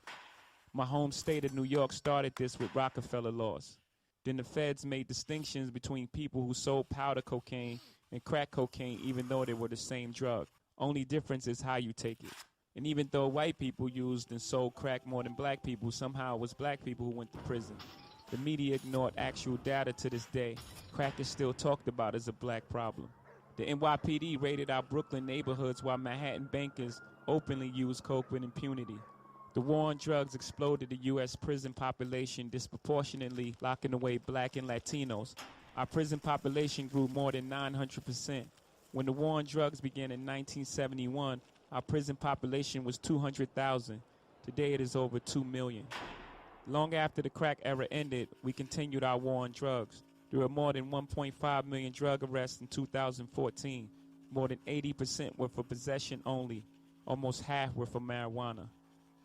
My home state of New York started this with Rockefeller laws. Then the feds made distinctions between people who sold powder cocaine and crack cocaine, even though they were the same drug. Only difference is how you take it. And even though white people used and sold crack more than black people, somehow it was black people who went to prison. The media ignored actual data to this day. Crack is still talked about as a black problem. The NYPD raided our Brooklyn neighborhoods while Manhattan bankers openly used coke with impunity. The war on drugs exploded the U.S. prison population, disproportionately locking away black and Latinos. Our prison population grew more than 900%. When the war on drugs began in 1971, our prison population was 200,000. Today it is over 2 million. Long after the crack era ended, we continued our war on drugs. There were more than 1.5 million drug arrests in 2014. More than 80% were for possession only. Almost half were for marijuana.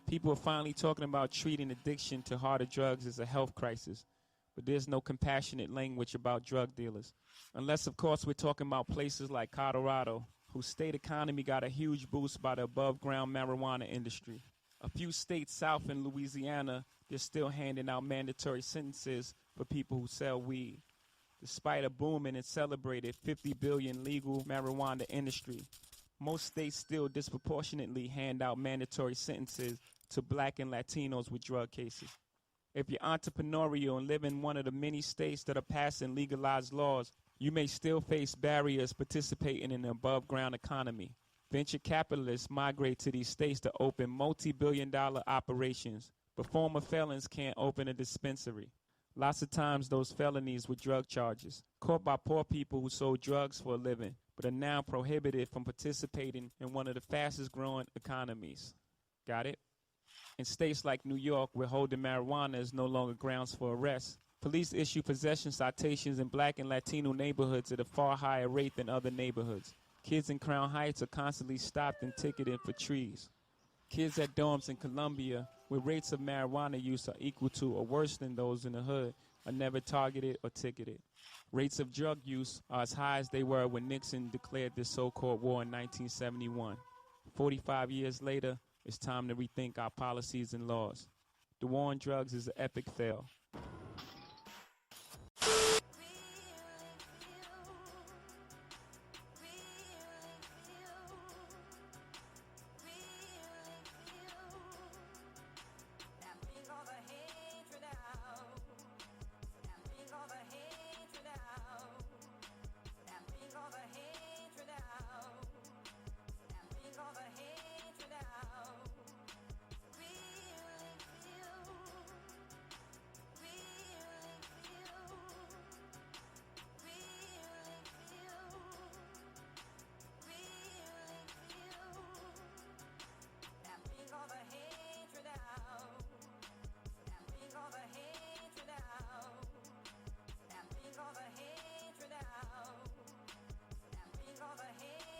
People are finally talking about treating addiction to harder drugs as a health crisis. But there's no compassionate language about drug dealers. Unless, of course, we're talking about places like Colorado, whose state economy got a huge boost by the above-ground marijuana industry. A few states south in Louisiana, they're still handing out mandatory sentences for people who sell weed. Despite a booming and celebrated $50 billion legal marijuana industry, most states still disproportionately hand out mandatory sentences to black and Latinos with drug cases. If you're entrepreneurial and live in one of the many states that are passing legalized laws, you may still face barriers participating in the above-ground economy. Venture capitalists migrate to these states to open multi-billion-dollar operations, but former felons can't open a dispensary. Lots of times those felonies were drug charges, caught by poor people who sold drugs for a living, but are now prohibited from participating in one of the fastest growing economies. Got it? In states like New York, where holding marijuana is no longer grounds for arrest, police issue possession citations in black and Latino neighborhoods at a far higher rate than other neighborhoods. Kids in Crown Heights are constantly stopped and ticketed for trees. Kids at dorms in Columbia, where rates of marijuana use are equal to or worse than those in the hood, are never targeted or ticketed. Rates of drug use are as high as they were when Nixon declared this so-called war in 1971. 45 years later, it's time to rethink our policies and laws. The war on drugs is an epic fail.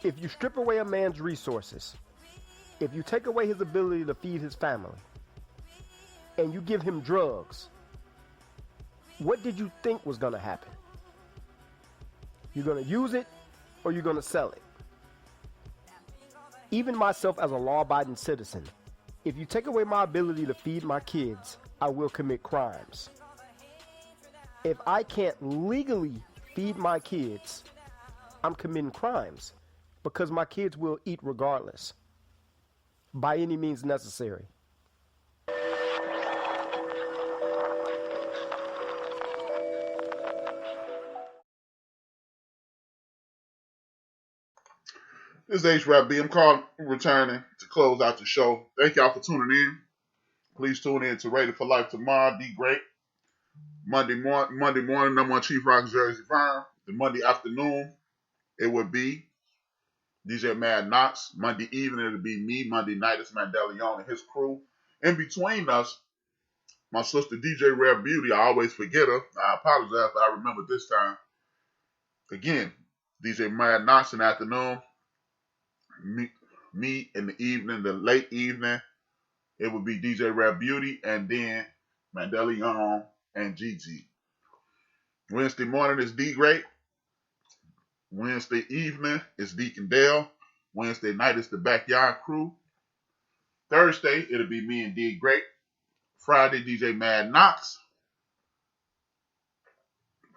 If you strip away a man's resources, if you take away his ability to feed his family, and you give him drugs, what did you think was going to happen? You're going to use it or you're going to sell it? Even myself as a law-abiding citizen, if you take away my ability to feed my kids, I will commit crimes. If I can't legally feed my kids, I'm committing crimes because my kids will eat regardless, by any means necessary. This is HRap B. I'm returning to close out the show. Thank y'all for tuning in. Please tune in to Rated for Life tomorrow. D Great. Monday morning, number one Chief Rock Jersey Firm. The Monday afternoon, it would be DJ Mad Knox. Monday evening, it'll be me. Monday night, it's Mandela Young and his crew. In between us, my sister DJ Rare Beauty. I always forget her. I apologize, but I remember this time. Again, DJ Mad Knox in the afternoon. Me in the evening, the late evening, it would be DJ Rap Beauty, and then Mandela Young and Gigi. Wednesday morning is D Great. Wednesday evening is Deacon Dale. Wednesday night is the Backyard Crew. Thursday, it'll be me and D Great. Friday, DJ Mad Knox.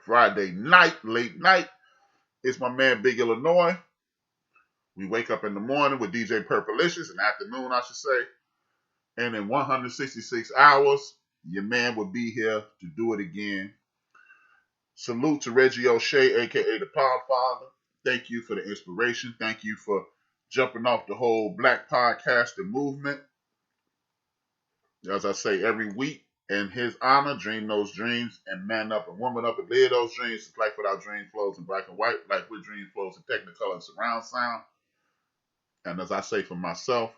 Friday night, late night, it's my man Big Illinois. We wake up in the morning with DJ Purplicious, in the afternoon, I should say. And in 166 hours, your man will be here to do it again. Salute to Reggie O'Shea, a.k.a. the Podfather. Thank you for the inspiration. Thank you for jumping off the whole black podcasting movement. As I say every week, in his honor, dream those dreams and man up and woman up and live those dreams. It's Life Without Dreams flows in black and white. Life with Dreams flows in technicolor and surround sound. And as I say for myself,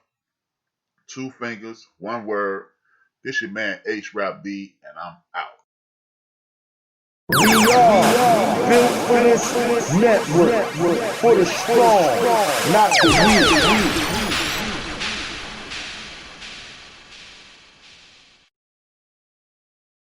2 fingers, 1 word. This your man HRap B, and I'm out. We are built for this network, for the strong, not the weak.